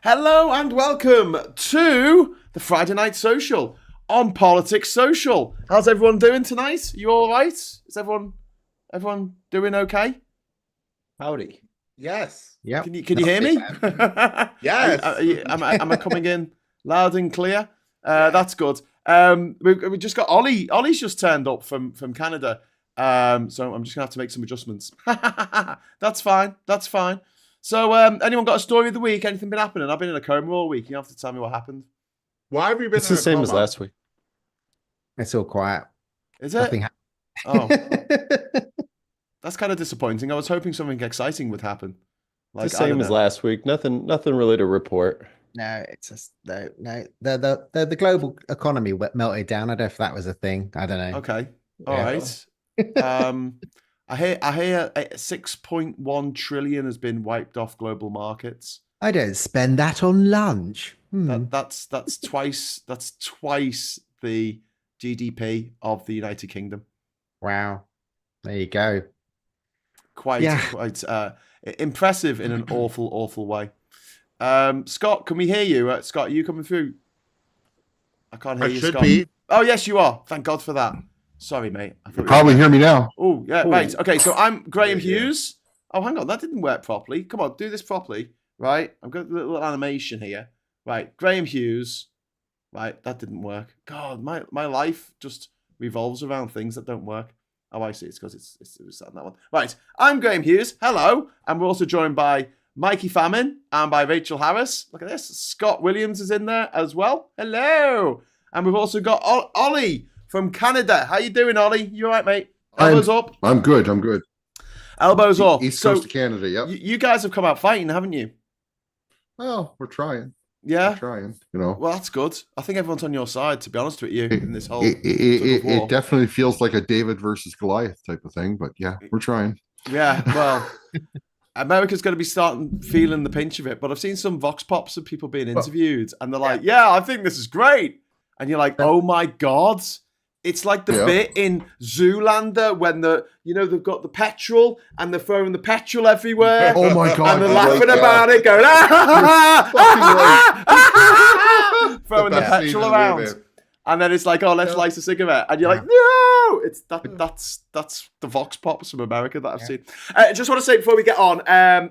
Hello and welcome to the Friday Night Social on Politics Social. How's everyone doing tonight? You all right? Is everyone doing okay? Howdy. Yes. Yeah. Can you hear me? Yes. Am I coming in loud and clear? That's good. We just got Ollie. Ollie's just turned up from Canada. So I'm just gonna have to make some adjustments. That's fine. So anyone got a story of the week? Anything been happening? I've been in a coma all week. You have to tell me what happened. Why have you been? It's the same as last week. It's all quiet. Is it? Nothing Oh, that's kind of disappointing. I was hoping something exciting would happen. Like, the same as last week. Nothing really to report. No, it's just no. The global economy melted down. I don't know if that was a thing. I don't know. Okay. All right. I hear 6.1 trillion has been wiped off global markets. I don't spend that on lunch. That's twice the GDP of the United Kingdom. Wow. There you go. Quite impressive in an awful way. Scott, can we hear you? Scott, are you coming through? I can't hear you, should Scott. be. Oh, yes, you are. Thank God for that. Sorry, mate. You probably hear me now. Oh, yeah, right. Okay, so I'm Graham Hughes. Oh, hang on. That didn't work properly. Come on, do this properly. Right? I've got a little animation here. Right, Graham Hughes. Right, that didn't work. God, my life just revolves around things that don't work. Oh, I see. It's because it was on that one. Right, I'm Graham Hughes. Hello. And we're also joined by Mikey Famine and by Rachel Harris. Look at this. Scott Williams is in there as well. Hello. And we've also got Ollie from Canada. How you doing, Ollie? You all right, mate? Elbows up? I'm good. Elbows up. East Coast of Canada, yep. You guys have come out fighting, haven't you? Well, we're trying. Yeah? We're trying, you know. Well, that's good. I think everyone's on your side, to be honest with you, in this whole It definitely feels like a David versus Goliath type of thing, but yeah, we're trying. Yeah, well, America's going to be feeling the pinch of it, but I've seen some vox pops of people being interviewed, and they're like, yeah, I think this is great. And you're like, oh my God. It's like the bit in Zoolander when they've got the petrol and they're throwing the petrol everywhere. Oh my God. And they're laughing about it, going, throwing the petrol around. And then it's like, oh, let's light a cigarette. And you're like, no! That's the vox pops from America that I've seen. Just want to say before we get on,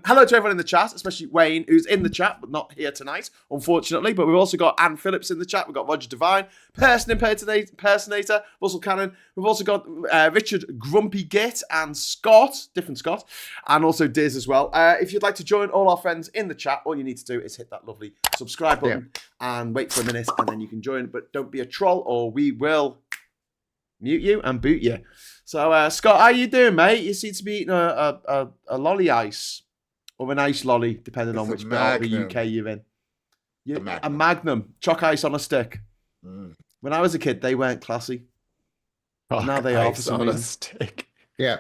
hello to everyone in the chat, especially Wayne, who's in the chat, but not here tonight, unfortunately. But we've also got Anne Phillips in the chat. We've got Roger Devine, person impersonator, Russell Cannon. We've also got Richard Grumpy Git and Scott, different Scott, and also Diz as well. If you'd like to join all our friends in the chat, all you need to do is hit that lovely subscribe button and wait for a minute, and then you can join. But don't be a troll, or we will mute you and boot you. So, Scott, how you doing, mate? You seem to be eating a lolly ice, or an ice lolly, depending on which part of the UK you're in. A Magnum, chalk ice on a stick. When I was a kid, they weren't classy. Now they are for some reason. Stick. Yeah.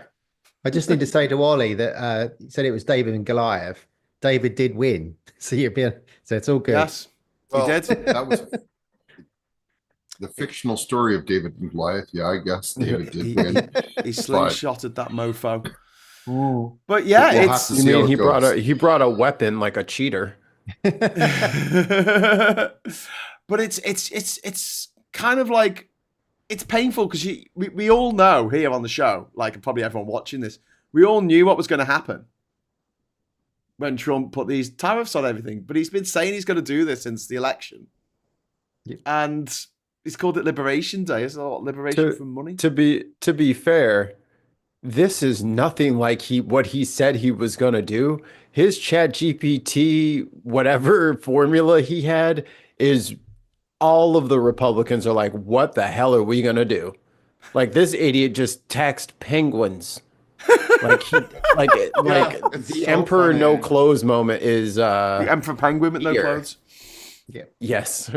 I just need to say to Ollie that you said it was David and Goliath. David did win. So it's all good. Yes, he did. That was the fictional story of David and Goliath. Yeah, I guess David did win. He slingshotted that mofo. Ooh. But yeah, We'll have to see how it he brought a weapon like a cheater. But it's kind of like, it's painful because we all know here on the show, like probably everyone watching this, we all knew what was going to happen when Trump put these tariffs on everything. But he's been saying he's going to do this since the election. Yeah. And he's called it Liberation Day. It's not liberation from money. To be fair, this is nothing like what he said he was going to do. His ChatGPT, whatever formula he had, is all of the Republicans are like, what the hell are we going to do? Like, this idiot just taxed penguins. Like the so Emperor funny. No Clothes moment is the Emperor Penguin with no here. clothes. Yeah. Yes.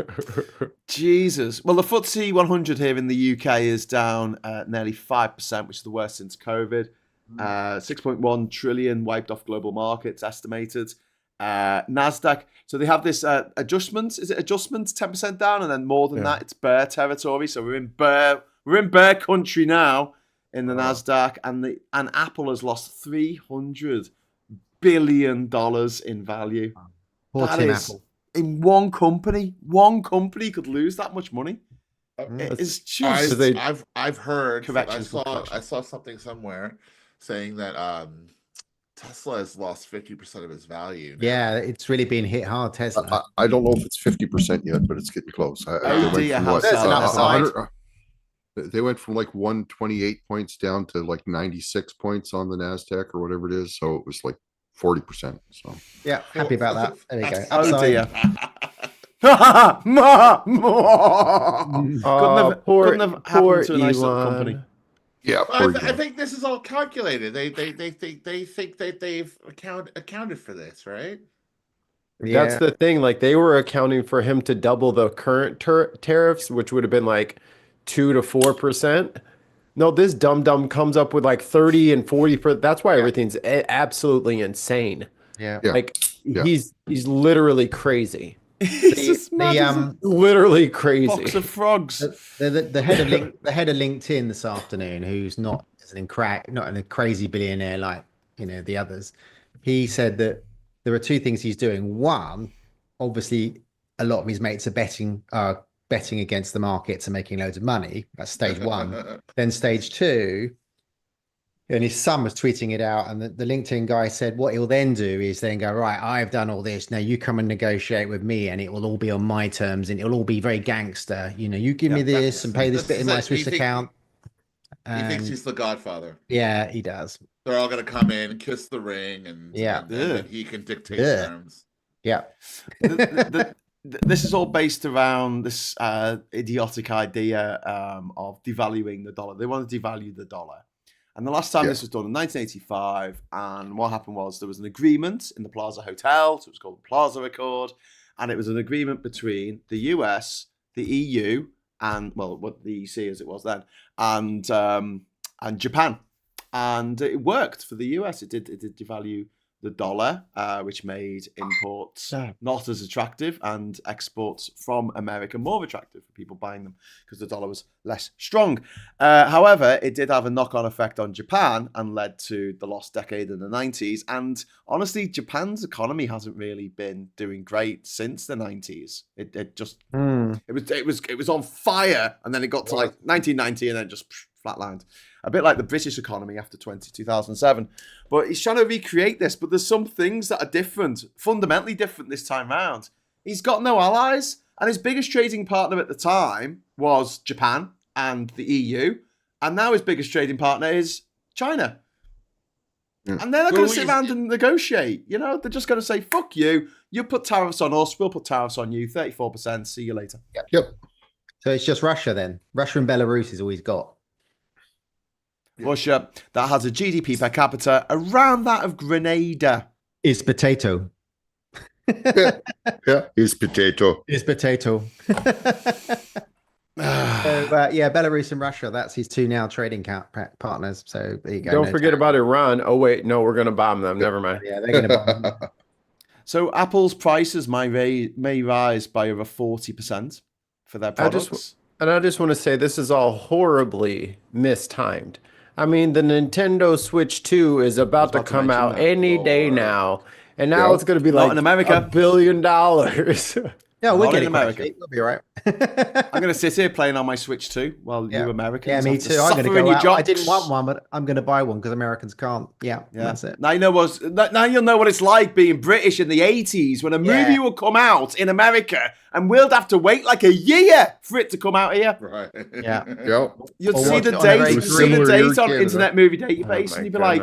Jesus. Well, the FTSE 100 here in the UK is down nearly 5%, which is the worst since COVID. 6.1 trillion wiped off global markets estimated. Nasdaq. So they have this adjustment. Is it adjustment? 10% down, and then more than that, it's bear territory. So we're in bear country now in the Nasdaq, and Apple has lost $300 billion in value. Poor Tim Apple. in one company could lose that much money. It's just I've heard. Corrections, I saw something somewhere saying that Tesla has lost 50% of its value. Now. Yeah, it's really been hit hard, Tesla. I don't know if it's 50% yet, but it's getting close. They went from like 128 points down to like 96 points on the Nasdaq or whatever it is. So it was like 40%. So yeah, happy about that. There we go. Oh dear. couldn't have happened to a nice little company. Yeah, I think this is all calculated. They think that they've accounted for this, right? Yeah. That's the thing. Like they were accounting for him to double the current tariffs, which would have been like 2 to 4%. No, this dum comes up with like 30 and 40. That's why everything's absolutely insane. Yeah, like he's literally crazy. Literally crazy. Box of frogs. The head of LinkedIn this afternoon, who's not a crazy billionaire like the others, he said that there are two things he's doing. One, obviously, a lot of his mates are betting against the markets and making loads of money. That's stage one. Then stage two. And his son was tweeting it out, and the LinkedIn guy said what he'll then do is then go, right, I've done all this. Now you come and negotiate with me, and it will all be on my terms, and it'll all be very gangster. You give me this and pay this bit in my Swiss account. He thinks he's the Godfather. Yeah, he does. They're all going to come in, kiss the ring, and then he can dictate terms. Yeah. This is all based around this idiotic idea of devaluing the dollar. They want to devalue the dollar. And the last time this was done in 1985, and what happened was there was an agreement in the Plaza Hotel, so it was called the Plaza Accord, and it was an agreement between the US, the EU, and, well, what the EC as it was then, and Japan. And it worked for the US. It did devalue the dollar, which made imports not as attractive and exports from America more attractive for people buying them because the dollar was less strong. However, it did have a knock-on effect on Japan and led to the lost decade in the 90s. And honestly, Japan's economy hasn't really been doing great since the 90s. It just it was on fire, and then it got to like 1990 and then just flatlined. A bit like the British economy after 2007. But he's trying to recreate this, but there's some things that are different, fundamentally different this time round. He's got no allies, and his biggest trading partner at the time was Japan and the EU, and now his biggest trading partner is China. Yeah. And they're not going to sit around and negotiate. They're just going to say, fuck you. You put tariffs on us, we'll put tariffs on you, 34%, see you later. Yep. So it's just Russia then. Russia and Belarus is all he's got. Russia, that has a GDP per capita around that of Grenada. Is potato. Is potato. Is potato. Belarus and Russia, that's his two now trading partners. So there you go. Don't forget about Iran. Oh, wait, no, we're going to bomb them. Never mind. Yeah, they're going to bomb them. So Apple's prices may rise by over 40% for their products. I just want to say this is all horribly mistimed. I mean, the Nintendo Switch 2 is about to come out any day now. And now it's going to be like in America. $1 billion. Yeah, we're getting America. We'll be all right. I'm going to sit here playing on my Switch 2 while you Americans me have too. to I'm going to suffer in go your out. jobs. I didn't want one, but I'm going to buy one because Americans can't. Yeah, that's it. Now you'll know what it's like being British in the 80s when a movie will come out in America and we'll have to wait like a year for it to come out here. Right. Yeah. You'll see the date on Internet Movie Database and you'll be like,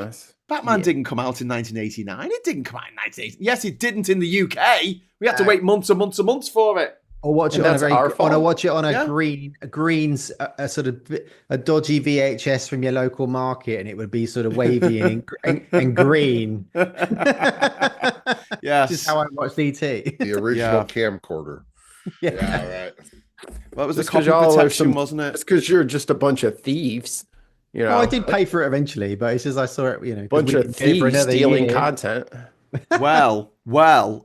Batman didn't come out in 1989. It didn't come out in 1989. Yes, it didn't in the UK. We had to wait months and months and months for it. Or watch it on a green sort of a dodgy VHS from your local market, and it would be sort of wavy and green. Yes, this is how I watched ET. The original camcorder. Yeah, right. Well, it was the copy protection, wasn't it? It's because you're just a bunch of thieves. Well, I did pay for it eventually, but it's just I saw it. Bunch of thieves stealing content. Well,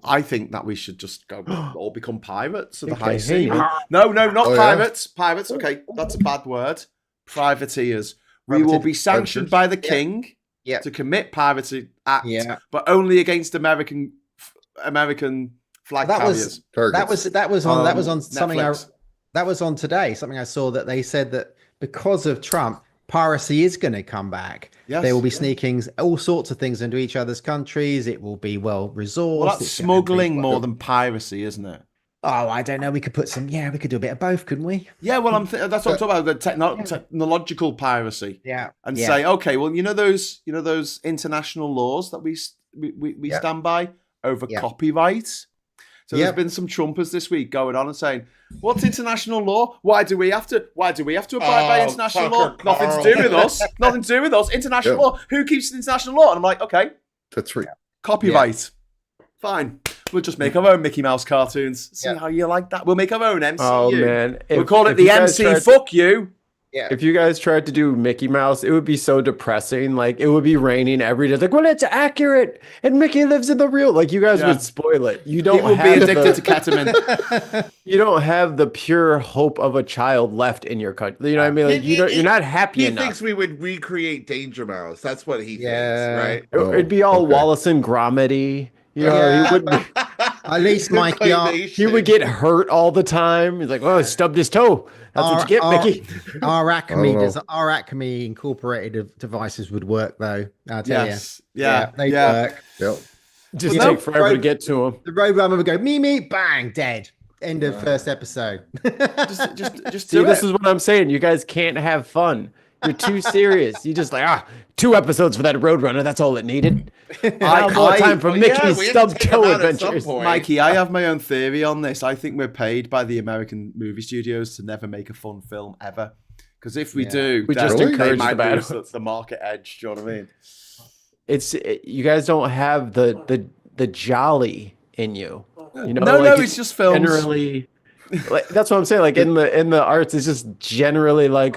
I think that we should just go all become pirates of the high sea. No, not pirates. Pirates, okay, that's a bad word. Privateers. We will be sanctioned by the king to commit piracy acts, but only against American Flag That carriers. was that was on something Netflix. that was on today. Something I saw that they said that because of Trump, piracy is going to come back. Yes. They will be sneaking all sorts of things into each other's countries. It will be well resourced. Well, that's It's gonna be- smuggling more than piracy, isn't it? Oh, I don't know. We could put some. Yeah, we could do a bit of both, couldn't we? Yeah, well, that's what I'm talking about, the technological piracy. Yeah. And Yeah. say, okay, well, those international laws that we Yeah. stand by over Yeah. copyright. So there's Yep. been some Trumpers this week going on and saying, "What's international law? Why do we have to abide by international law? fucker, Nothing Carl." to do with us. Nothing to do with us. International Yeah. law. Who keeps the international law?" And I'm like, okay, That's right. copyright. Fine. We'll just make our own Mickey Mouse cartoons. See Yeah. how you like that? We'll make our own MCU. Oh man, We'll call it if the you guys MC. tried- Fuck you. Yeah. If you guys tried to do Mickey Mouse, it would be so depressing. Like it would be raining every day. Like, well, it's accurate, and Mickey lives in the real. Like you guys Yeah. would spoil it. You He don't will be have addicted to the, ketamine. you don't have the pure hope of a child left in your country. You know what I mean? Like you're not happy He enough. thinks we would recreate Danger Mouse. That's what he Yeah. thinks, right? It'd be all okay. Wallace and Gromedy. You know, Yeah. he would At least Mikey, he would get hurt all the time. He's like, "Oh, I stubbed his toe." That's what you get, Mickey. Our Acme I don't our Acme incorporated devices would work though. I'll tell Yes. you. Yeah. they Yeah. work. Yep. Just You know, take forever to road- get to him. The Roadrunner would go me, bang, dead. End of first episode. Just See, do this it. is what I'm saying. You guys can't have fun. You're too serious. You just like 2 episodes for that Roadrunner. That's all it needed. Now more time for well, Mickey's yeah, we have to stub take him toe out at some adventures. point. Mikey, I have my own theory on this. I think we're paid by the American movie studios to never make a fun film ever. Because if we do, We then just they encourage might the bad lose ones. the market edge. Do you know what I mean? You guys don't have the jolly in you. You know, No, like it's just films. generally. Like, that's what I'm saying. Like in the arts, it's just generally like,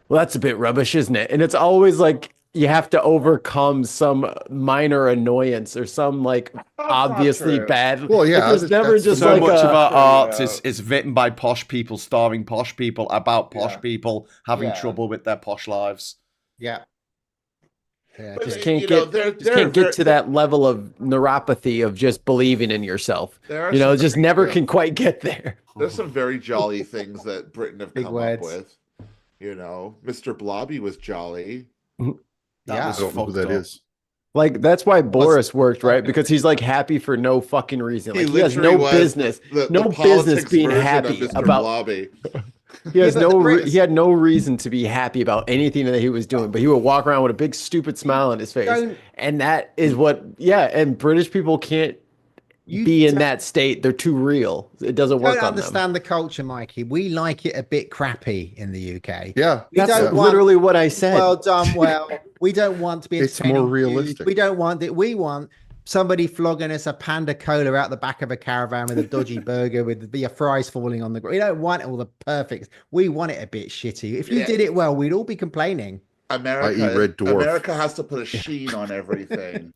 well, that's a bit rubbish, isn't it? And it's always like you have to overcome some minor annoyance or some like obviously true. bad. Well, yeah, like, it's never that's- just So like much of our art Yeah. is written by posh people, starring posh people, about posh Yeah. people having Yeah. trouble with their posh lives. Yeah. Yeah. But just they- can't you know, get they're- just they're can't get very- to that level of neuropathy of just believing in yourself. There are You know, some just very- never yeah. can quite get there. There's some very jolly things that Britain have Big come words. up with. You know, Mr. Blobby was jolly. That Yeah. was I don't know who fucked that up. is. Like that's why Boris worked, right? Because he's like happy for no fucking reason. He Like he has literally no was business, The no business politics being version of happy Mr. about. Blobby. He has Yeah, but no. the Brits- He had no reason to be happy about anything that he was doing, but he would walk around with a big stupid smile on his face, Don't- and that is what. Yeah, and British people can't You be in don't- that state. They're too real. It doesn't work don't on them. understand the culture, Mikey. We like it a bit crappy in the UK. Yeah. We That's don't want- literally what I said. Well done, well. We don't want to be It's more entertaining realistic. views. We don't want it. We want somebody flogging us a panda cola out the back of a caravan with a dodgy burger with the fries falling on the ground. We don't want all the perfect. We want it a bit shitty. If you Yeah. did it well, we'd all be complaining. America, I.e. Red Dwarf. America has to put a sheen on everything.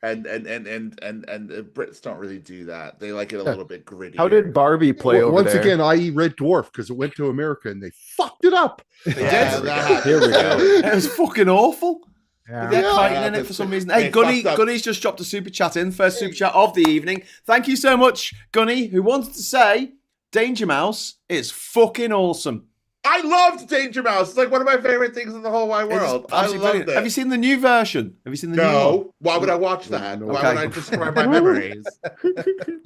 And the Brits don't really do that. They like it a little bit gritty. How did Barbie play Well, over once there? again, i.e. Red Dwarf, because it went to America and they fucked it up. Yeah, did. that Here we happens. go. It was fucking awful. They're Yeah. fighting Yeah, in it but for some they- reason. they Hey, Gunny, fucked up. Gunny's just dropped a super chat in. First super chat of the evening. Thank you so much, Gunny, who wanted to say Danger Mouse is fucking awesome. I loved Danger Mouse. It's like one of my favorite things in the whole wide It's world. I absolutely loved brilliant. it. Have you seen the new version? Have you seen the new one? No. Why would I watch that? No. Why Okay. would I describe my memories?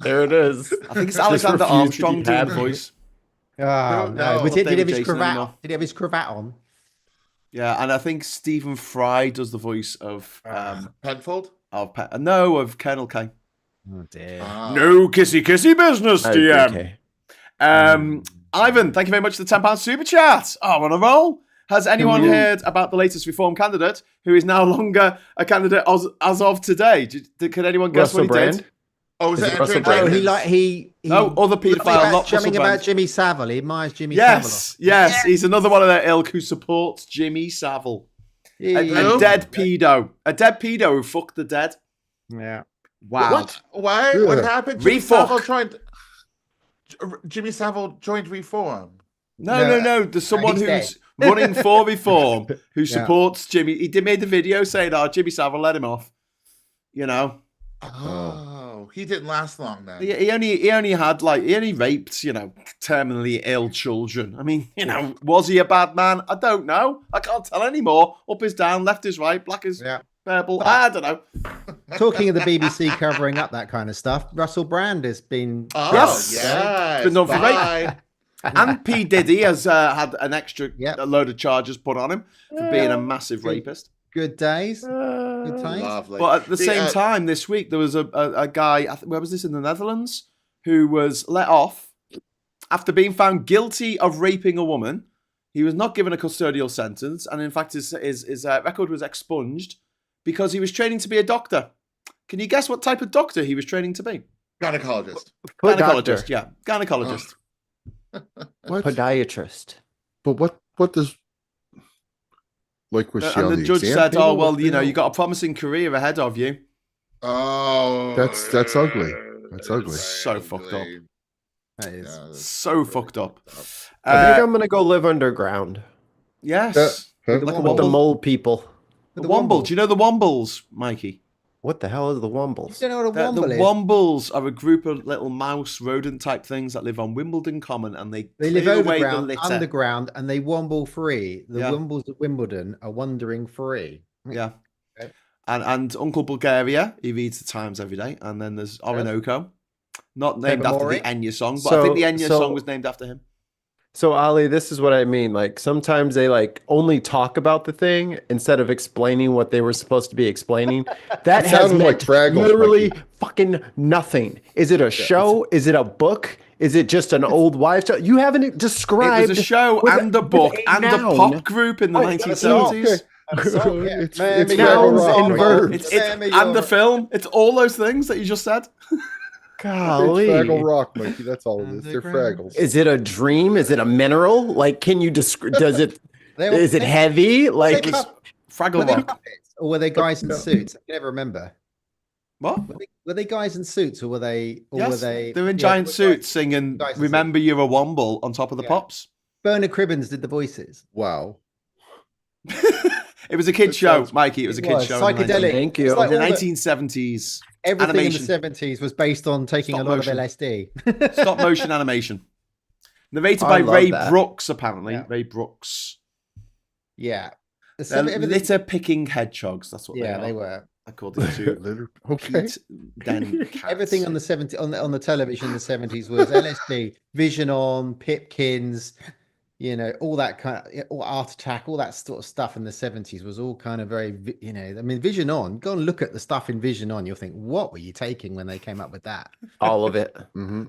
There it is. I think it's Just Alexander refuse to Armstrong be doing the happy. voice. Oh don't know. no! But did he David have his Jason cravat? anymore. Did he have his cravat on? Yeah, and I think Stephen Fry does the voice of Penfold? of Colonel K. Oh dear. No kissy business, DM. Okay. Ivan, thank you very much for the £10 super chat. Oh, on a roll. Has anyone heard about the latest reform candidate who is no longer a candidate as of today? Can anyone guess Russell what he Brand? did? Oh, is Is it it Russell Andrew Brand? Oh, Jenkins? he No, other paedophile, not Russell something Brand. about Jimmy Savile. He admires Jimmy Yes, he's another one of their ilk who supports Jimmy Savile. Savile. A dead pedo. A dead pedo who fucked the dead. Yeah. Wow. What? Why? Yeah. What happened? Jimmy Refuck. Savile Jimmy Savile joined Reform. No. There's someone he's who's running for reform who Yeah. supports Jimmy. He made the video saying, "Oh, Jimmy Savile, let him off." You know. Oh, he didn't last long then. He only raped, terminally ill children. I mean, was he a bad man? I don't know. I can't tell anymore. Up is down, left is right, black is purple. I don't know. Talking of the BBC covering up that kind of stuff, Russell Brand has been. Oh, yes. Been done for rape. And P. Diddy has had an extra load of charges put on him for being a massive rapist. Good days. Good times. Lovely. But at the same time, this week, there was a guy, where was this, in the Netherlands, who was let off after being found guilty of raping a woman. He was not given a custodial sentence, and in fact, his record was expunged because he was training to be a doctor. Can you guess what type of doctor he was training to be? Gynecologist. Gynecologist, yeah. Gynecologist. What? Podiatrist. But what does... Like, was she on And the judge exam said, table? "Oh well, you got a promising career ahead of you." Oh, That's ugly. That's ugly. So fucked up. That is. So fucked up. I think I'm gonna go live underground Yes. Huh? Like a with the Womble. mole people. The Womble. Do you know the Wombles, Mikey? What the hell is the You Wombles? don't know what a The womble is? Wombles are a group of little mouse rodent type things that live on Wimbledon Common, and they They live clear away the overground, litter. underground, and they womble free. The Yeah. Wombles at Wimbledon are wandering free. Yeah. Okay. And Uncle Bulgaria, he reads the Times every day. And then there's Orinoco, not named Paper after Mori. the Enya song, but I think the Enya So- song was named after him. So Ali, this is what I mean. Like sometimes they only talk about the thing instead of explaining what they were supposed to be explaining. That It has sounded like meant Fraggles, literally Mikey. fucking nothing. Is it a show? Is it a book? Is it just an old wives' show? You haven't described. It was a show with and a book with and a noun. pop group in the Oh, 1970s. It's Mammy, nouns you're and right. verbs. It's Mammy, and the you're- film. It's all those things that you just said. Golly. It's Fraggle Rock, Mikey. That's all it is. They're Underground. Fraggles. Is it a dream? Is it a mineral? Like, can you describe? Does it? They were- Is it heavy? Like, They was pu- Fraggle were they Rock. puppets or were they guys in suits? I can never remember. What? Were they guys in suits or were they? Or Yes, were they? they're in yeah, giant were suits singing guys in "Remember You're a Womble" on top of the Yeah. pops. Bernard Cribbins did the voices. Wow. It was a kid's That show, sounds- Mikey. It was a It kid's was show. In the psychedelic. Thank you. It's like the all the- 1970s. Everything Animation. in the 70s was based on taking Stop a lot motion. of LSD. Stop motion animation. Narrated I by love Ray that. Brooks, apparently. Yeah. Ray Brooks. Yeah. The They're everything- litter picking hedgehogs. That's what yeah, they they are. were. According to Okay. Pete Den Katz. Everything on the 70 on the television in the 70s was LSD, Vision On, Pipkins, all that kind of all Art Attack, all that sort of stuff in the 70s was all kind of very, I mean, Vision On, go and look at the stuff in Vision On, you'll think, what were you taking when they came up with that? all of it. Mm-hmm.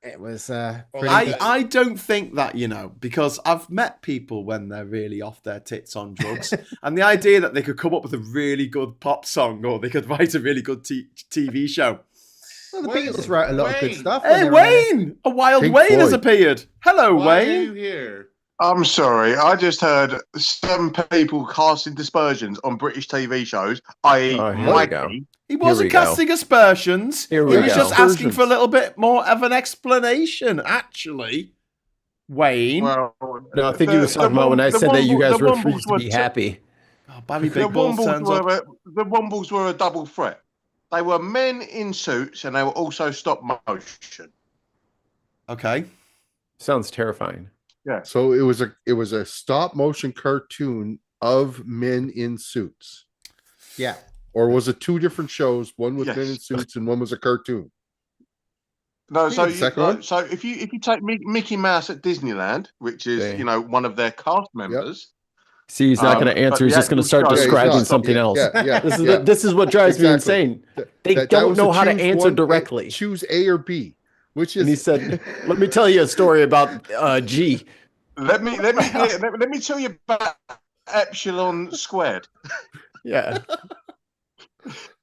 It was pretty I don't think that, because I've met people when they're really off their tits on drugs. And the idea that they could come up with a really good pop song or they could write a really good TV show. well, the Wayne, Beatles wrote a lot of good Wayne. stuff. when Hey, they were on Wayne! A wild Pink Wayne has Floyd. appeared. Hello, Why are Wayne. you here? I'm sorry, I just heard some people casting dispersions on British TV shows, i.e. Oh, here we go. Mikey. He wasn't we go. casting aspersions. Here He we was go. just asking for a Aspersions. little bit more of an explanation, actually. Wayne. Well, No, I think he was talking about when I said that you guys were free to be happy. Oh, Barry The Big Balls turns up. Wombles were a double threat. They were men in suits and they were also stop motion. Okay. Sounds terrifying. So it was a stop motion cartoon of men in suits. Yeah. Or was it two different shows? One with men in Yes. suits and one was a cartoon. No, so the second one? so if you take Mickey Mouse at Disneyland, which is Okay. one of their cast members, See, he's not going to but answer. He's the just going to actual start show- Yeah, he's describing not. something Yeah, else. yeah, This is yeah. this is what drives me Exactly. insane. They That don't was know a how to choose answer one- directly. Choose A or B, which is And he said, "Let me tell you a story about G." let me tell you about Epsilon Squared. Yeah.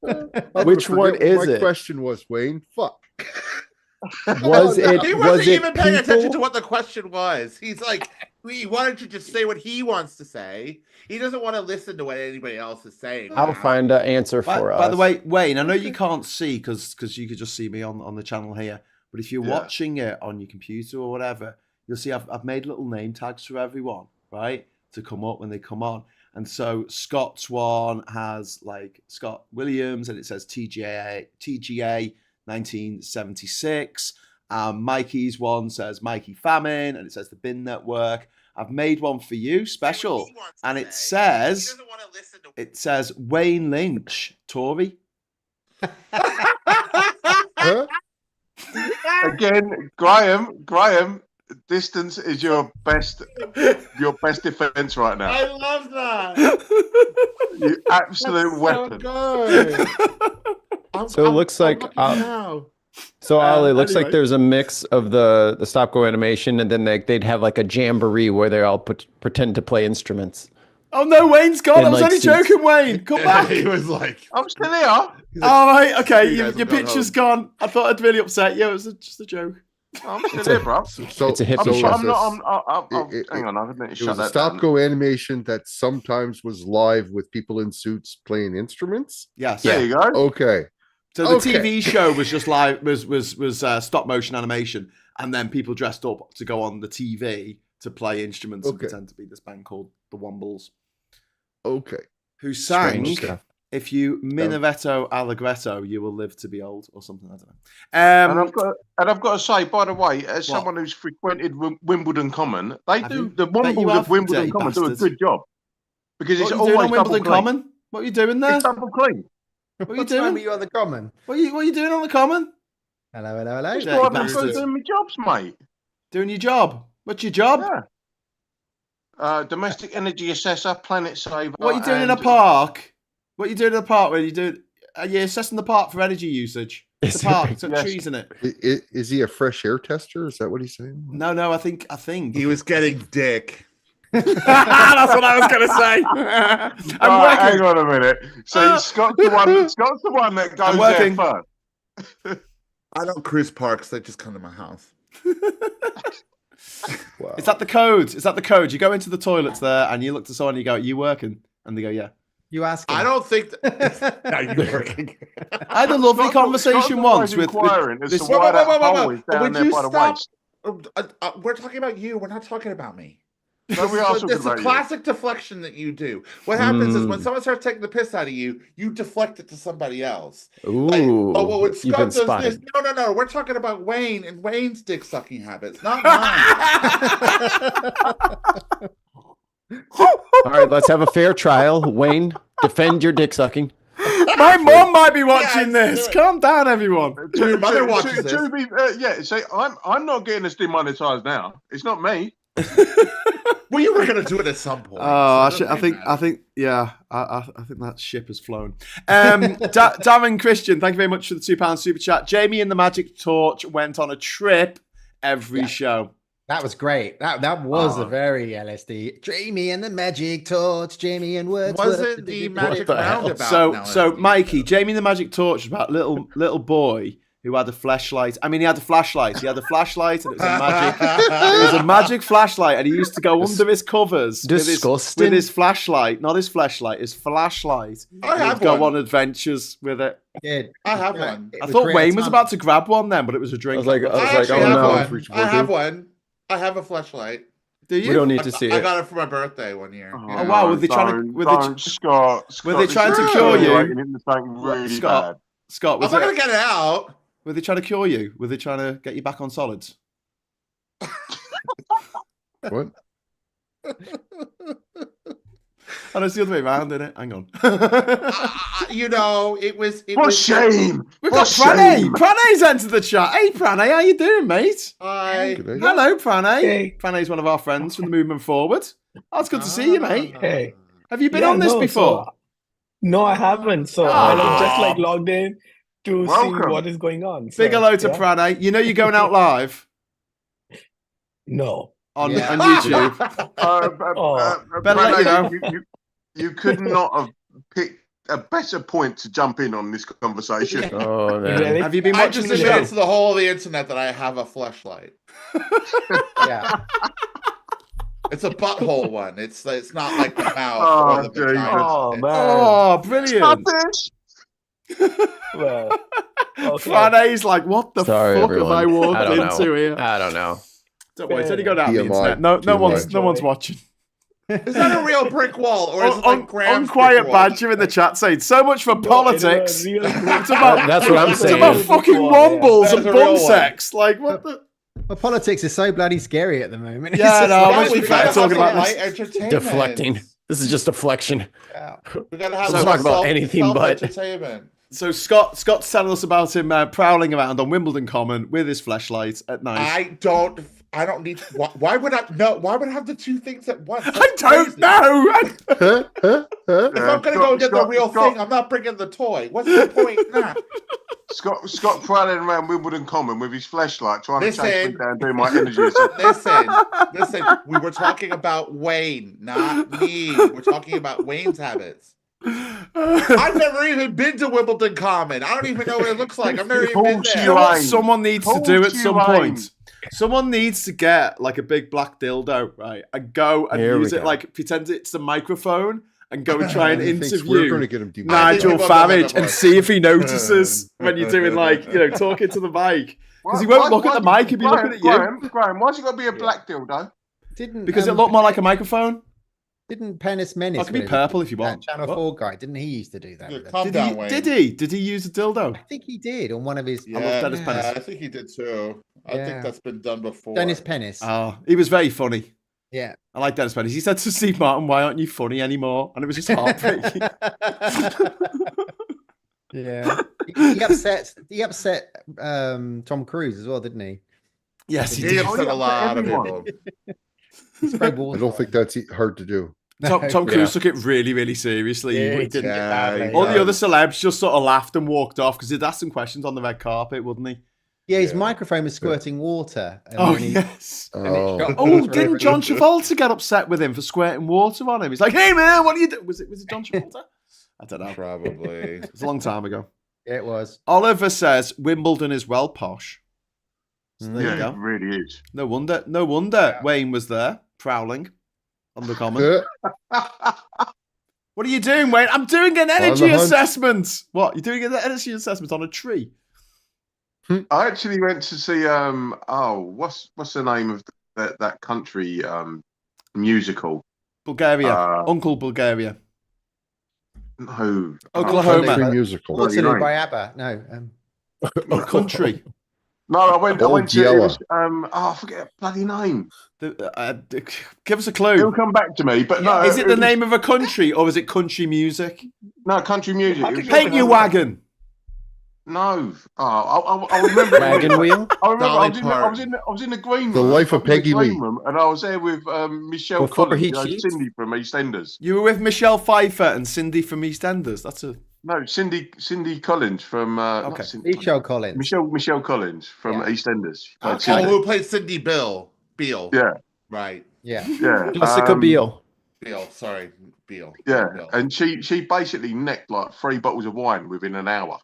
I'm Which gonna one forget is what my it? question was, Wayne. Fuck. Was it? He Was wasn't it even paying attention to people? what the question was. He's like, he wanted to just say what he wants to say. He doesn't want to listen to what anybody else is saying. I'll find an answer for us. By the way, Wayne, I know you can't see because you could just see me on the channel here. But if you're Yeah. watching it on your computer or whatever, you'll see I've made little name tags for everyone, right? To come up when they come on. And so Scott's one has like Scott Williams and it says TGA 1976. Mikey's one says Mikey Famine, and it says the Bin Network. I've made one for you, special, and it says Wayne Lynch, Tory. Huh? Again, Graham, distance is your best defense right now. I love that. You absolute weapon. So it looks like So Ollie, it looks like there's a mix of the stop go animation, and then they'd have like a jamboree where they all pretend to play instruments. Oh no, Wayne's gone. And I was like only joking, Wayne. Come back. He was like, I'm still here. All right, okay. You guys Your have gone picture's gone. I thought I'd really upset you. It was just a joke. I'm still here, bro. So It's a hippie so show. I'm it- not. Hang on, I need to It shut was a that stop down. go animation that sometimes was live with people in suits playing instruments. Yes. There you go. Okay. So the Okay. TV show was just live, was stop motion animation, and then people dressed up to go on the TV to play instruments and Okay. pretend to be this band called the Wombles, Okay. who sang Strange stuff. "If you minavetto allegretto, you will live to be old" or something. I don't know. And I've got to say, by the way, as someone who's frequented Wimbledon Common, they Have do you? the Bet you Wombles have, of Wimbledon dirty Common do a bastards. good job because What it's are you doing always on double Wimbledon clean. Common? What are you doing there? It's double clean. What are you What time doing? are you on the common? What are you doing on the Common? Hello. That's Dirty why I'm bastards. doing my jobs, mate. Doing your job. What's your job? Yeah. Domestic energy assessor, planet saver. What are you doing in a and- park? What are you doing in a park? Where you doing? Are you assessing the park for energy usage? Is The there- park, it's got Yes. trees in it. Is he a fresh air tester? Is that what he's saying? No, I think. he was getting dick. That's what I was gonna say. I'm Right, hang working. on a minute. So Scott's the one that goes there working. first. I don't cruise parks. They just come to my house. Wow. Is that the code? Is that the code? You go into the toilets there and you look to someone and you go, "You working?" And they go, "Yeah." You ask I him. don't think. Are you working? I had a lovely conversation once with inquiring as this. to why that hole is Would down there you by the stop? waist. We're talking about you. We're not talking about me. No, we are talking It's a about you. classic deflection that you do. What happens is when Mm. someone starts taking the piss out of you, you deflect it to somebody else. Ooh, Oh, well, when you've Scott been does this, spotted. no. We're talking about Wayne and Wayne's dick sucking habits, not mine. All right, let's have a fair trial. Wayne, defend your dick sucking. My mom might be watching Yeah, this. do it. Calm down, everyone. Your mother watches this. Yeah, see, I'm not getting us demonetized now. It's not me. Well, you were going to do it at some point. Oh, so it I doesn't think, matter. yeah, I think that ship has flown. Darren Christian, thank you very much for the £2 super chat. Jamie and the Magic Torch went on a trip every show. That was great. That was a very LSD. Jamie and the magic torch. Jamie and Wordsworth. Wasn't the magic the hell? roundabout? So, now so LSD? Mikey, Jamie and the Magic Torch was about little boy who had a flashlight. I mean, he had a flashlight. He had a flashlight, and it was a magic. It was a magic flashlight, and he used to go under his covers Disgusting. with his flashlight, not his flashlight, his flashlight. I He'd have go one. on adventures with it. Good. I have one. I thought Wayne was about to grab one then, but it was a I drink. was like, I oh actually have no, one. I have one. I have a flashlight. Do you? we don't need to see I it. got it for my birthday one year. Oh, wow, were they trying to- Scott, were they trying this to is cure you? deteriorating into something really Scott, Scott, I'm was not it, going to get it out. were they trying to cure you? Were they trying to get you back on solids? What? Oh, no, it's the other way around, isn't it? Hang on. You know, it was. For shame! We've For got Pranay. shame! Pranay's entered the chat. Hey, Pranay, how you doing, mate? I. Good idea. Hello, Pranay. Hey. Pranay's one of our friends from the Movement Forward. Oh, it's good to see you, mate. Hey. Have you been Yeah, on this no, before? No, I haven't. So I was just like logged in to Welcome. see what is going on. Big So, hello to yeah. Pranay. You know you're going out live No. on Yeah. YouTube. Better let you know. You could not have picked a better point to jump in on this conversation. Oh man. Really? Have you been I watching just the admitted show? to the whole of the internet that I have a flashlight. Yeah. It's a butthole one. It's not like the mouth Oh, or the Jesus. vagina. Oh man. Oh, brilliant. Well, okay. Pranay's like, what the Sorry, fuck everyone. have I walked I don't know. into here? I don't know. Don't worry, it's only going out on the TMI. internet. No one's TMI. watching. Is that a real brick wall, or is it like Graham's Unquiet brick wall? Badger in the chat saying so much for politics. It's That's what I'm it's saying. about fucking wombles That's and a real bum one. sex. Like what the? Well, politics is so bloody scary at the moment. Yeah, It's no, just I'm like- actually we gotta talking have about some this. light entertainment. Deflecting. This is just deflection. We gotta have Let's some talk about anything but- entertainment. So Scott's telling us about him prowling around on Wimbledon Common with his flashlight at night. I don't need. Why would I? No. Why would I have the two things at once? I don't know. If I'm gonna go get the real thing, I'm not bringing the toy. What's the point in that? Scott prowling around Wimbledon Common with his flashlight, trying to chase me Listen. down, doing my energy. Listen. We were talking about Wayne, not me. We're talking about Wayne's habits. I've never even been to Wimbledon Common. I don't even know what it looks like. I've never even been Bullshit. You there. know what Wayne. someone needs to do at some Wayne. point? Someone needs to get like a big black dildo, right? And go and Here we use it go. like pretend it's the microphone and go and try and He thinks we're going to interview get him demoted. Nigel people have done Farage that and before. see if he notices when you're doing like, talking to the mic. Because he won't look at the mic, he'll be looking at you. Graham, why's it got to be a black dildo? Didn't Because it looked more like a microphone. Didn't Penis Menace? It could be with purple if you that want. Channel What? 4 guy, didn't he used to do that? Yeah, with calm them? down, Wayne. Did he use a dildo? I think he did on one of his. Yeah, Dennis Pennis. I think he did too. I Yeah. think that's been done before. Dennis Pennis. He was very funny. Yeah. I like Dennis Pennis. He said to Steve Martin, "Why aren't you funny anymore?" And it was just heartbreaking. Yeah. He upset Tom Cruise as well, didn't he? Yes, he He did. upset a lot of people. He sprayed I water. don't think that's hard to do. Tom Cruise took it really, really seriously. Yeah, He he didn't. took it Yeah, badly. he All the does. other celebs just sort of laughed and walked off because he'd asked some questions on the red carpet, wouldn't he? Yeah, his Yeah. microphone was squirting water. and Oh then he- yes. and it Oh. shot Oh, water didn't everywhere. John Travolta get upset with him for squirting water on him? He's like, "Hey man, what are you doing?" Was it John Travolta? I don't know. Probably. It's a long time ago. Yeah, it was. Oliver says Wimbledon is well posh. So there you Yeah, go. it really is. No wonder Wayne was there prowling on the common. What are you doing, Wayne? I'm doing an energy hunt. assessment. What? You're doing an energy assessment on a tree? I actually went to see what's the name of that country musical? Bulgaria. Uncle Bulgaria. No, Oklahoma. Country musical. What? Waterloo right. by ABBA. No. Country. No, I went Old to it Yella. was, I forget the bloody name. Give us a It'll clue. come back to me, but no. Is it the was- name of a country or is it country music? No, country music. It was- Paint your wagon. No. I remember. Wagon wheel? I remember. Dolly I was in the green room. The Life of I was in the Peggy green Lee. room, and I was there with Michelle Before Collins, he you know, cheats? Cindy from EastEnders. You were with Michelle Pfeiffer and Cindy from EastEnders. That's a No, Cindy Collins from. not Okay. Cindy- Michelle Collins. Michelle Collins from Yeah. EastEnders. Okay. Oh, Cindy. who played Cindy Beale? Yeah, Right. Yeah. yeah. Jessica Biel. Beale. Sorry. Beale. Yeah, Beale. and she basically necked like 3 bottles of wine within an hour.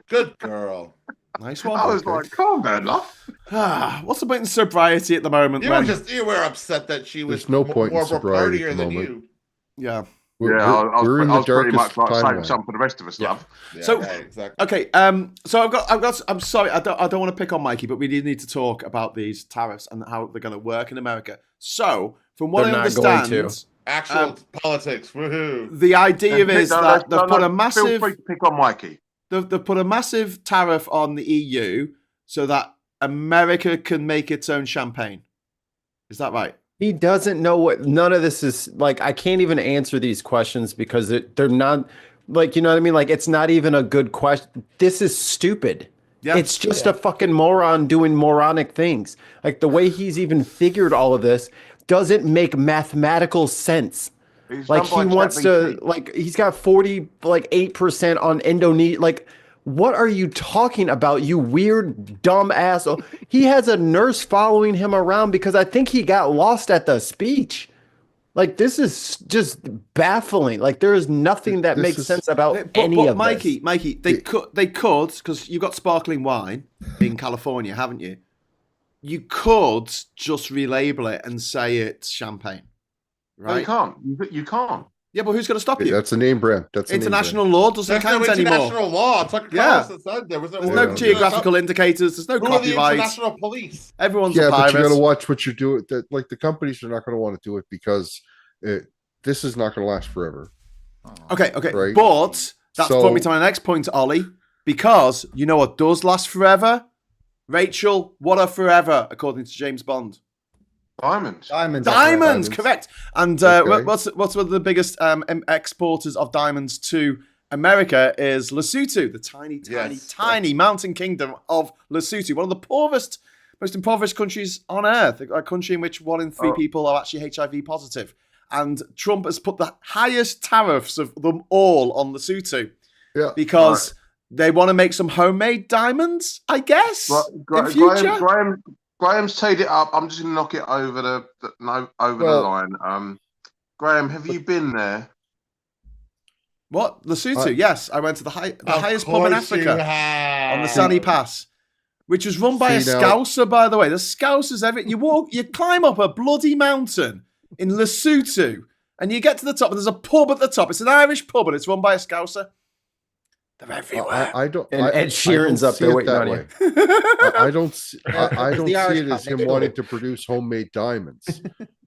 Good girl. nice one. I was like, calm down, love. What's the point in sobriety at the moment? You were upset that she was There's no point in more of a sobriety at partier the than moment. you. Yeah. We're, Yeah, I we're in was the pretty darkest much like saving timeline. some for the rest of us, love. Yeah, So- right, exactly. Okay. So I've got. I'm sorry. I don't want to pick on Mikey, but we need to talk about these tariffs and how they're going to work in America. So from what They're I not going understand, to. Actual politics. Woohoo. the idea is that they've put a Feel massive. free to pick on Mikey. They've put a massive tariff on the EU so that America can make its own champagne. Is that right? He doesn't know what none of this is like. I can't even answer these questions because they're not like, you know what I mean? Like, it's not even a good question. This is stupid. Yeah. It's just a fucking moron doing moronic things. Like, the way he's even figured all of this doesn't make mathematical sense. It's Like, done he by wants to, ChatGPT. like, he's got 8% on Indonesia. Like, what are you talking about, you weird, dumb asshole? He has a nurse following him around because I think he got lost at the speech. Like, this is just baffling. Like, there is nothing that This makes is- sense about But any of Mikey, this. Mikey, they could because you've got sparkling wine in California, haven't you? You could just relabel it and say it's champagne, No, you right? can't. You can't. Yeah, but who's going to stop you? That's a name brand. That's a name International law doesn't There's no count anymore. international law. Tucker Yeah. Carlson said there was There's no Yeah. geographical indicators. There's no Who are the copyright. international police? Everyone's brand. a Yeah, but you pirate. got to watch what you're doing. That like the companies are not going to want to do it because This is not going to last forever. Okay. Right. But that's brought me to my next point, Ollie. Because you know what does last forever? Rachel, what are forever, according to James Bond? Diamonds. Diamonds, correct. And Okay. what's one of the biggest exporters of diamonds to America is Lesotho, the tiny mountain kingdom of Lesotho, one of the poorest, most impoverished countries on earth, a country in which 1 in 3 people are actually HIV positive. And Trump has put the highest tariffs of them all on Lesotho because they want to make some homemade diamonds, I guess, in future. Graham's teed it up. I'm just going to knock it over the line. Graham, have you been there? What? Lesotho? Yes, I went to the highest pub in Africa on the Sunny Pass, which was run by a Scouser, by the way. The Scousers, you climb up a bloody mountain in Lesotho, and you get to the top, and there's a pub at the top. It's an Irish pub, and it's run by a Scouser. They're everywhere. Ed Sheeran's up there waiting on you. I don't see it as him wanting to produce homemade diamonds.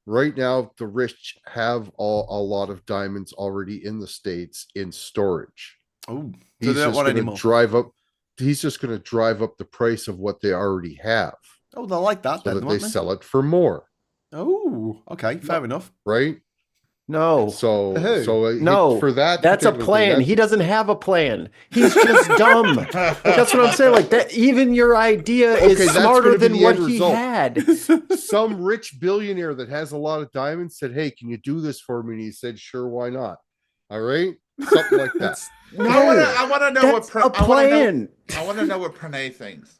Right now, the rich have a lot of diamonds already in the States in storage. Oh, he's just going to drive up. He's just going to drive up the price of what they already have. Oh, they like that. So that they sell it for more. Oh, okay, fair enough. Right? No. So no, for that's a plan. He doesn't have a plan. He's just dumb. That's what I'm saying. Like that, even your idea is smarter than what he had. Some rich billionaire that has a lot of diamonds said, "Hey, can you do this for me?" And he said, "Sure, why not?" All right, something like that. I want to know what plan. I want to know what Pranay thinks.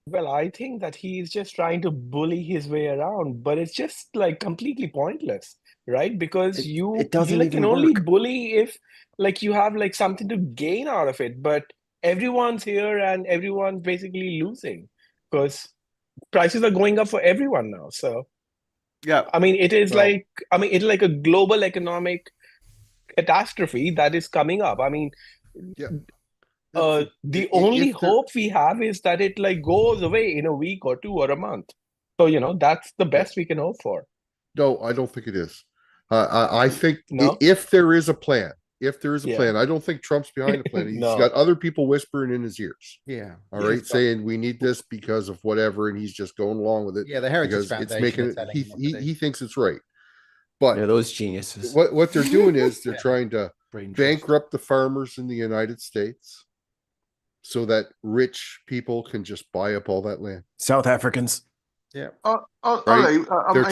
Well, I think that he's just trying to bully his way around, but it's just like completely pointless, right? Because you can only bully if like you have like something to gain out of it. But everyone's here and everyone's basically losing because prices are going up for everyone now. So yeah, I mean, it's like a global economic catastrophe that is coming up. I mean, the only hope we have is that it like goes away in a week or 2 or a month. So that's the best we can hope for. No, I don't think it is. I think if there is a plan, I don't think Trump's behind the plan. He's got other people whispering in his ears. Yeah. All right, saying we need this because of whatever, and he's just going along with it. Yeah, the Heritage Foundation. He thinks it's right. But those geniuses. What they're doing is they're trying to bankrupt the farmers in the United States, so that rich people can just buy up all that land. South Africans. Yeah. They're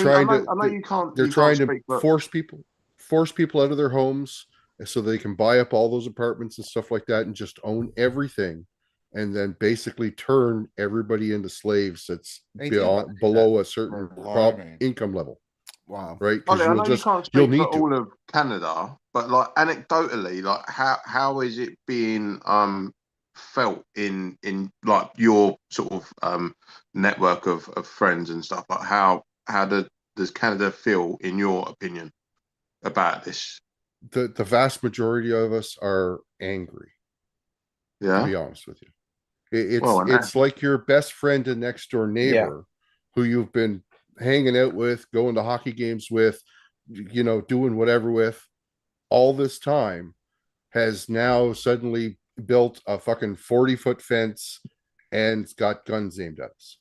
trying to force people out of their homes so they can buy up all those apartments and stuff like that and just own everything, and then basically turn everybody into slaves that's below a certain income level. Wow. Right? I know you can't speak for all of Canada, but like anecdotally, like how is it being felt in like your sort of network of friends and stuff? Like how does Canada feel in your opinion about this? The vast majority of us are angry. Yeah, to be honest with you, it's like your best friend and next door neighbor who you've been hanging out with, going to hockey games with, doing whatever with all this time, has now suddenly built a fucking 40-foot fence and got guns aimed at us.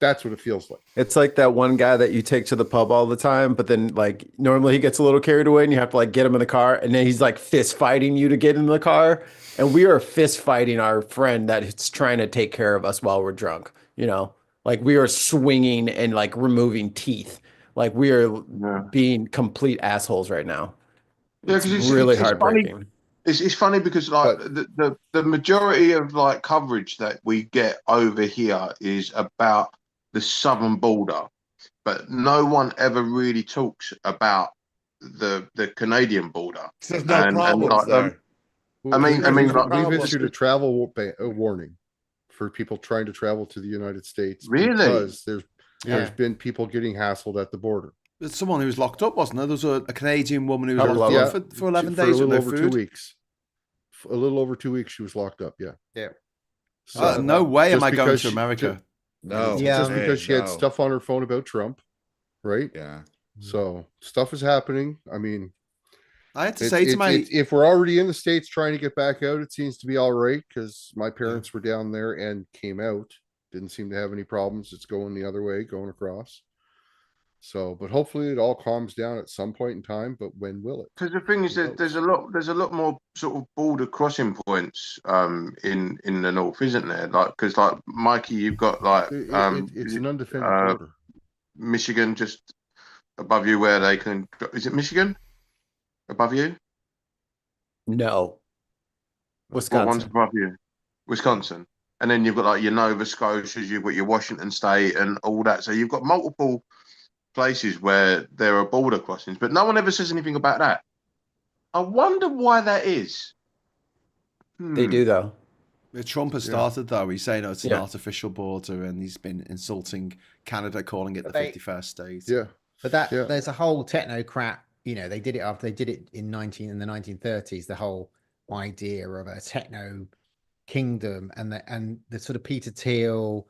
That's what it feels like. It's like that one guy that you take to the pub all the time, but then like normally he gets a little carried away and you have to like get him in the car, and then he's like fist fighting you to get in the car. And we are fist fighting our friend that's trying to take care of us while we're drunk, like we are swinging and like removing teeth. Like we are being complete assholes right now. Yeah, because it's really heartbreaking. It's funny because like the majority of like coverage that we get over here is about the southern border, but no one ever really talks about the Canadian border. There's no problems there. We've issued a travel warning for people trying to travel to the United States. Really? Because there's been people getting hassled at the border. There's someone who was locked up, wasn't there? There was a Canadian woman who was locked up for 11 days with no food. 2 weeks. A little over 2 weeks she was locked up, yeah. So, no way am I going to America. Just because she had stuff on her phone about Trump, right? Yeah. So stuff is happening. I mean, I had to say to my if we're already in the States trying to get back out, it seems to be all right because my parents were down there and came out. Didn't seem to have any problems. It's going the other way, going across. So, but hopefully it all calms down at some point in time. But when will it? Because the thing is that there's a lot more sort of border crossing points in the north, isn't there? Like, because like Mikey, you've got like it's an undefended border. Michigan just above you, where they can. Is it Michigan above you? No. What one's above you? Wisconsin. And then you've got like your Nova Scotias, you've got your Washington State, and all that. So you've got multiple places where there are border crossings, but no one ever says anything about that. I wonder why that is. They do, though. Trump has started, though. He's saying it's an artificial border, and he's been insulting Canada, calling it the 51st state. Yeah. But there's a whole technocrat, they did it after they did it in the 1930s, the whole idea of a techno kingdom and the sort of Peter Thiel,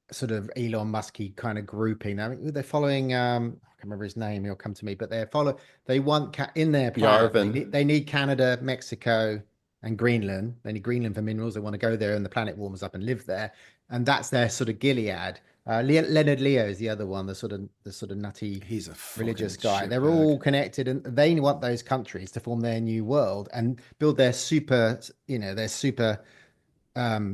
sort of Elon Musky kind of grouping. I mean, they're following I can't remember his name, he'll come to me, but they want in their plan, they need Canada, Mexico and Greenland. They need Greenland for minerals. They want to go there and the planet warms up and live there, and that's their sort of Gilead. Leonard Leo is the other one, the sort of nutty, he's a religious guy. They're all connected, and they want those countries to form their new world and build their super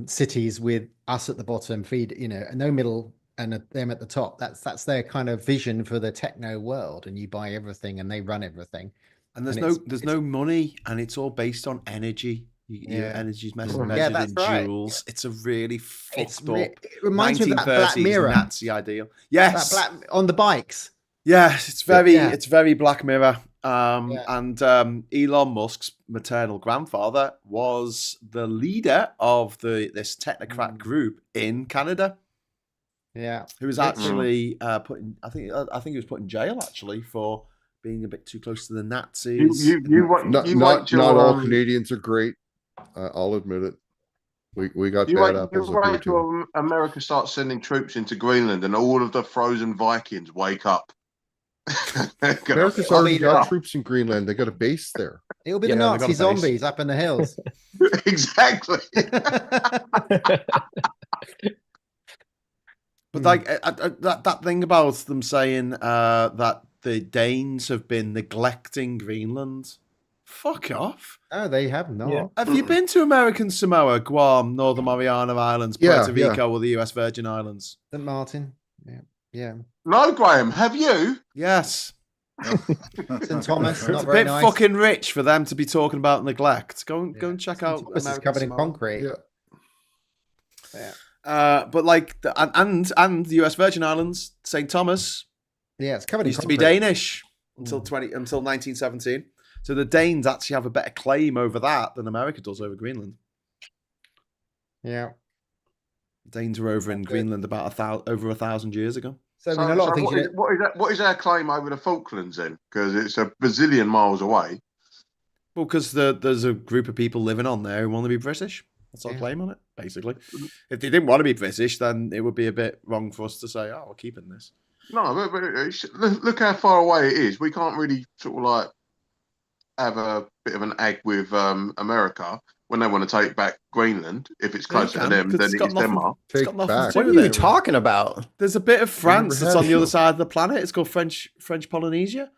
cities with us at the bottom, feed no middle and them at the top. That's their kind of vision for the techno world, and you buy everything and they run everything. And there's no money, and it's all based on energy. Your energy's measured in joules. Right. It's a really fucked up. It reminds me of that Black Mirror Nazi ideal. Yes, on the bikes. Yes, it's very Black Mirror. And Elon Musk's maternal grandfather was the leader of this technocrat group in Canada. Yeah, who was actually put in. I think he was put in jail actually for being a bit too close to the Nazis. Not all Canadians are great. I'll admit it. We got bad apples. You wait till America starts sending troops into Greenland and all of the frozen Vikings wake up. America's already got troops in Greenland. They got a base there. It'll be the Nazi zombies up in the hills. Exactly. But like that thing about them saying that the Danes have been neglecting Greenland. Fuck off. Oh, they have not. Yeah. Have you been to American Samoa, Guam, Northern Mariana Islands, Puerto Rico, or the US Virgin Islands? St. Martin. Yeah. No, Graham, have you? Yes. St. Thomas. It's a bit fucking rich for them to be talking about neglect. Go and check out. This is covered in concrete. Yeah. But like and the US Virgin Islands, St. Thomas. Yeah, it's covered in concrete. Used to be Danish until 1917. So the Danes actually have a better claim over that than America does over Greenland. Yeah. The Danes were over in Greenland about over 1,000 years ago. So I mean, a lot of things. What is our claim over the Falklands then? Because it's a bazillion miles away. Well, because there's a group of people living on there who want to be British. That's our claim on it, basically. If they didn't want to be British, then it would be a bit wrong for us to say, "Oh, we're keeping this." No, but look how far away it is. We can't really sort of like have a bit of an egg with America when they want to take back Greenland. If it's closer to them, then it's Denmark. What are you talking about? There's a bit of France that's on the other side of the planet. It's called French Polynesia.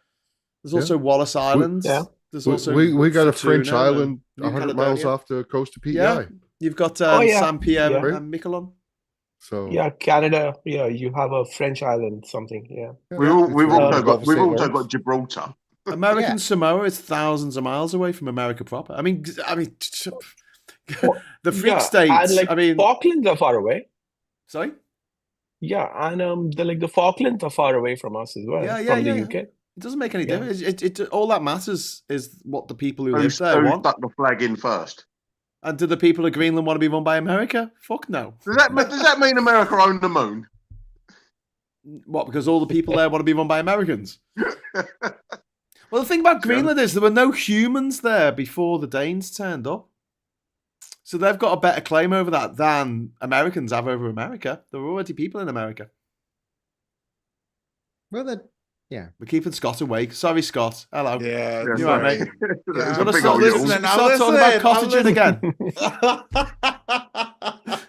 There's also Wallis Island. There's also we got a French island 100 miles off the coast of PEI. Yeah. You've got Saint Pierre and Miquelon. So Canada. Yeah, you have a French island, something. Yeah, we've also got Gibraltar. American Samoa is thousands of miles away from America proper. I mean, the freak states. And Falklands are far away. Sorry. Yeah, and the Falklands are far away from us as well. From the UK. It doesn't make any difference. It all that matters is what the people who live there want. Stuck the flag in first. And do the people of Greenland want to be run by America? Fuck no. Does that mean America owned the moon? What? Because all the people there want to be run by Americans? Well, the thing about Greenland is there were no humans there before the Danes turned up. So they've got a better claim over that than Americans have over America. There were already people in America. Well, then, yeah. We're keeping Scott awake. Sorry, Scott. Hello. Yeah, You all right, mate? It's You a want to big old listen, start talking about cottaging again?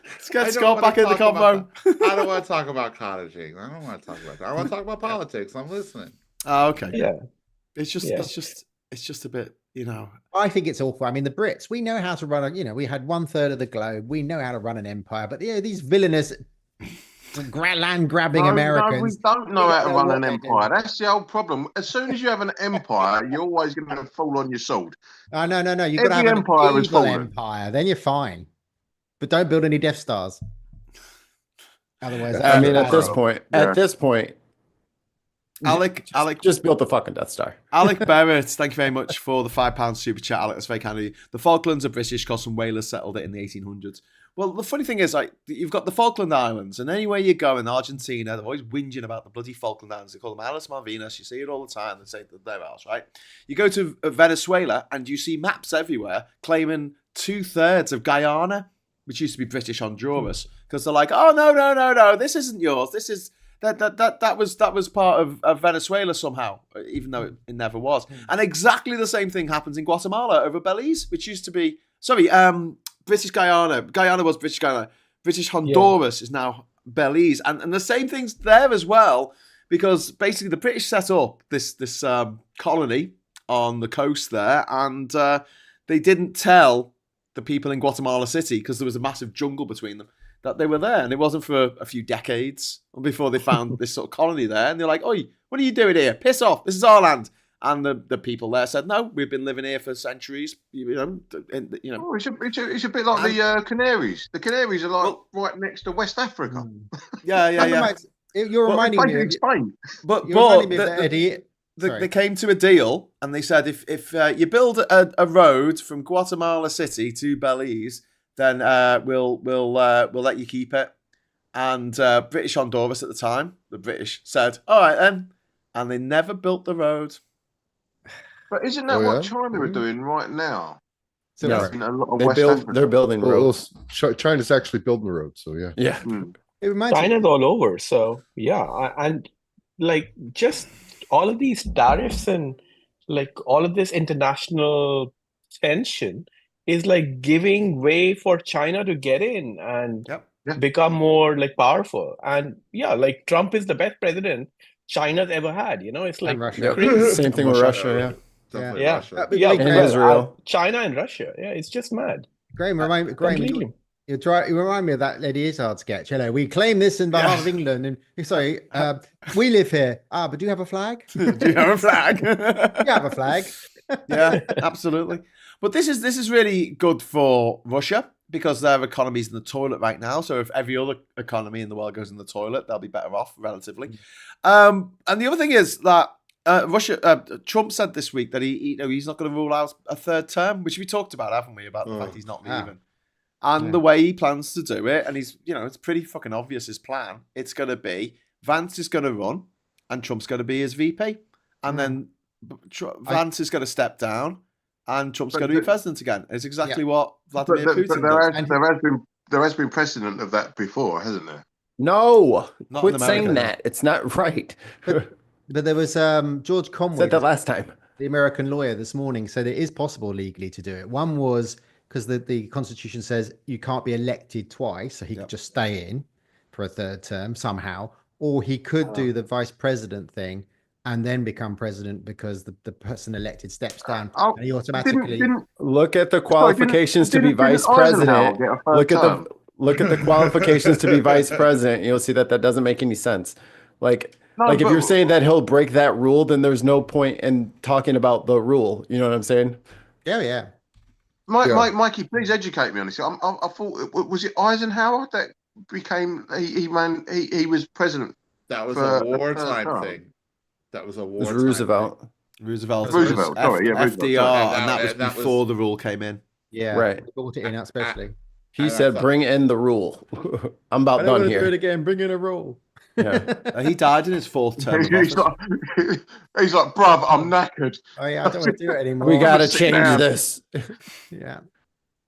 Let's get Scott back in the convo. I don't want to talk about cottaging. I don't want to talk about that. I want to talk about politics. I'm listening. Oh, okay. Yeah. It's just a bit, you know. I think it's awful. I mean, the Brits, we know how to run we had 1/3 of the globe. We know how to run an empire, but these villainous land grabbing Americans. No, we don't know how to run an empire. That's the whole problem. As soon as you have an empire, you're always going to fall on your sword. No. You've got to have an evil empire. Then you're fine. But don't build any Death Stars. Otherwise, I mean, at this point, Alec, just built the fucking Death Star. Alec Barrett, thank you very much for the £5 super chat. Alec, that's very kind of you. The Falklands are British because some whalers settled it in the 1800s. Well, the funny thing is, like, you've got the Falkland Islands, and anywhere you go in Argentina, they're always whinging about the bloody Falkland Islands. They call them Alice Malvinas. You see it all the time. They say that they're ours, right? You go to Venezuela, and you see maps everywhere claiming 2/3 of Guyana, which used to be British Honduras, because they're like, oh no, this isn't yours. This is that was part of Venezuela somehow, even though it never was. And exactly the same thing happens in Guatemala over Belize, which used to be British Guyana. Guyana was British Guyana. British Honduras is now Belize, and the same thing's there as well, because basically the British set up this colony on the coast there, and they didn't tell the people in Guatemala City, because there was a massive jungle between them, that they were there. And it wasn't for a few decades before they found this sort of colony there. And they're like, oi, what are you doing here? Piss off. This is our land. And the people there said, no, we've been living here for centuries. Oh, it's a bit like the Canaries. The Canaries are like right next to West Africa. Yeah. You're reminding me of Spain. But Eddie. They came to a deal, and they said if you build a road from Guatemala City to Belize, then we'll let you keep it. And British Honduras at the time, the British said, all right then, and they never built the road. But isn't that what China are doing right now? So no, they're building roads. China's actually building the road, so yeah. Yeah. It reminds China's all over, so yeah, and like just all of these tariffs and like all of this international tension is like giving way for China to get in and become more like powerful. And yeah, like Trump is the best president China's ever had. You know, it's like same thing with Russia. And Israel, China and Russia. Yeah, it's just mad. Graham, you remind me of that Lady Izzard sketch. Hello, we claim this in behalf of England, and we live here. But do you have a flag? Do you have a flag? You have a flag. Yeah, absolutely. But this is really good for Russia, because their economy's in the toilet right now. So if every other economy in the world goes in the toilet, they'll be better off relatively. And the other thing is that Trump said this week that he's not going to rule out a third term, which we talked about, haven't we? About the fact he's not leaving. And the way he plans to do it, and he's, it's pretty fucking obvious, his plan. It's going to be Vance is going to run and Trump's going to be his VP. And then Vance is going to step down and Trump's going to be president again. It's exactly what Vladimir Putin did. There has been precedent of that before, hasn't there? No, quit saying that. It's not right. But there was George Conway. Said that last time. The American lawyer this morning said it is possible legally to do it. One was because the Constitution says you can't be elected twice, so he could just stay in for a third term somehow, or he could do the vice president thing and then become president because the person elected steps down and he automatically look at the qualifications to be vice president. Look at the qualifications to be vice president. You'll see that doesn't make any sense. If you're saying that he'll break that rule, then there's no point in talking about the rule. You know what I'm saying? Yeah. Mikey, please educate me on this. I thought, was it Eisenhower that became he was president? That was a wartime thing. That was a war. It was Roosevelt. Roosevelt. Sorry, FDR, and that was before the rule came in. Yeah, right. We brought it in, especially. He said, "Bring in the rule." I'm about done here. Do it again. Bring in a rule. Yeah. He died in his fourth term. He's like, bruv, I'm knackered. Oh yeah, I don't want to do it anymore. We got to change this. Yeah,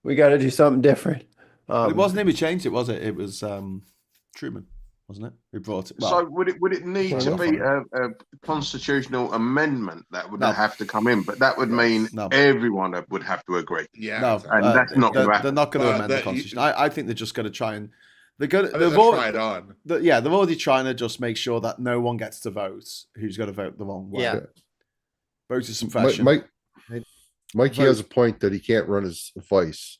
we got to do something different. It wasn't him who changed it, was it? It was Truman. wasn't it? Who brought it? Well, so would it need to be a constitutional amendment that would have to come in? But that would mean everyone would have to agree. Yeah, no, exactly. and that's not going to happen. They're not going to amend the constitution. I think they're just going to try and they've already trying to just make sure that no one gets to vote who's going to vote the wrong way. Yeah. Voter suppression. Mikey has a point that he can't run his vice.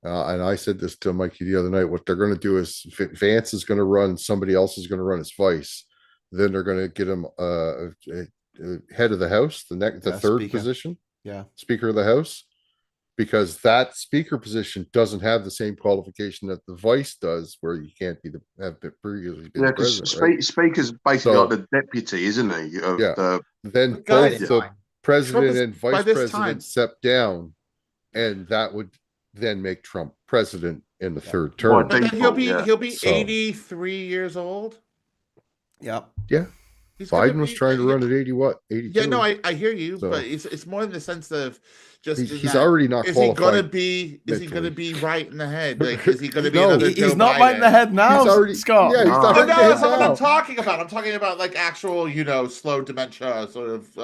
And I said this to Mikey the other night. What they're going to do is Vance is going to run, somebody else is going to run his vice. Then they're going to get him head of the House, the third speaker. Position. Yeah. Speaker of the House. Because that speaker position doesn't have the same qualification that the vice does, where you can't have previously been president. Right? Speaker's basically like the deputy, isn't he? Then both the president and vice president step down, and that would then make Trump president in the third term. But then he'll be 83 years old. Yeah. Yeah. Biden was trying to run at 80 what? 82. Yeah, no, I hear you, but it's more in the sense of just he's already not is qualified. Is he gonna be right in the head? Like, is he gonna be another Joe he's not Biden? right in the head now, Scott. Yeah, he's not no, that's not what I'm talking about. I'm talking about like actual, slow dementia, sort of,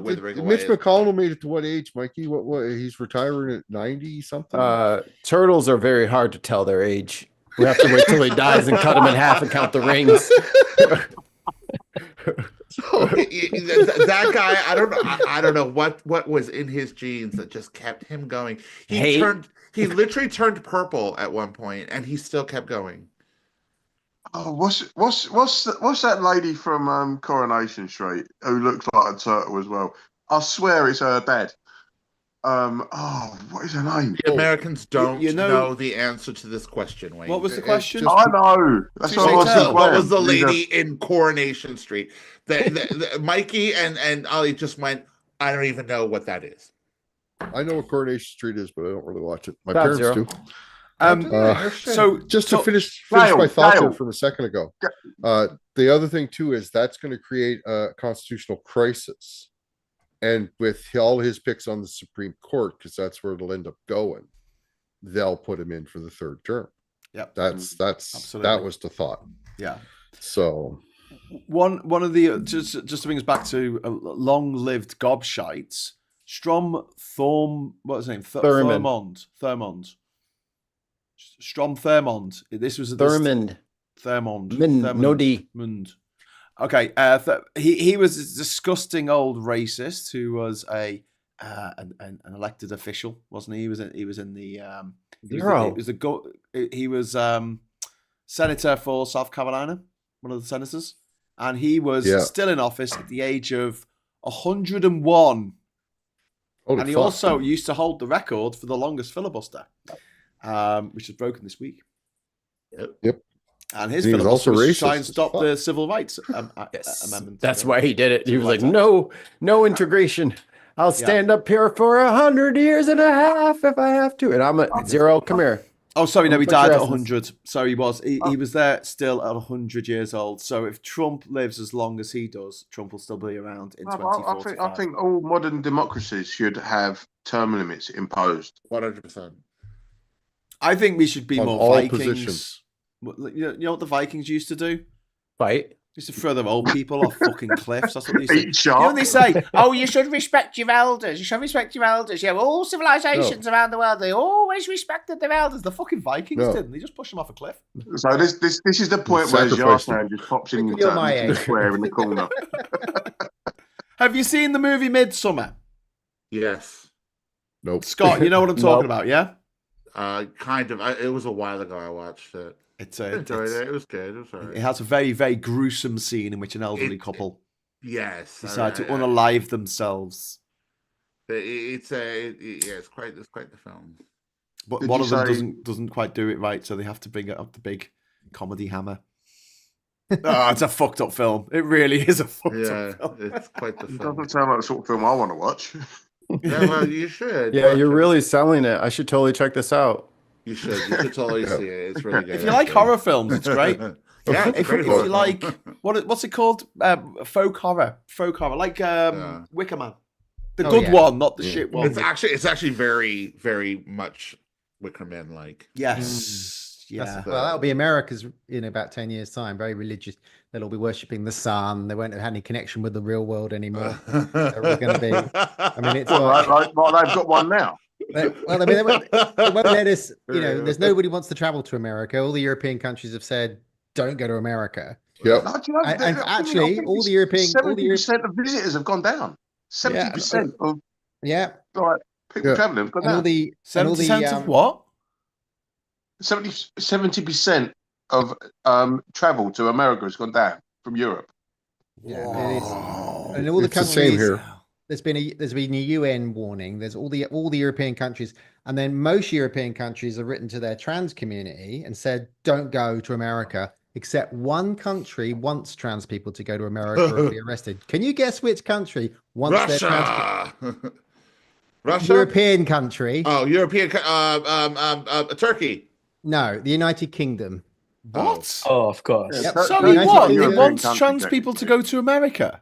withering away. Mitch McConnell made it to what age, Mikey? What he's retiring at 90 something? Turtles are very hard to tell their age. We have to wait till he dies and cut him in half and count the rings. So that guy, I don't know what was in his genes that just kept him going. He literally turned purple at one point, and he still kept going. Oh, what's that lady from Coronation Street who looks like a turtle as well? I swear it's her dad. What is her name? The Americans don't know the answer to this question, Wayne. What was the question? I know. That's what was the lady in Coronation Street? The Mikey and Ollie just went, I don't even know what that is. I know what Coronation Street is, but I don't really watch it. My parents do. So just to finish my thought there from a second ago. The other thing too is that's going to create a constitutional crisis. And with all his picks on the Supreme Court, because that's where it'll end up going, they'll put him in for the third term. Yep. That was the thought. Yeah. So one of the just to bring us back to long-lived gobshites, Strom Thurmond. What was his name? Thurmond. Strom Thurmond. This was Thurmond. No D. Okay, he was a disgusting old racist who was an elected official, wasn't he? He was senator for South Carolina, one of the senators, and he was still in office at the age of 101. And he also used to hold the record for the longest filibuster, which was broken this week. Yep. And his filibuster was to try and stop the civil rights amendment. That's why he did it. He was like, no integration. I'll stand up here for 100 years and a half if I have to. And I'm at zero. Come here. Oh, sorry, no, he died at 100. So he was there still at 100 years old. So if Trump lives as long as he does, Trump will still be around in 2045. I think all modern democracies should have term limits imposed. 100%. I think we should be on more all Vikings. Positions. You know what the Vikings used to do? Fight. Used to throw their old people off fucking cliffs. That's what they say. Eat You know what they say? Oh, you should respect your elders. You should respect your elders. Yeah, all civilizations around the world, they always respected their elders. The fucking Vikings didn't. They just pushed them off a cliff. So this is the point where Jarsan just pops in the square in the corner. Have you seen the movie Midsummer? Yes. Nope. Scott, you know what I'm talking about, yeah? Kind of. It was a while ago I watched it. I enjoyed it. It was good. It was all right. It has a very, very gruesome scene in which an elderly couple decide to unalive themselves. It's quite the film. But one of them doesn't quite do it right, so they have to bring up the big comedy hammer. It's a fucked up film. It really is a fucked up film. It's quite the film. It doesn't sound like the sort of film I want to watch. Yeah, well, you should. Yeah, you're really selling it. I should totally check this out. You should totally see it. It's really good. If you like horror films, it's great. If you like, what's it called? Folk horror, like Wicker Man, the good one, not the shit one. It's actually very, very much Wicker Man like. Yes, Yeah. Well, that'll be America's in about 10 years' time. Very religious. They'll all be worshipping the sun. They won't have had any connection with the real world anymore. They're all going to be. I mean, it's Well, they've got one now. Well, I mean, they won't let us. There's nobody wants to travel to America. All the European countries have said, "Don't go to America." Yep. And actually, all the European 70% of visitors have gone down. 70% of people traveling have gone down. 70% of what? 70% of travel to America has gone down from Europe. Yeah, it is. And all the It's countries. the same here. There's been a UN warning. There's all the European countries, and then most European countries have written to their trans community and said, "Don't go to America." Except one country wants trans people to go to America or be arrested. Can you guess which country wants their trans? Russia? European country. Oh, European. Turkey. No, the United Kingdom. What? Oh, of course. Yep. Sorry, what? It European wants country, trans people to go to America.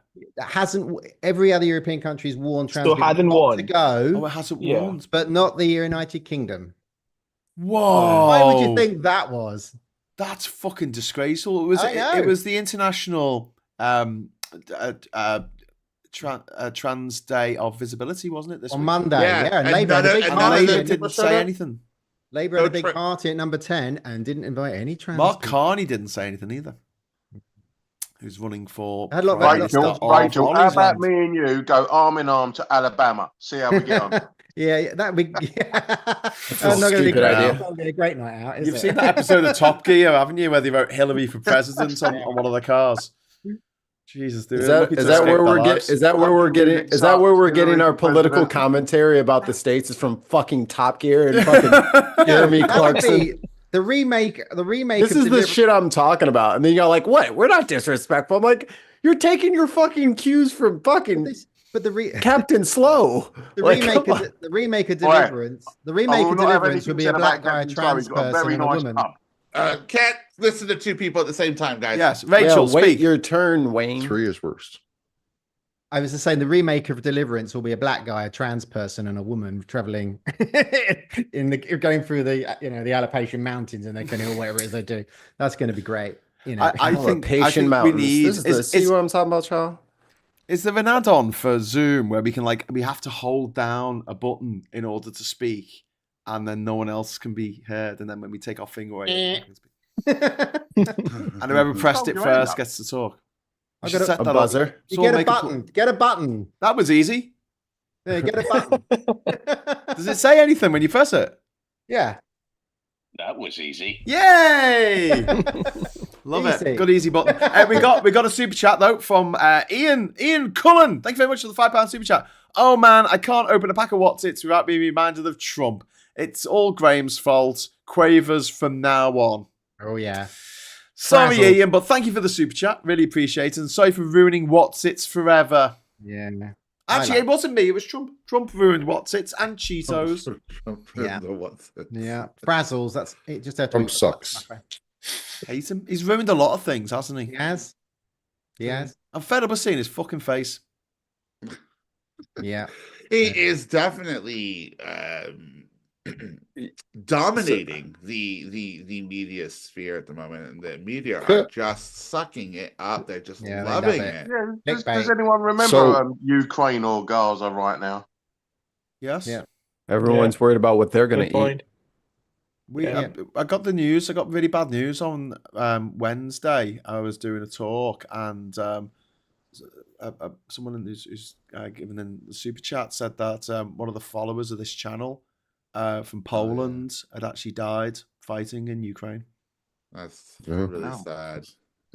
Every other European country's warned trans So people hasn't not warned. to go, Oh, it hasn't Yeah. warned. but not the United Kingdom. Whoa. Why would you think that was? That's fucking disgraceful. It know. was the International Trans Day of Visibility, wasn't it? This On week? Monday, Yeah, and and Labour had a none of- big and And none of party. the Labour people didn't showed say up? anything. Labour had a big party at number 10 and didn't invite any trans Mark people. Carney didn't say anything either. Who's running for I had a lot of Prime that Minister stuff. of Rachel, how Ollie's about land. me and you go arm in arm to Alabama? See how we get on. Yeah, that'd be. That's a not going to be stupid idea. It's not gonna be a great night out. Is You've it? seen that episode of Top Gear, haven't you, where they wrote Hillary for president on one of the cars? Jesus, dude. Is that where we're getting our political commentary about the states is from fucking Top Gear and fucking Jeremy That would Clarkson? be the remake. The remake. This of is the Deliver- shit I'm talking about. And then you're like, what? We're not disrespectful. I'm like, you're taking your fucking cues from fucking But the Captain Slow. the Like, remake come of the remake of Right. Deliverance. The remake of Deliverance would be a black guy, a trans person, and a woman. Can't listen to two people at the same time, guys. Yes, Rachel, Well, wait speak. your turn, Wayne. 3 is worst. I was just saying the remake of Deliverance will be a black guy, a trans person, and a woman traveling going through the the Alapatian Mountains, and they can do whatever it is they do. That's going to be great. I think Patient we Mountains. need. This is see what I'm talking about, Charles? Is there an add-on for Zoom where we can we have to hold down a button in order to speak, and then no one else can be heard, and then when we take our finger away, we can speak. And whoever pressed it first gets to talk. I We should got set A that up. buzzer. You Someone get a make button. Get a button. That was easy. Yeah, get a button. Does it say anything when you press it? Yeah. That was easy. Yay! Love Easy. it. Good easy button. We got a super chat though from Ian Cullen. Thank you very much for the £5 super chat. Oh man, I can't open a pack of Whatsits without being reminded of Trump. It's all Graham's fault. Quavers from now on. Oh yeah. Sorry, Frazzled. Ian, but thank you for the super chat. Really appreciate it. And sorry for ruining Whatsits forever. Yeah. Actually, it wasn't me. It was Trump. Trump ruined Whatsits and Cheetos. Yeah. Yeah. Frazzles. That's it. Just have to. Trump sucks. Hate him. He's ruined a lot of things, hasn't he? He has. He has. I'm fed up of seeing his fucking face. Yeah. He is definitely dominating the media sphere at the moment, and the media are just sucking it up. They're just Yeah, they loving love it. it. Yeah, Clickbait. does anyone remember So- Ukraine or Gaza right now? Yes. Yeah. Everyone's worried about what they're going Good to eat. point. I got the news. I got really bad news on Wednesday. I was doing a talk, and someone who's given in the super chat said that one of the followers of this channel from Poland had actually died fighting in Ukraine. That's Yeah. really Wow. sad.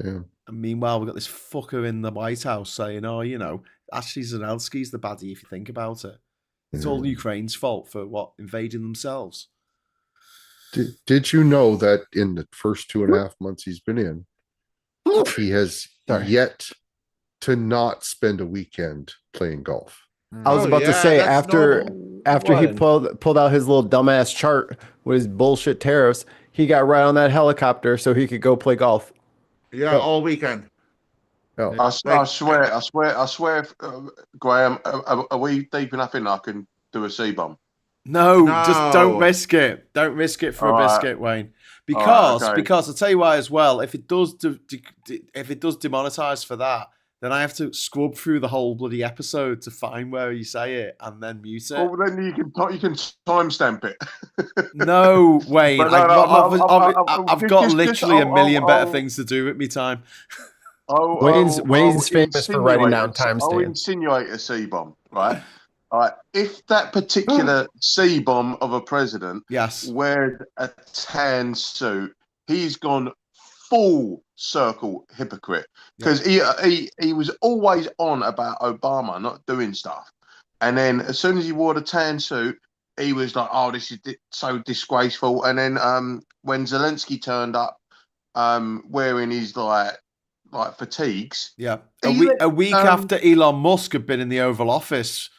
Yeah. And meanwhile, we've got this fucker in the White House saying, "Oh, Ashley Zelensky's the baddie if you think about it. It's all Ukraine's fault for invading themselves." Did you know that in the first 2.5 months he's been in, he has yet to not spend a weekend playing golf? I was Oh, about to yeah, say that's after he normal. pulled out his little dumbass chart with his bullshit tariffs, he got right on that helicopter so he could go play golf. Yeah, all weekend. Oh, I swear, Graham, are we deep enough in I can do a C-bomb? No, just don't risk it. Don't risk it for a biscuit, Wayne. Because I'll tell you why as well. If it does demonetize for that, then I have to scrub through the whole bloody episode to find where you say it and then mute it. Well, then you can timestamp it. No, Wayne. I've got literally a million better things to do with me time. Wayne's famous for writing down timestamps. I'll insinuate a C-bomb, right? If that particular C-bomb of a president wears a tan suit, he's gone full circle hypocrite, because he was always on about Obama not doing stuff, and then as soon as he wore the tan suit, he was like, "Oh, this is so disgraceful." And then when Zelensky turned up wearing his like fatigues, a week after Elon Musk had been in the Oval Office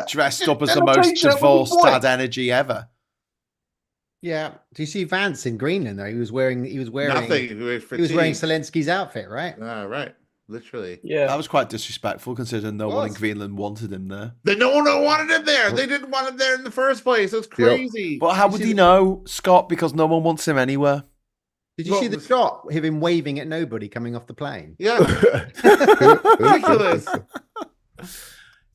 dressed up as the most divorced dad energy ever. Yeah. Do you see Vance in Greenland though? He was wearing nothing. He was wearing Zelensky's outfit, right? Right. Literally. Yeah. That was quite disrespectful considering no one in Greenland wanted him there. No one wanted him there. They didn't want him there in the first place. It was crazy. But how would he know, Scott? Because no one wants him anywhere. Did you see the shot of him waving at nobody coming off the plane? Yeah. Ridiculous.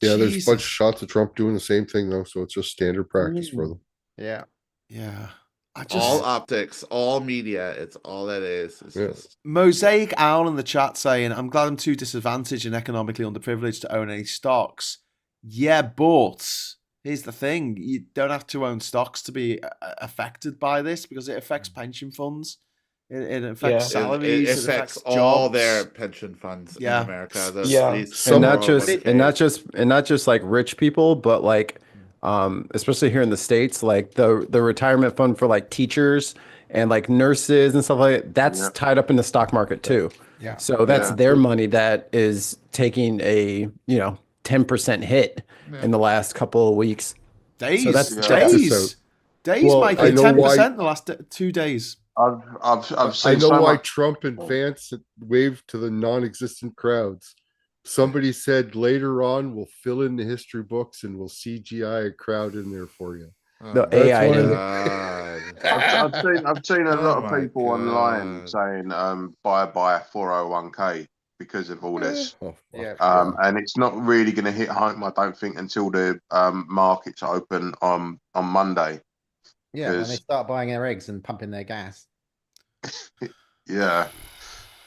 Yeah, there's a bunch of shots of Trump doing the same thing though, so it's just standard practice for them. Yeah. Yeah. All optics, all media, it's all that is. It's just... Mosaic Owl in the chat saying, I'm glad I'm too disadvantaged and economically underprivileged to own any stocks. Yeah, but here's the thing. You don't have to own stocks to be affected by this because it affects pension funds. It affects salaries. It affects all their pension funds in America. And not just like rich people, but like especially here in the States, like the retirement fund for like teachers and like nurses and stuff like that, that's tied up in the stock market too. Yeah. So that's their money that is taking a 10% hit in the last couple of weeks. Days. So that's days, Mike. 10% in the last 2 days. I've seen I know why Trump and Vance waved to the non-existent crowds. Somebody said later on we'll fill in the history books and we'll CGI a crowd in there for you. The AI. I've seen a lot of people online saying buy a 401k because of all this. And it's not really going to hit home, I don't think, until the markets open on Monday. Yeah, when they start buying their eggs and pumping their gas. Yeah.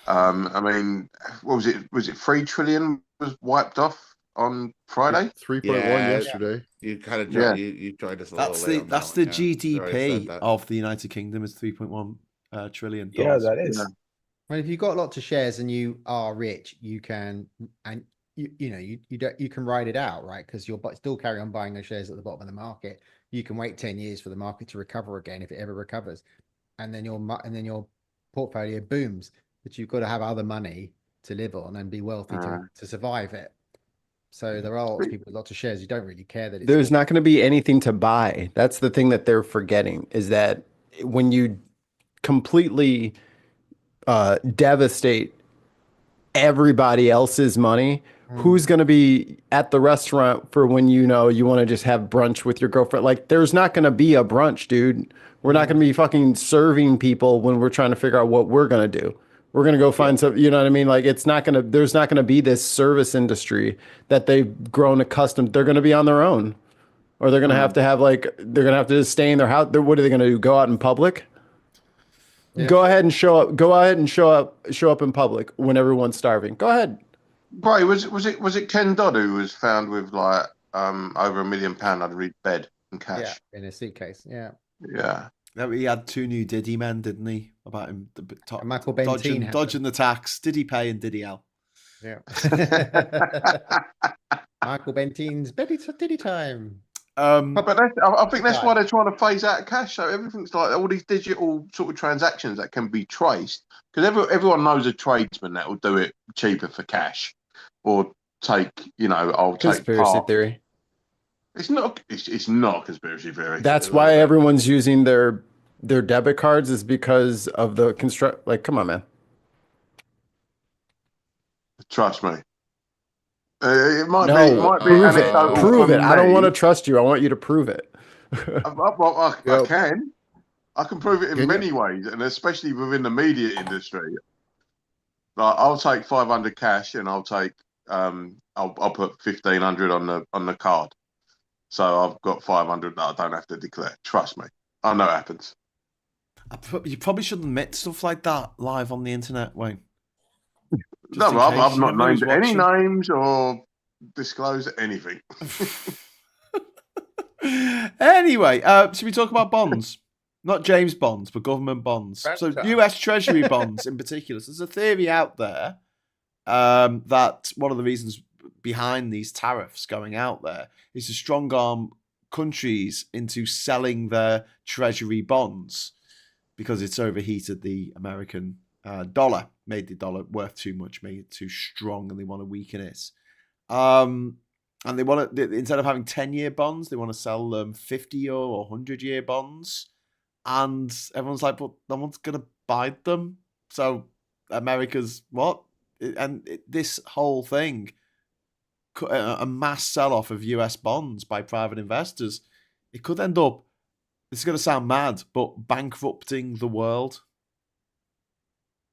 I mean, what was it? Was it 3 trillion was wiped off on Friday? 3.1 yesterday. You kind of you joined us a little late. That's the GDP of the United Kingdom is $3.1 trillion. Yeah, that is. Well, if you've got lots of shares and you are rich, you can you can ride it out, right? Because you'll still carry on buying those shares at the bottom of the market. You can wait 10 years for the market to recover again if it ever recovers, and then your portfolio booms. But you've got to have other money to live on and be wealthy to survive it. So there are lots of people with lots of shares who don't really care that there's not going to be anything to buy. That's the thing that they're forgetting, is that when you completely devastate everybody else's money, who's going to be at the restaurant for when you want to just have brunch with your girlfriend? Like, there's not going to be a brunch, dude. We're not going to be fucking serving people when we're trying to figure out what we're going to do. We're going to go find some, you know what I mean? Like, there's not going to be this service industry that they've grown accustomed. They're going to be on their own, or they're going to have to have they're going to have to just stay in their house. What are they going to do? Go out in public? Yeah. Go ahead and show up in public when everyone's starving. Go ahead. Bro, was it Ken Dodd who was found with like over £1 million under bed and cash? Yeah, in a suitcase. Yeah. Yeah. He had 2 new Diddy men, didn't he? About him Michael Bentine dodging the tax. Did he pay and did he help? Yeah. Michael Bentine's Diddy time. But I think that's why they're trying to phase out cash. So everything's like all these digital sort of transactions that can be traced, because everyone knows a tradesman that will do it cheaper for cash, or take conspiracy theory. It's not a conspiracy theory. That's why everyone's using their debit cards, is because of the come on, man. Trust me. It might be. No, Might be prove it. anecdotal Prove from it. I don't me. want to trust you. I want you to prove it. I can. I can prove it in Can you? many ways, and especially within the media industry. Like, I'll take 500 cash, and I'll take I'll put 1,500 on the card. So I've got 500 that I don't have to declare. Trust me, I know it happens. You probably shouldn't admit stuff like that live on the internet, Wayne. No, I've not named any watching. names or disclosed anything. Anyway, should we talk about bonds? Not James Bonds, but government bonds. So US Treasury bonds in particular. So there's a theory out there that one of the reasons behind these tariffs going out there is to strong arm countries into selling their Treasury bonds because it's overheated the American dollar, made the dollar worth too much, made it too strong, and they want to weaken it. And they want to, instead of having 10-year bonds, they want to sell them 50 or 100-year bonds. And everyone's like, but no one's going to buy them. So America's what? This whole thing, a mass sell-off of US bonds by private investors, it could end up, this is going to sound mad, but bankrupting the world.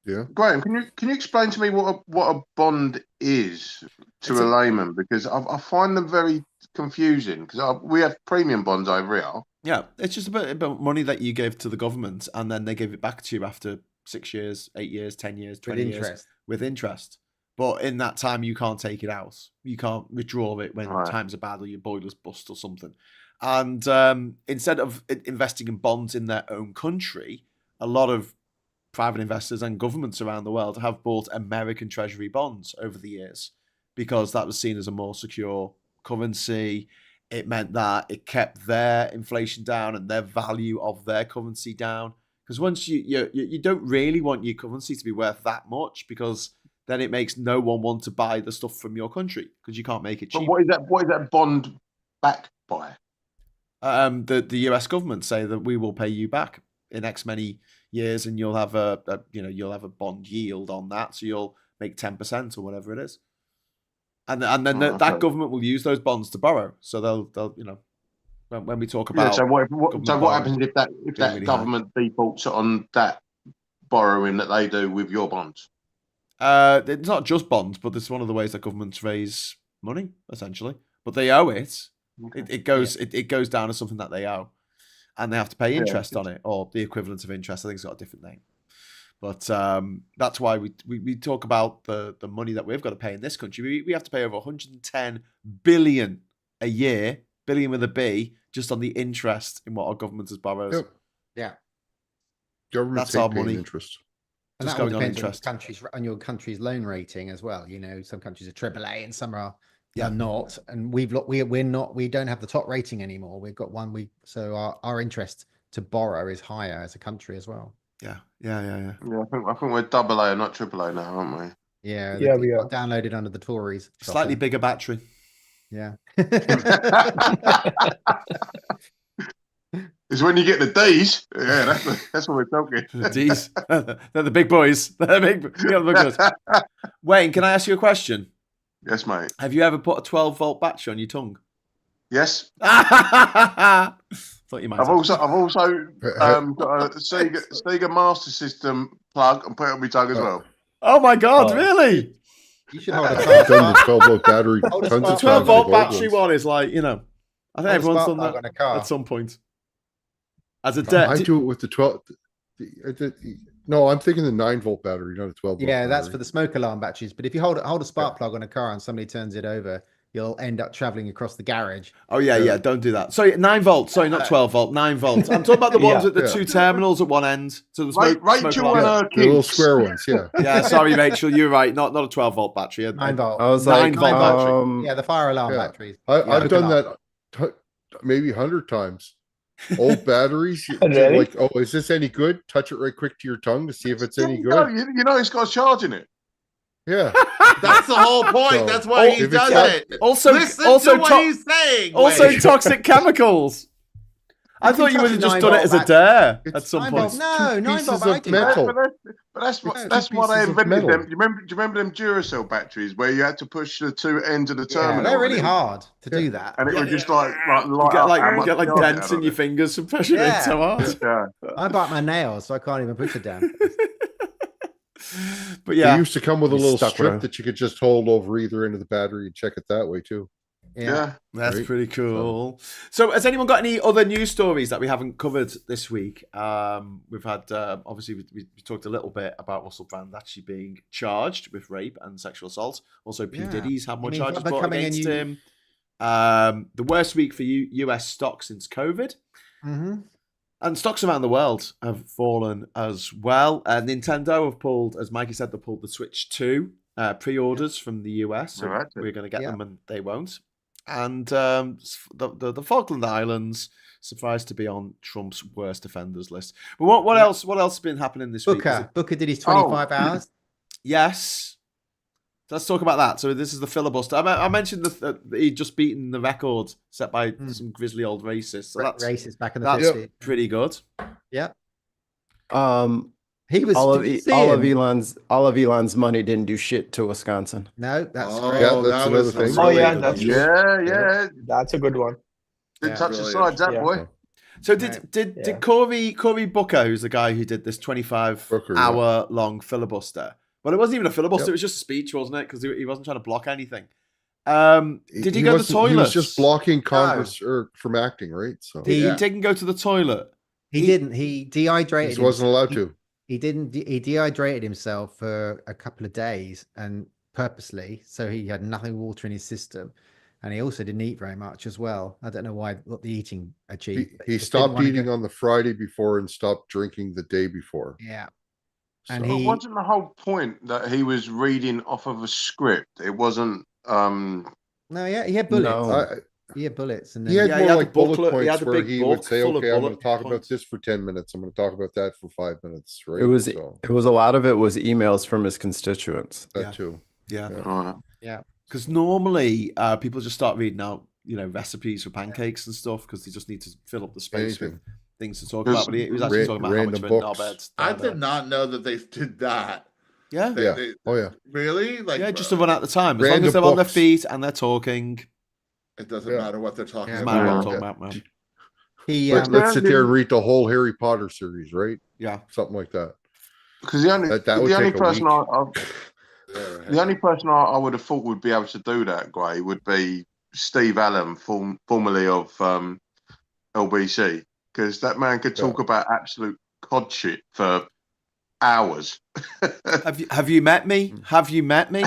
Yeah. Graham, can you explain to me what a bond is to a layman? Because I find them very confusing. Because we have premium bonds over here. Yeah, it's just about money that you gave to the government, and then they give it back to you after 6 years, 8 years, 10 years, 20 years with interest. But in that time, you can't take it out. You can't withdraw it when times are bad or your boiler's bust or something. And instead of investing in bonds in their own country, a lot of private investors and governments around the world have bought American Treasury bonds over the years because that was seen as a more secure currency. It meant that it kept their inflation down and their value of their currency down. Because once you don't really want your currency to be worth that much, because then it makes no one want to buy the stuff from your country because you can't make it cheap. But what is that bond backed by? The US government say that we will pay you back in X many years, and you'll have you'll have a bond yield on that, so you'll make 10% or whatever it is, and then that government will use those bonds to borrow. So they'll when we talk about so what happens if that government defaults on that borrowing that they do with your bonds? It's not just bonds, but it's one of the ways that governments raise money essentially, but they owe it. Okay. It goes down as something that they owe. And they have to pay interest on it, or the equivalent of interest. I think it's got a different name. But that's why we talk about the money that we've got to pay in this country. We have to pay over 110 billion a year, billion with a B, just on the interest in what our government has borrowed. Yep. Yeah. Government's that's our money. Interest. And that all depends on your country's loan rating as well. You know, some countries are AAA and some are not, and we don't have the top rating anymore. We've got one. So our interest to borrow is higher as a country as well. Yeah. I think we're AA, not AAA now, aren't we? Yeah, we are downloaded under the Tories. Slightly bigger battery. Yeah. It's when you get the D's. Yeah, that's what we're talking. The D's. They're the big boys. They're the big boys. Wayne, can I ask you a question? Yes, mate. Have you ever put a 12-volt battery on your tongue? Yes. Thought you might. I've also got a Sega Master System plug and put it on my tongue as well. Oh my God! Really? You should hold a 12-volt battery. The 12-volt battery one is like, I think everyone's done that at some point. As a debt, I do it with the 12. No, I'm thinking the 9-volt battery, not a 12-volt. Yeah, that's for the smoke alarm batteries. But if you hold a spark plug on a car and somebody turns it over, you'll end up traveling across the garage. Oh yeah, don't do that. Sorry, 9 volt. Sorry, not 12 volt. 9 volt. I'm talking about the ones with the two terminals at one end. So the smoke the little square ones. Yeah. Yeah. Sorry, Rachel, you're right. Not a 12-volt battery. 9 volt. I was 9-volt battery. Yeah, the fire alarm batteries. I've done that maybe 100 times. Old batteries. Really? Like, oh, is this any good? Touch it right quick to your tongue to see if it's any good. It's got a charge in it. Yeah. That's the whole point. So, that's why he does it. Also, Listen to what he's saying. Also, toxic chemicals. I thought you would have just done it as a dare at some point. No, 9 volt. Pieces of metal. But that's It's what two that's why they pieces of invented metal. them. Do you remember them Duracell batteries where you had to push the two ends of the Yeah, terminal? they're really and it- hard to do that. And it would just like You light get up like how you much get like charge it dents had in on your it. fingers from pushing it Yeah. so hard. Yeah. I bite my nails, so I can't even push it down. But They yeah, used to come with a You little stuck with strip a- that you could just hold over either end of the battery and check it that way too. Yeah. that's Right. pretty cool. So, has anyone got any other news stories that we haven't covered this week? We've had, obviously, we talked a little bit about Russell Brand actually being charged with rape and sexual assault. Also, P. Yeah. Diddy's had more And he's charges brought becoming a against new- him. The worst week for US stocks since COVID. Mm-hmm. And stocks around the world have fallen as well. Nintendo have pulled, as Mikey said, they pulled the Switch 2 pre-orders from the US. So Right. we're going to get Yeah. them and they won't. And the Falkland Islands, surprised to be on Trump's worst offenders list. But what else? What else has been happening this week? Booker did his 25 hours. Yes. Let's talk about that. So this is the filibuster. I mentioned that he'd just beaten the record set by some grisly old racists. So that's Racist back in the that's 50s. pretty good. Yeah. He was all of did you see all of him? Elon's money didn't do shit to Wisconsin. No, that's Oh, correct. Yeah, that's that another was thing. Oh, yeah, really that's good. Yeah. That's a good one. Didn't Yeah. touch the Brilliant. sides, that Yeah. boy. So Right. did Cory Booker, who's the guy who did this 25 Booker, yeah. hour long filibuster? Well, it wasn't even a filibuster; Yep. it was just a speech, wasn't it? Because he wasn't trying to block anything. Did he go to the toilet? He was just blocking Congress from acting, right? So He Yeah. didn't go to the toilet. He didn't. He dehydrated. he wasn't allowed himself. to. He didn't. He dehydrated himself for a couple of days and purposely, so he had nothing water in his system, and he also didn't eat very much as well. I don't know what the eating achieved. but He just didn't stopped wanna eating go- on the Friday before and stopped drinking the day before. Yeah, and So- But he. wasn't the whole point that he was reading off of a script? It wasn't. No, yeah, he had bullets. No. He had bullets, and He then had Yeah, he more had like the bullet booklet- he had points the where big he would book say, full of "Okay, I'm going bullet to talk about points. this for 10 minutes. I'm going to talk about that for 5 minutes." Right? It was So, it was a lot of it was emails from his constituents. that Yeah. too. Yeah, Right. because normally people just start reading out, recipes for pancakes and stuff because they just need to fill up the space with Anything. things to talk about. But he was actually Ra- talking about how much of random a books. knobhead. I did not know that they did that. Yeah, They- Oh yeah. Really? Like, yeah, just to run out the time. As long Random as they're on their books. feet and they're talking, it doesn't Yeah. matter what they're talking Yeah. doesn't matter what I'm about. talking about, man. he. Let's sit there and read the whole Harry Potter series, right? Yeah. Something like that. Because the only That would the only take a person week. the only person I would have thought would be able to do that, Gray, would be Steve Allen, formerly of LBC, because that man could talk about absolute cod shit for hours. Have you met me? Have you met me?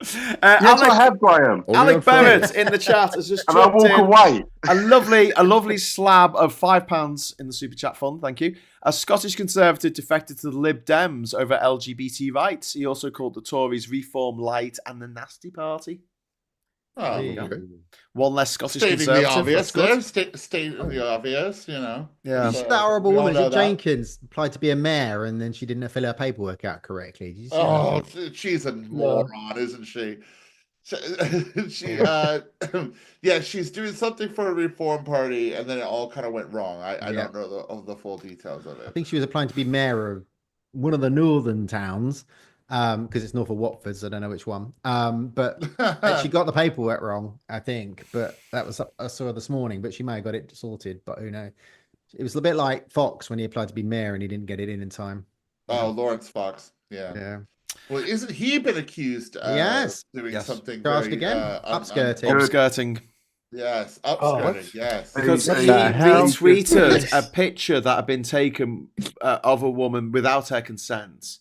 Yes, I have, Graham. Only Alec on Fridays. Barrett in the chat has just And I dropped walk in away. a lovely slab of £5 in the super chat fund. Thank you. A Scottish Conservative defected to the Lib Dems over LGBT rights. He also called the Tories Reform Light and the Nasty Party. Oh, There you go. Okay. One less Scottish stating the Conservative. obvious, That's good. there. Stating the obvious, Yeah. Who's that horrible we all woman? know Is it that. Jenkins applied to be a mayor and then she didn't fill her paperwork out correctly. Did you see Oh, that? she's a moron, isn't she? She yeah, she's doing something for a reform party, and then it all kind of went wrong. I Yeah. don't know the full details of I it. think she was applying to be mayor of one of the northern towns because it's north of Watford, so I don't know which one. But she got the paperwork wrong, I think. But that was I saw her this morning, but she may have got it sorted. But who knows? It was a bit like Fox when he applied to be mayor and he didn't get it in time. Oh, Lawrence Fox. Yeah. Yeah. Well, isn't he been accused of Yes. doing Yes. something Charged very, again. Upskirting. Obskirting. yes, Oh, upskirting. Yes. Because What he the hell? retweeted a picture that had been taken of a woman without her consent,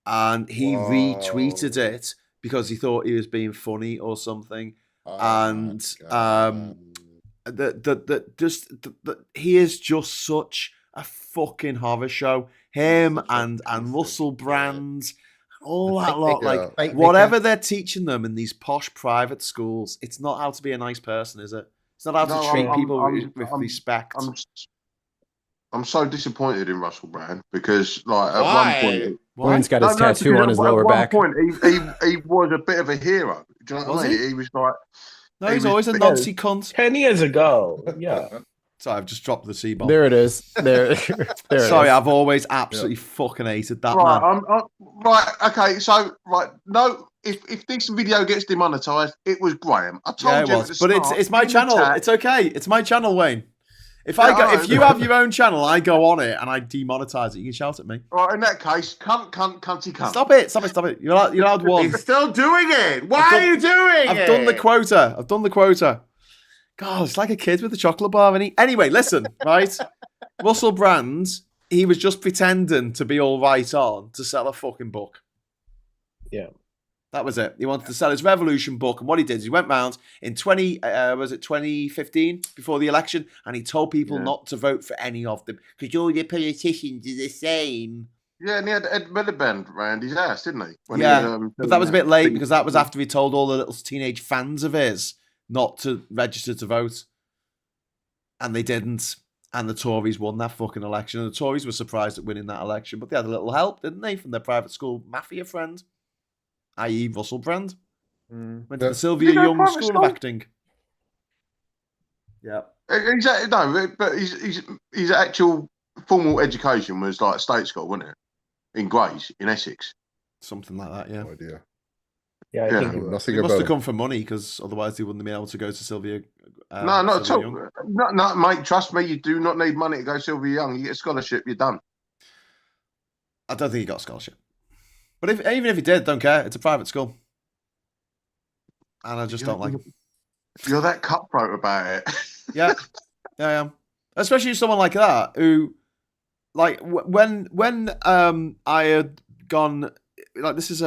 and he Whoa. retweeted it because he thought he was being funny or something. Oh, my And, God. He is just such a fucking horror show. Him Such a and piece of Russell shit. Brand, all The that fake lot. vicar. Like Fake whatever vicar. they're teaching them in these posh private schools, it's not how to be a nice person, is it? It's not how No, to treat I'm- people I'm- with I'm- respect. I'm so disappointed in Russell Brand because, like, at Why? one point, Warren's got his tattoo because on his at lower one back. point he was a bit of a hero. Do you know what Was I mean? he? He was like, No, he he's was always a big. Nazi cunt. 10 years ago. Yeah. Sorry, I've just dropped the C-bomb. There it is. There Sorry, I've always absolutely fucking hated that, Right, man. right, okay, so, right, no, if this video gets demonetized, it was Graham. I told you it was, but it's my channel. It's okay. It's my channel, Wayne. If you have your own channel, I go on it and I demonetize it. You can shout at me. Right, in that case, cunty. Stop it. You're allowed one. He's still doing it. Why are you doing it? I've done the quota. God, it's like a kid with a chocolate bar. Anyway, listen, right? Russell Brand, he was just pretending to be all right on to sell a fucking book. Yeah. That was it. He wanted to sell his Revolution book, and what he did is he went round in 2015 before the election, and he told people not to vote for any of them because all your politicians are the same. Yeah, and he had Ed Miliband around his house, didn't he? But that was a bit late because that was after he told all the little teenage fans of his not to register to vote, and they didn't. And the Tories won that fucking election, and the Tories were surprised at winning that election, but they had a little help, didn't they, from their private school mafia friend, i.e. Russell Brand. Went to the Sylvia Young School of Acting. Yeah. His actual formal education was like state school, wasn't it? In Grays, in Essex. Something like that, yeah. No idea. Yeah, I think nothing He about must have it. come for money because otherwise he wouldn't have been able to go to Sylvia. No, not at Sylvia all. Young. No, mate, trust me, you do not need money to go Sylvia Young. You get a scholarship, you're done. I don't think he got a scholarship. But even if he did, don't care. It's a private school. And I just don't like him. You're that cutthroat about it. Yeah, I am. Especially someone like that who, like, when I had gone, like, this is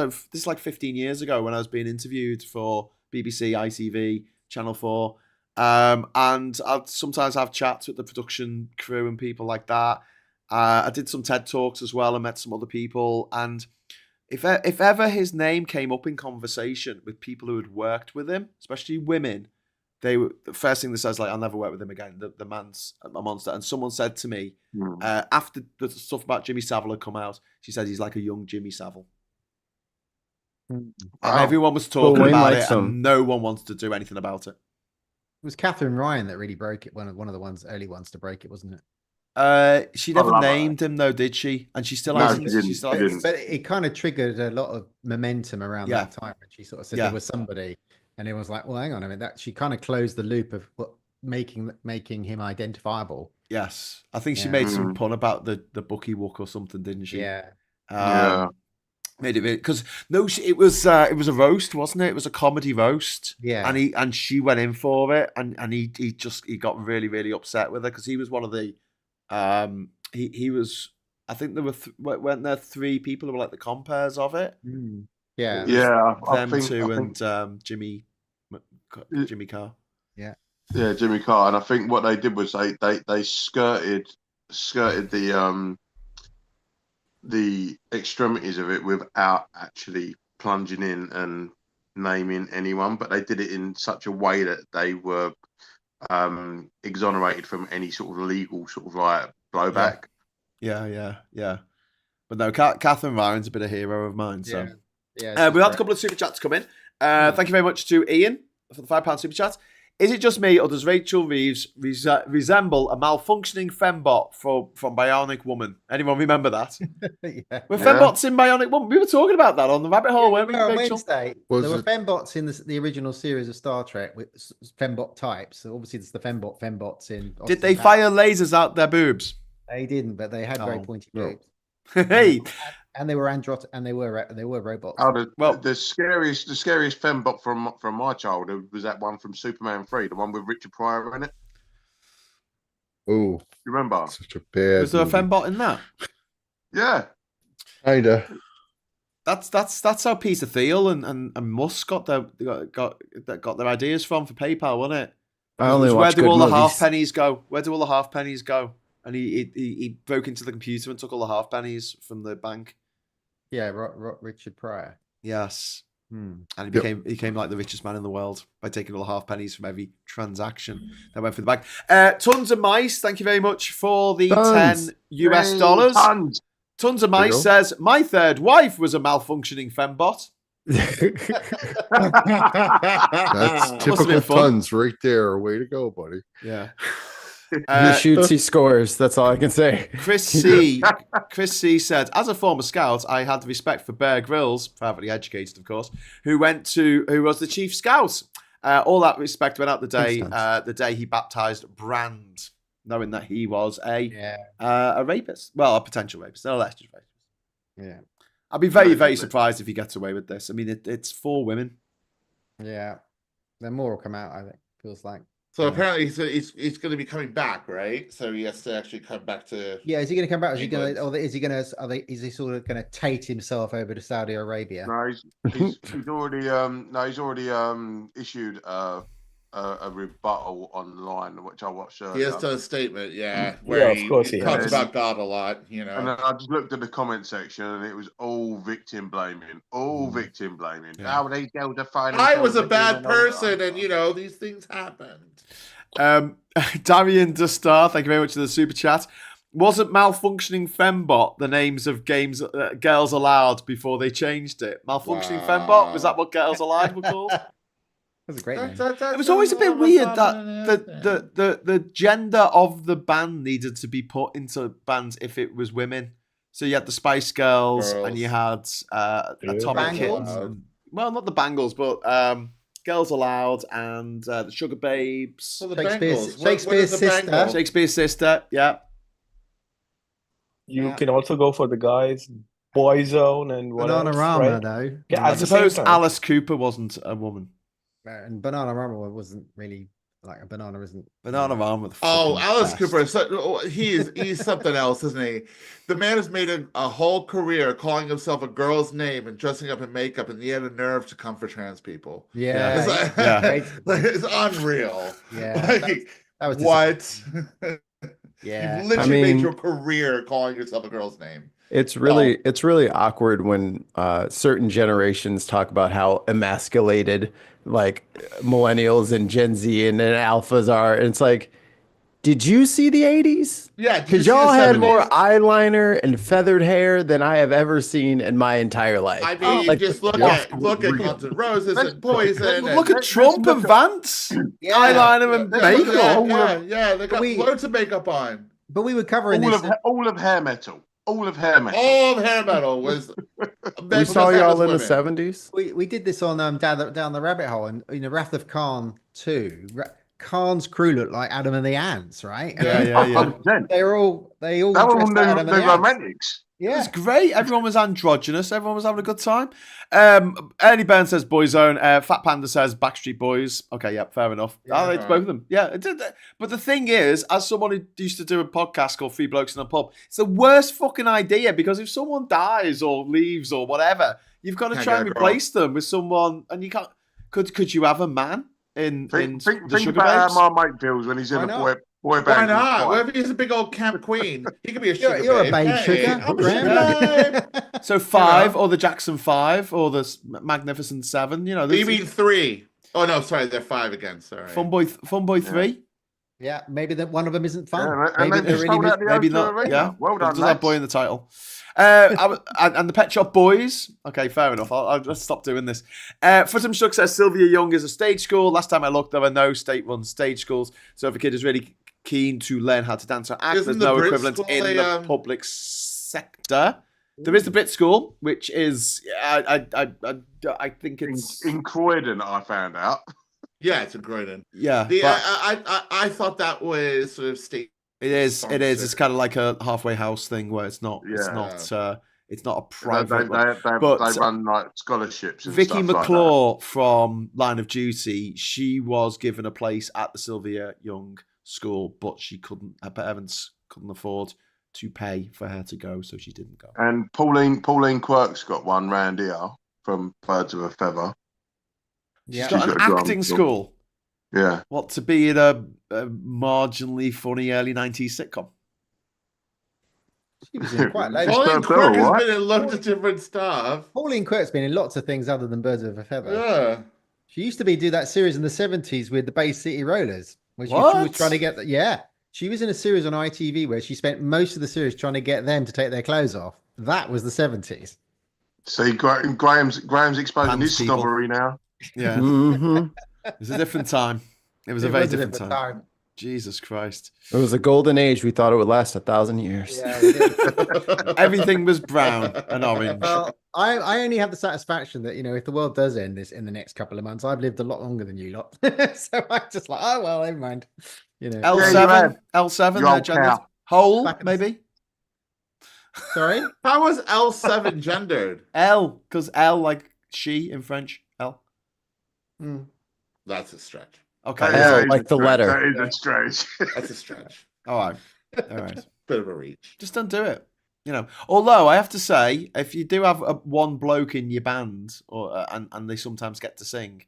like 15 years ago when I was being interviewed for BBC, ITV, Channel 4, and I'd sometimes have chats with the production crew and people like that. I did some TED Talks as well and met some other people, and if ever his name came up in conversation with people who had worked with him, especially women, they were the first thing that says, like, I'll never work with him again. The man's a monster. And someone said to me after the stuff about Jimmy Savile had come out, she said he's like a young Jimmy Savile. And everyone was talking about it, and no one wanted to do anything about it. It was Catherine Ryan that really broke it. One of the early ones to break it, wasn't it? She never named him though, did she? And she still hasn't. But it kind of triggered a lot of momentum around that time. And she sort of said there was somebody, and it was like, well, hang on a minute. That she kind of closed the loop of what making him identifiable. Yes, I think she made some pun about the bookie wook or something, didn't she? Yeah. Made it because it was a roast, wasn't it? It was a comedy roast. Yeah. And she went in for it, and he got really, really upset with her because he was one of the he was. I think there weren't there three people who were like the compares of it. Yeah. Them two and Jimmy Carr. Yeah, Jimmy Carr. And I think what they did was they skirted the extremities of it without actually plunging in and naming anyone, but they did it in such a way that they were exonerated from any sort of legal sort of like blowback. Yeah. But no, Catherine Ryan's a bit of hero of mine. So we had a couple of super chats come in. Thank you very much to Ian for the £5 super chat. Is it just me, or does Rachel Reeves resemble a malfunctioning fembot from Bionic Woman? Anyone remember that? Were fembots in Bionic Woman? We were talking about that on the rabbit hole, weren't we, Rachel? Wednesday. There were fembots in the original series of Star Trek with fembot types. So obviously, there's the fembots in. Did they fire lasers out their boobs? They didn't, but they had very pointy boobs. Hey, and they were and they were robots. The scariest fembot from my childhood was that one from Superman 3, the one with Richard Pryor in it. Oh, you remember? Such a bad. Was there a fembot in that? Yeah, kinda. That's how Peter Thiel and Musk got their ideas from for PayPal, wasn't it? I only where do all the half pennies go? Where do all the half pennies go? And he broke into the computer and took all the half pennies from the bank. Yeah, Richard Pryor. Yes. And he became like the richest man in the world by taking all the half pennies from every transaction that went through the bank. Tons of Mice, thank you very much for the $10 US. Tons of Mice says, my third wife was a malfunctioning fembot. That's typical Tons right there. Way to go, buddy. Yeah. He shoots, he scores. That's all I can say. Chris C said, as a former scout, I had respect for Bear Grylls, privately educated, of course, who was the chief scout. All that respect went out the day he baptized Brand, knowing that he was a rapist. Well, a potential rapist, an alleged rapist. Yeah. I'd be very, very surprised if he gets away with this. I mean, it's 4 women. Yeah. Then more will come out, I think. Feels like. So apparently he's going to be coming back, right? So he has to actually come back to. Yeah, is he going to come back? Is he going to? Or is he going to? Is he sort of going to tate himself over to Saudi Arabia? No, he's already issued a rebuttal online, which I watched earlier. He has done a statement, where of course he talks has. about God a lot, And then I just looked at the comment section, and it was all victim blaming. Yeah. How these girls are finding. I was a bad person, and these things happened. Damian Dustar, thank you very much for the super chat. Wasn't malfunctioning fembot the names of games Girls Aloud before they changed it? Malfunctioning fembot, was that what Girls Aloud were called? That's a great name. It was always a bit weird that the gender of the band needed to be put into bands if it was women. So you had the Spice Girls and you had Atomic Kittens. Well, not the Bangles, but Girls Aloud and the Sugar Babes. So the Shakespeare's sister. Shakespeare's sister, yeah. You can also go for the guys, Boyzone and what else, Bananarama, right? though. Yeah, I at the same suppose time. Alice Cooper wasn't a woman. And Bananarama wasn't really like a banana, isn't? Bananarama. Alice Cooper. He's something else, isn't he? The man has made a whole career calling himself a girl's name and dressing up in makeup, and he had a nerve to come for trans people. Yeah, It's unreal. Yeah, that was what? Yeah, You've literally made your career calling yourself a girl's name. It's really awkward when certain generations talk about how emasculated like millennials and Gen Z and then alphas are. And it's like, did you see the 80s? Yeah, because y'all had more eyeliner and feathered hair than I have ever seen in my entire life. I mean, just look at Guns N' Roses and Poison. Look at Trump and Vance. Eyeliner and makeup. Yeah, they got loads of makeup on. But we were covering all of hair metal. All of hair metal. All of hair metal was. We saw y'all in the 70s. We did this on down the rabbit hole, and Wrath of Khan 2. Khan's crew looked like Adam and the Ants, right? Yeah. they all dressed like Adam and the romantics. Yeah. It was great. Everyone was androgynous. Everyone was having a good time. Ernie Byrne says Boyzone. Fat Panda says Backstreet Boys. Okay, yeah, fair enough. Yeah, it's both of them. Yeah. But the thing is, as someone who used to do a podcast called Three Blokes in a Pub, it's the worst fucking idea because if someone dies or leaves or whatever, you've got to try and replace them with someone, and you can't. Could you have a man in think the Sugar about Babes? how my mate feels when he's in a boy band. Why not? What if he's a big old camp queen? He could be a sugar You're babe. a babe, sugar. So 5 or the Jackson 5 or the Magnificent 7. You mean 3? Oh no, sorry, they're 5 again. Sorry. Fun Boy 3. Yeah, maybe one of them isn't fun. Yeah, maybe they're really maybe not. Arena. Yeah, well done. Does that boy in the title? And the Pet Shop Boys. Okay, fair enough. Let's stop doing this. Footham Shook says Sylvia Young is a stage school. Last time I looked, there were no state-run stage schools. So if a kid is really keen to learn how to dance or act, there's no equivalent in the public sector. There is the Brit School, which is I think it's in Croydon. I found out. Yeah, it's in Croydon. Yeah, I thought that was sort of state. It is. It's kind of like a halfway house thing where it's not. Yeah. It's not a private. They run like scholarships. And Vicky stuff McClure like from Line of Duty, she was given a place at the Sylvia Young School, but her parents couldn't afford to pay for her to go, so she didn't go. And Pauline Quirk's got one round here from Birds of a Feather. She's got an acting school. Yeah. What, to be in a marginally funny early 90s sitcom? She was in quite loads. Pauline Quirk has been in loads of different stuff. Pauline Quirk's been in lots of things other than Birds of a Feather. Yeah. She used to do that series in the 70s with the Bay City Rollers. Where she was trying to get she was in a series on ITV where she spent most of the series trying to get them to take their clothes off. That was the 70s. See, Graham's exposing his snobbery now. Yeah. It was a different time. It was a very different time. Jesus Christ. It was a golden age. We thought it would last 1,000 years. Yeah, we did. Everything was brown and orange. Well, I only have the satisfaction that, if the world does end this in the next couple of months, I've lived a lot longer than you lot. So I'm just like, oh, well, never mind. L7, L7, gendered. Whole, maybe? Sorry? How was L7 gendered? L, because L like she in French. L. That's a stretch. Okay. L, like the letter. That is a stretch. That's a stretch. All right. Bit of a reach. Just don't do it. Although I have to say, if you do have one bloke in your band, and they sometimes get to sing,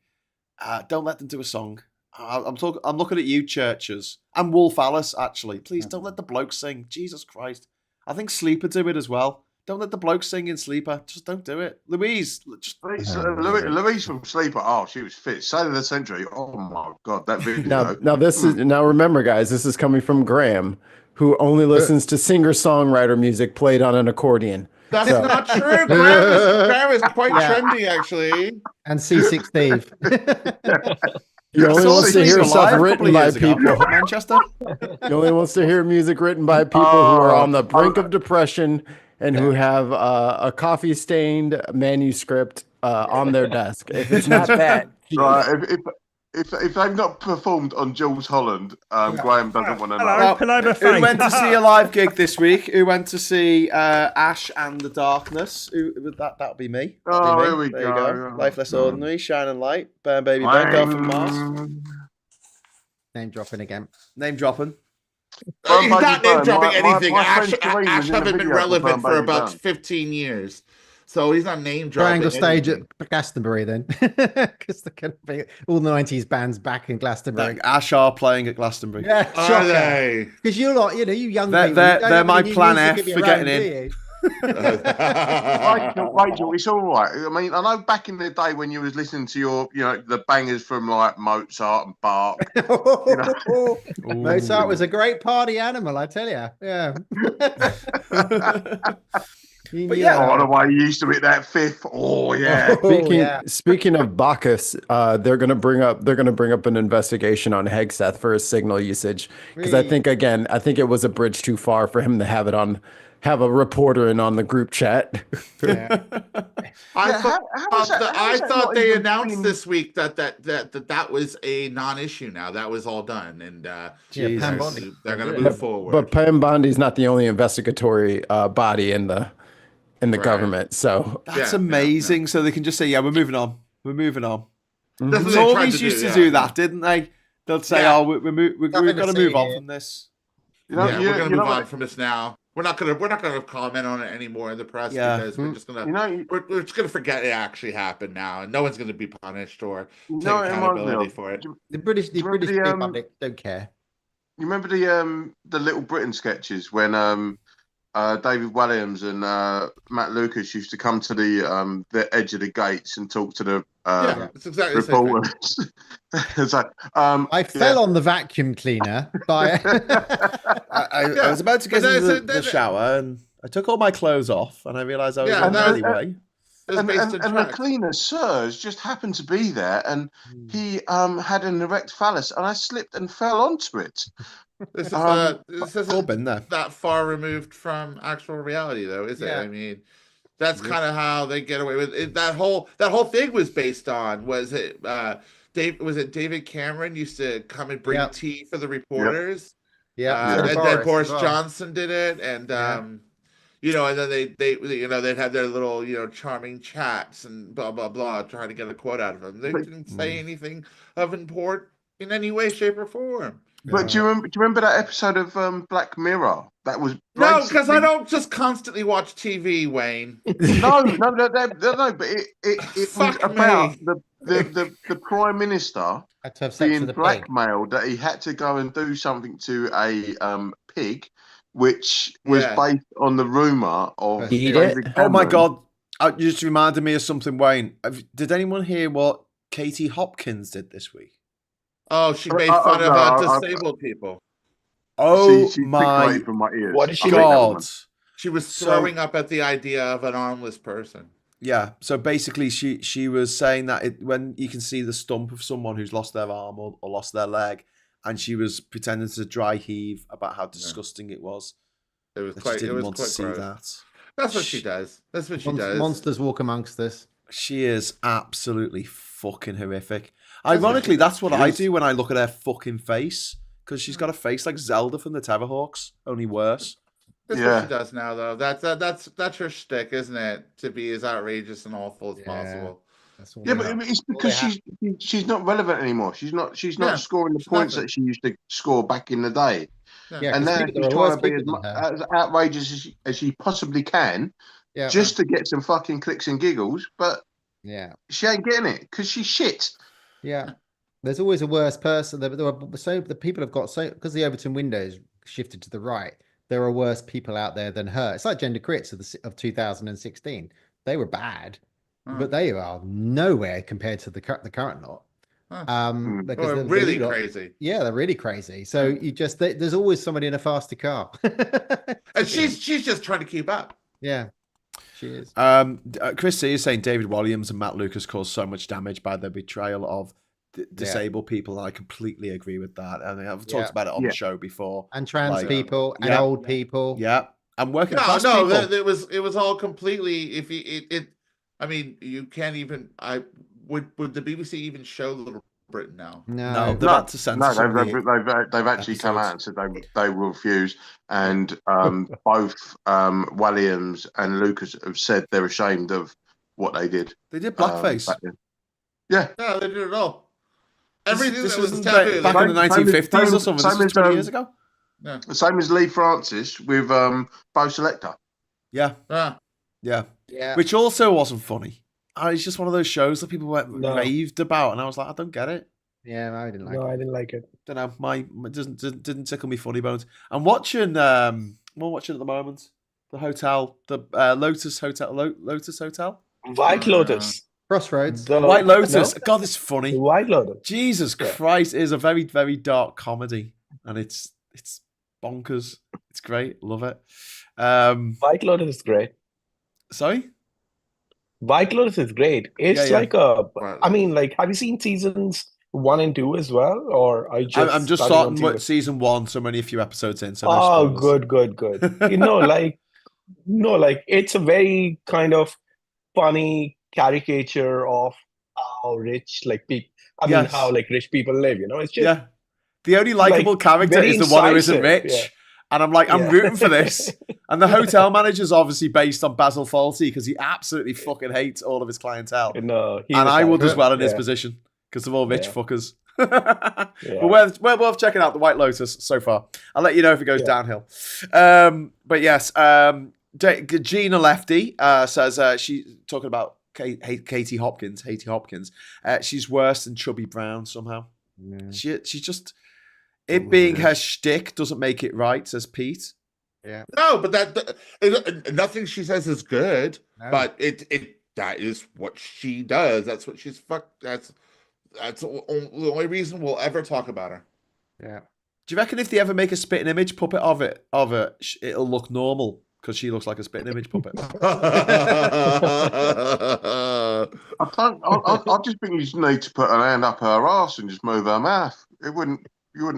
don't let them do a song. I'm looking at you, churches, and Wolf Alice. Actually, please don't let the bloke sing. Jesus Christ, I think Sleeper do it as well. Don't let the bloke sing in Sleeper. Just don't do it, Louise. Louise from Sleeper. Oh, she was fit. Side of the century. Oh my God, that video. Now remember, guys, this is coming from Graham, who only listens to singer-songwriter music played on an accordion. That's not true. Graham is quite trendy, actually. And C6 Steve. He only wants to hear stuff written by people. Manchester. He only wants to hear music written by people who are on the brink of depression and who have a coffee-stained manuscript on their desk. If it's not that, right, if they've not performed on Jules Holland, Graham doesn't want to know. Who went to see a live gig this week? Who went to see Ash and the Darkness? That'll be me. Oh, here we there go. You go. Life Less Ordinary, Shine and Light, Burn Baby Burn, Girl from Mars. Name dropping again. Name dropping. He's not name dropping anything. Ash haven't been relevant for about 15 years. So he's not name dropping. Triangle stage at Glastonbury then. Because they're going to be all the 90s bands back in Glastonbury. Ash are playing at Glastonbury. Yeah, are they? Because you're not, you young people. They're my plan F for getting in. Rachel, it's all right. I mean, I know back in the day when you was listening to your, the bangers from like Mozart and Bach. Mozart was a great party animal, I tell you. Yeah. But yeah, the way you used to hit that fifth. Oh yeah. Speaking of Bacchus, they're gonna bring up an investigation on Hegseth for his signal usage because I think it was a bridge too far for him to have a reporter in on the group chat. Yeah. I thought they announced this week that was a non-issue now. That was all done, and they're going to move forward. But Pam Bondi's not the only investigatory body in the government, so that's amazing. So they can just say, "Yeah, we're moving on. We're moving on." Mm-hmm. Tories used to do that, didn't they? They'll say, "Oh, we've got to move on from this." We're going to move on from this now. We're not gonna comment on it anymore in the press because we're just gonna we're just gonna forget it actually happened now, and no one's gonna be punished or take accountability for it. The British public don't care. You remember the Little Britain sketches when David Walliams and Matt Lucas used to come to the edge of the gates and talk to the it's exactly reporters. I fell on the vacuum cleaner by. I was about to get into the shower and I took all my clothes off and I realised I was in the alleyway. And the cleaner, Sirs, just happened to be there and he had an erect phallus and I slipped and fell onto it. This isn't all been there. That far removed from actual reality, though, is it? I mean, that's kind of how they get away with it. That whole thing was based on David Cameron used to come and bring tea for the reporters. And then Boris Johnson did it, and and then they'd have their little charming chats and blah blah blah, trying to get a quote out of them. They didn't say anything of import in any way, shape, or form. But do you remember that episode of Black Mirror? That was no, because I don't just constantly watch TV, Wayne. No. But it was about the Prime Minister being blackmailed that he had to go and do something to a pig, which was based on the rumor of David Cameron. Oh my God! You just reminded me of something, Wayne. Did anyone hear what Katie Hopkins did this week? Oh, she made fun of disabled people. Oh she my! From my ears. What did she God? She was throwing up at the idea of an armless person. Yeah. So basically, she was saying that when you can see the stump of someone who's lost their arm or lost their leg, and she was pretending to dry heave about how disgusting it was. It was She quite. It didn't was want to quite see gross. that. That's what she does. That's what she does. Monsters walk amongst us. She is absolutely fucking horrific. Ironically, that's what I do when I look at her fucking face, because she's got a face like Zelda from the Terrorhawks, only worse. That's what she does now, though. That's her shtick, isn't it? To be as outrageous and awful as possible. Yeah, but it's because she's not relevant anymore. She's not scoring the points that she used to score back in the day. Yeah, and now she's trying to be as outrageous as she possibly can, just to get some fucking clicks and giggles. But she ain't getting it because she's shit. Yeah, there's always a worse person. The people have got because the Overton windows shifted to the right. There are worse people out there than her. It's like gender crits of 2016. They were bad, but they are nowhere compared to the current lot. Because they're really crazy. Yeah, they're really crazy. So you just there's always somebody in a faster car, and she's just trying to keep up. Yeah, she is. Chris C is saying David Williams and Matt Lucas caused so much damage by their betrayal of disabled people. And I completely agree with that. I mean, I've talked about it on the show before. And trans people and old people. Yeah, and working class people. No, it was all completely. I mean, you can't even. Would the BBC even show Little Britain now? No, they've had to censor. No, they've actually come out and said they will refuse. And both Williams and Lucas have said they're ashamed of what they did. They did blackface. Yeah, no, they did it all. Everything this that was wasn't taboo. back in the 1950s or something. This was 20 years ago. Yeah. The same as Lee Francis with Bo Selector. Yeah. Yeah. Which also wasn't funny. It's just one of those shows that people raved about, and I was like, I don't get it. Yeah, I didn't like it. No, I didn't like it. Don't know. It didn't tickle me funny bones. I'm watching. We're watching at the moment. The hotel, the Lotus Hotel. Lotus Hotel. White Lotus. Crossroads. The White Lotus. No? God, this is funny. The White Lotus. Jesus Christ, it is a very, very dark comedy, and it's bonkers. It's great. Love it. White Lotus is great. Sorry? White Lotus is great. It's like I mean, like, have you seen seasons 1 and 2 as well? Or I'm just starting with season 1, so I'm only a few episodes in. So no good. Like it's a very kind of funny caricature of how rich how like rich people live. It's just the only likable character is the one who isn't rich. Yeah. And I'm like, I'm rooting for this. And the hotel manager is obviously based on Basil Fawlty because he absolutely fucking hates all of his clientele. No, and I would as well in his position because they're all rich fuckers. But we're worth checking out the White Lotus so far. I'll let you know if it goes downhill. But yes, Gina Lefty says she's talking about Katie Hopkins. She's worse than Chubby Brown somehow. Yeah. She just. It being her shtick doesn't make it right, says Pete. Yeah. No, but nothing she says is good. No. But that is what she does. That's what she's That's the only reason we'll ever talk about her. Yeah. Do you reckon if they ever make a spitting image puppet of it, it'll look normal because she looks like a spitting image puppet? I just think you just need to put her hand up her arse and just move her mouth. You wouldn't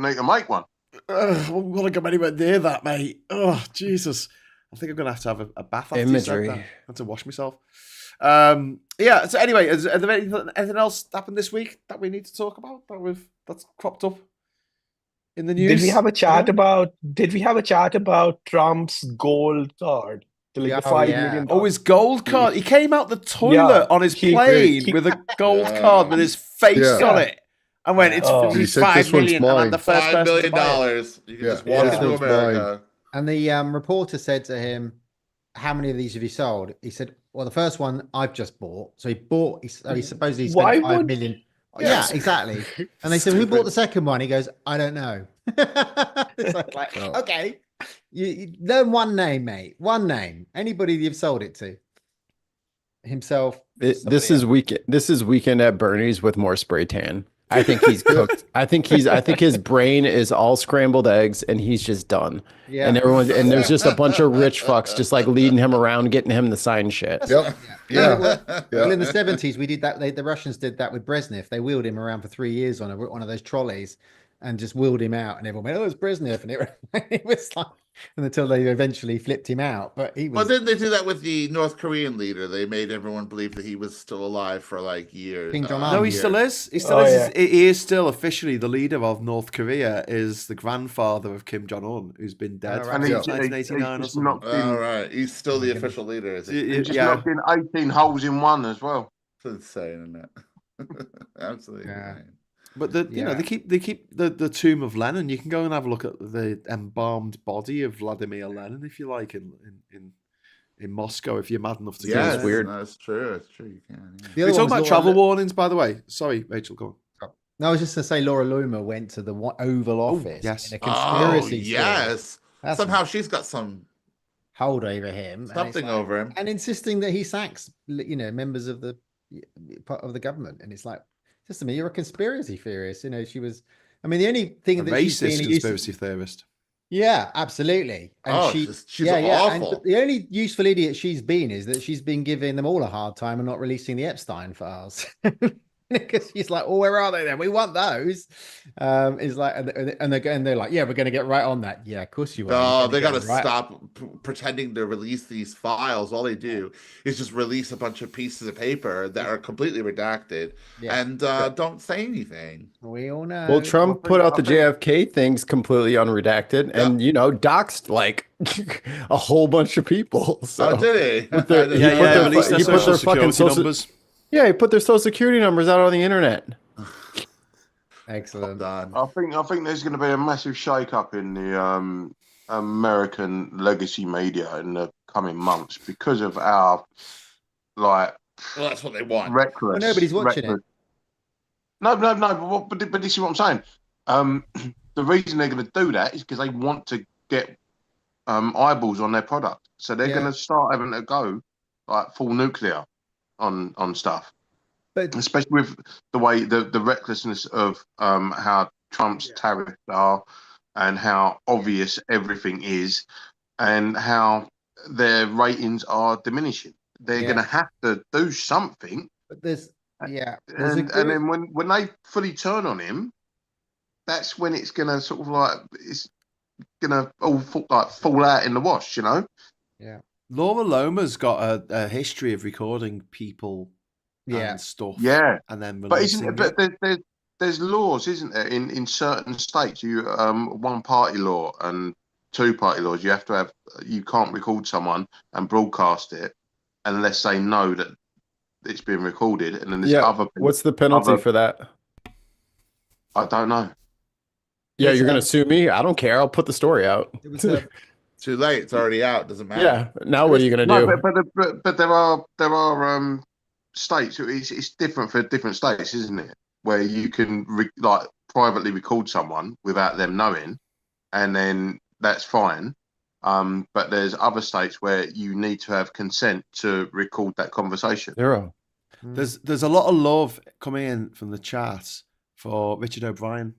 need to make one. I won't want to come anywhere near that, mate. Oh, Jesus. I think I'm going to have a bath after imagery. You said that. I have to wash myself. So anyway, is there anything else happened this week that we need to talk about that's cropped up in the news? Did we have a chat about Trump's gold card? $5 million. Oh, his gold card. He came out the toilet on his plane with a gold card with his face on it. I went, it's $5 million. And I'm the first $5 million. You can just walk into America. And the reporter said to him, how many of these have you sold? He said, well, the first one I've just bought. So he supposedly spent $5 million. Yeah, exactly. And they said, who bought the second one? He goes, I don't know. It's like okay. You learn one name, mate. One name. Anybody you've sold it to. Himself. This is weekend at Bernie's with more spray tan. I think he's cooked. I think his brain is all scrambled eggs and he's just done. Yeah. And there's just a bunch of rich fucks just like leading him around, getting him to sign shit. Yep. Yeah. Well, in the 70s, we did that. The Russians did that with Brezhnev. They wheeled him around for 3 years on one of those trolleys. and just wheeled him out, and everyone went, "Oh, it's Brezhnev," and it was like, and until they eventually flipped him out. But he was. Well, didn't they do that with the North Korean leader? They made everyone believe that he was still alive for like years. Kim Jong-un. No, he still is. He still is. He is still officially the leader of North Korea. Is the grandfather of Kim Jong-un, who's been dead since 1989 or something. All right, he's still the official leader. Is he? He's just knocked in 18 holes in one as well. It's insane, isn't it? Absolutely. Yeah. Insane. But you know, they keep the tomb of Lenin. You can go and have a look at the embalmed body of Vladimir Lenin if you like in Moscow if you're mad enough to go. It's weird. No, it's true. It's true. You can. Yeah. We're talking about travel warnings, by the way. Sorry, Rachel, go on. No, I was just going to say Laura Loomer went to the Oval Office. Yes. In a conspiracy. Yes. Somehow she's got some hold over him. Something over him. And insisting that he sacks, members of the government. And it's like, just you're a conspiracy theorist. She was, the only thing that she's racist conspiracy theorist. Yeah, absolutely. And she's awful. And the only useful idiot she's been is that she's been giving them all a hard time and not releasing the Epstein files. Because she's like, "Oh, where are they then? We want those." Is like, and they're like, "Yeah, we're going to get right on that." Yeah, of course you are. Oh, they got to stop pretending to release these files. All they do is just release a bunch of pieces of paper that are completely redacted and don't say anything. We all know. Well, Trump put out the JFK things completely unredacted, and doxed like a whole bunch of people. So did he? He put their fucking numbers. Yeah, he put their social security numbers out on the internet. Excellent. I think there's going to be a massive shake-up in the American legacy media in the coming months because of our well, that's what they want. Reckless. Well, nobody's watching it. No. But this is what I'm saying. The reason they're going to do that is because they want to get eyeballs on their product, so they're going to start having to go like full nuclear on stuff, but especially with the way the recklessness of how Trump's tariffs are and how obvious everything is and how their ratings are diminishing. They're going to have to do something. But there's and then when they fully turn on him, that's when it's going to sort of like it's going to all fall out in the wash, Yeah. Laura Loma's got a history of recording people and stuff. Yeah. And then there's laws, isn't there, in certain states, you one-party law and two-party laws, you can't record someone and broadcast it unless they know that it's been recorded. And then there's other people. What's the penalty for that? I don't know. Yeah, you're going to sue me? I don't care. I'll put the story out. Too late. It's already out. Doesn't matter. Yeah. Now what are you going to do? But there are states. It's different for different states, isn't it? Where you can privately record someone without them knowing, and then that's fine. But there's other states where you need to have consent to record that conversation. Zero. There's a lot of love coming in from the chat for Richard O'Brien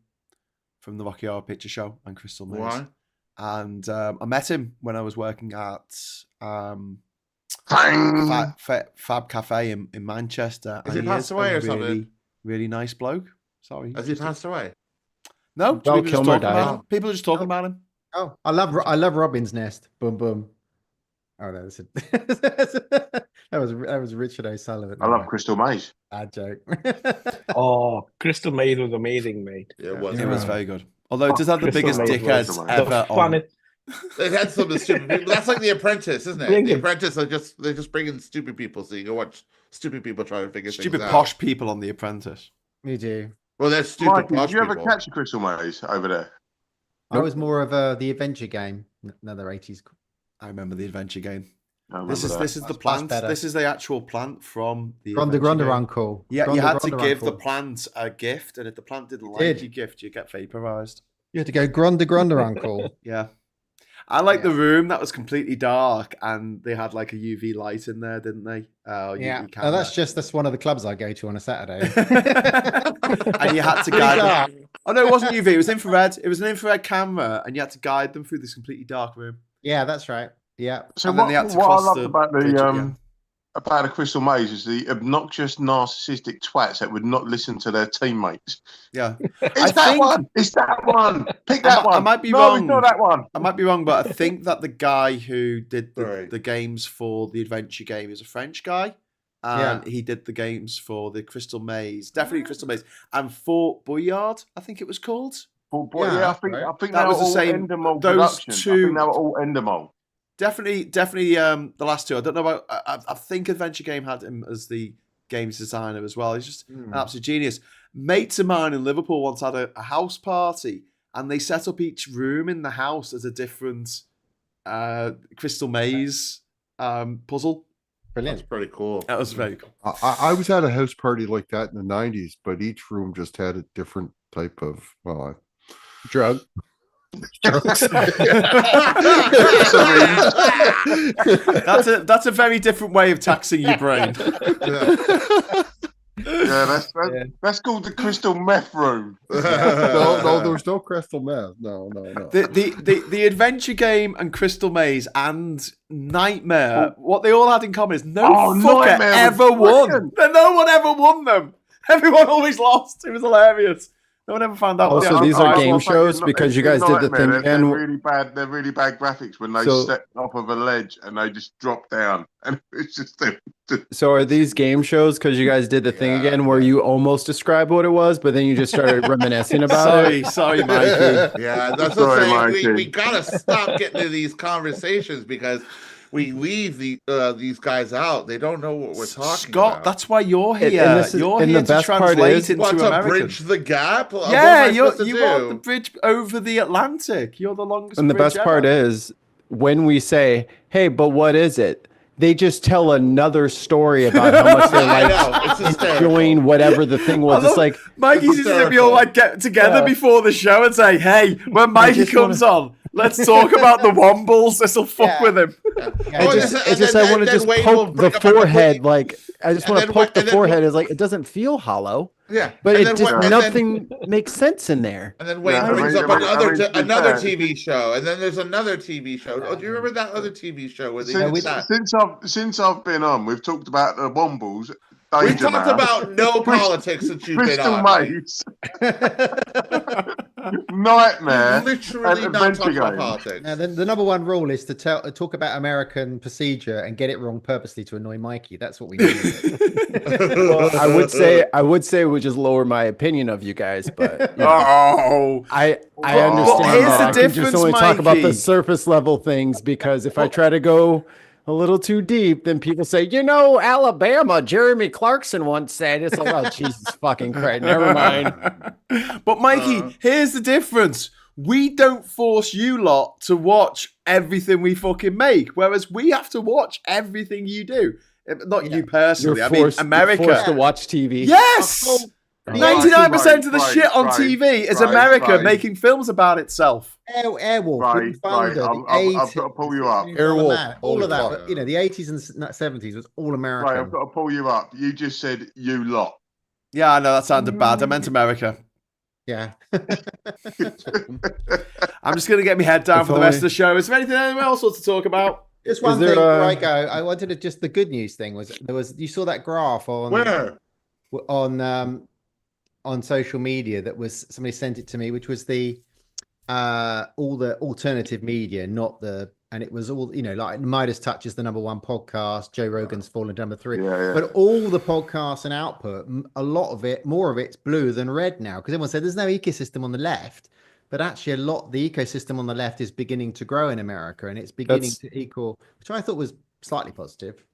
from the Rocky Horror Picture Show and Crystal Maze. Why? And I met him when I was working at Fab Cafe in Manchester. Has he passed away or something? Really nice bloke. Sorry. Has he passed away? No, people are just talking about him. Oh, I love Robin's Nest. Boom, boom. Oh, that was Richard O'Sullivan. I love Crystal Maze. Bad joke. Oh, Crystal Maze was amazing, mate. It was. It was very good. Although it does have the biggest dickheads ever on. They've had some of the stupid people. That's like The Apprentice, isn't it? The Apprentice they're just bringing stupid people, so you can watch stupid people try to figure things out. Stupid posh people on The Apprentice. You do. Well, that's stupid posh did you ever people. catch a Crystal Maze over there? I was more of the Adventure Game, another 80s. I remember the Adventure Game. This is the plant. This is the actual plant from the Gronda Uncle. Yeah, you had to give the plant a gift, and if the plant didn't like your gift, you get vaporized. You had to go Gronda Uncle. Yeah. I like the room that was completely dark, and they had like a UV light in there, didn't they? That's one of the clubs I go to on a Saturday. And you had to guide them. Oh no, it wasn't UV. It was infrared. It was an infrared camera, and you had to guide them through this completely dark room. Yeah, that's right. Yeah. So what I loved about about the Crystal Maze is the obnoxious, narcissistic twats that would not listen to their teammates. Yeah, It's that one. It's that one. Pick that one. I might be wrong. It's not that one. I might be wrong, but I think that the guy who did the games for the adventure game is a French guy. And he did the games for the Crystal Maze, definitely Crystal Maze, and Fort Boyard, I think it was called. Fort Boyard, I think that was the same. Those two, I think they were all Endemol. Definitely, the last two. I don't know about. I think Adventure Game had him as the games designer as well. He's just an absolute genius. Mates of mine in Liverpool once had a house party, and they set up each room in the house as a different Crystal Maze puzzle. Brilliant. That's pretty cool. That was very cool. I was at a house party like that in the 90s, but each room just had a different type of drug. That's a very different way of taxing your brain. Yeah, that's called the crystal meth room. No, there was no crystal meth. No. The adventure game and Crystal Maze and Nightmare, what they all had in common is no fucker ever won. No one ever won them. Everyone always lost. It was hilarious. No one ever found out. Also, these are game shows because you guys did the thing again. They're really bad graphics when they step off of a ledge and they just drop down, and it's just. So are these game shows because you guys did the thing again where you almost described what it was, but then you just started reminiscing about it? Sorry, Mikey. Yeah, that's what I'm saying. We gotta stop getting into these conversations because we leave these guys out. They don't know what we're talking about. Scott, that's why you're here. You're here to translate into American. Bridge the gap? Yeah, you want the bridge over the Atlantic. You're the longest And the best part is when we say, hey, but what is it? They just tell another story about how much they like enjoying whatever the thing was. It's like Mikey's just gonna be all like get together before the show and say, hey, when Mikey comes on, let's talk about the Wombles. This'll fuck with him. I want to just poke the forehead. Like I just want to poke the forehead. Is like it doesn't feel hollow. Yeah, but nothing makes sense in there. And then Wayne brings up another TV show, and then there's another TV show. Oh, do you remember that other TV show where since I've been on, we've talked about the Wombles. We've talked about no politics since you've been on. Maze. Nightmare. Literally not talking about politics. Now, the number one rule is to talk about American procedure and get it wrong purposely to annoy Mikey. That's what we do. Well, I would say it would just lower my opinion of you guys, but I understand that I can just only talk about the surface level things because if I try to go a little too deep, then people say, Alabama, Jeremy Clarkson once said it's Jesus fucking Christ. Never mind. But Mikey, here's the difference. We don't force you lot to watch everything we fucking make, whereas we have to watch everything you do. Not you personally. America. You're forced to watch TV. Yes! 99% of the shit on TV is America making films about itself. Airwolf, I've got to pull you up. Airwolf, all of that. But, the 80s and 70s was all American. Right, I've got to pull you up. You just said you lot. Yeah, I know that sounded bad. I meant America. Yeah. I'm just going to get my head down for the rest of the show. Is there anything else to talk about? Just one thing before I go. I wanted to the good news thing was you saw that graph on social media that was somebody sent it to me, which was the all the alternative media, and it was all like Midas Touch is the number one podcast, Joe Rogan's fallen to number 3, but all the podcasts and output, a lot of it, more of it's blue than red now, because everyone said there's no ecosystem on the left, but actually the ecosystem on the left is beginning to grow in America, and it's beginning to equal, which I thought was slightly positive.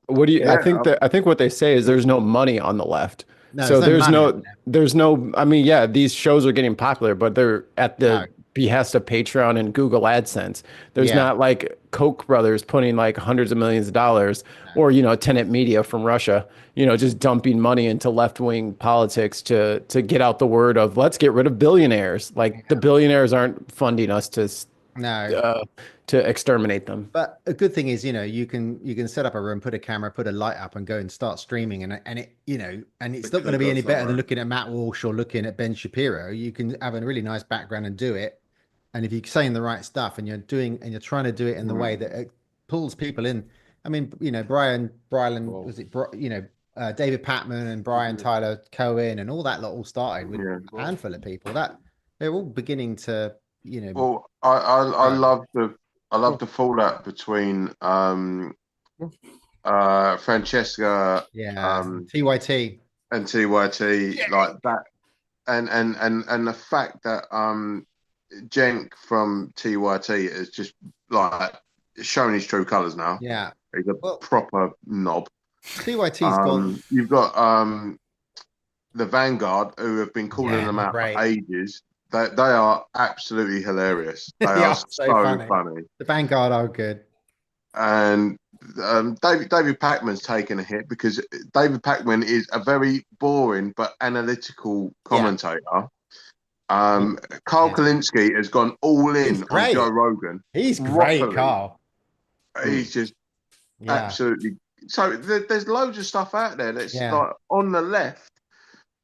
What do you? I think what they say is there's no money on the left. So there's no. I mean, yeah, these shows are getting popular, but they're at the behest of Patreon and Google AdSense. There's not like Koch brothers putting like hundreds of millions of dollars, or Tenet Media from Russia, just dumping money into left-wing politics to get out the word of let's get rid of billionaires. Like the billionaires aren't funding us to exterminate them. But a good thing is, you can set up a room, put a camera, put a light up, and go and start streaming, and it's not going to be any better than looking at Matt Walsh or looking at Ben Shapiro. You can have a really nice background and do it, and if you're saying the right stuff and you're trying to do it in the way that it pulls people in. I mean, Brian, was it, David Patman and Brian Tyler Cohen and all that lot all started with a handful of people that they're all beginning to, Well, I love the fallout between Francesca TYT and TYT like that, and the fact that Jenk from TYT is just like showing his true colours now. Yeah, he's a proper knob. TYT's gone. You've got the Vanguard who have been calling them out for ages. They are absolutely hilarious. They are so funny. The Vanguard are good. And David Pacman's taken a hit because David Pacman is a very boring but analytical commentator. Carl Kalinske has gone all in on Joe Rogan. He's great, Carl. He's just absolutely. So there's loads of stuff out there that's like on the left.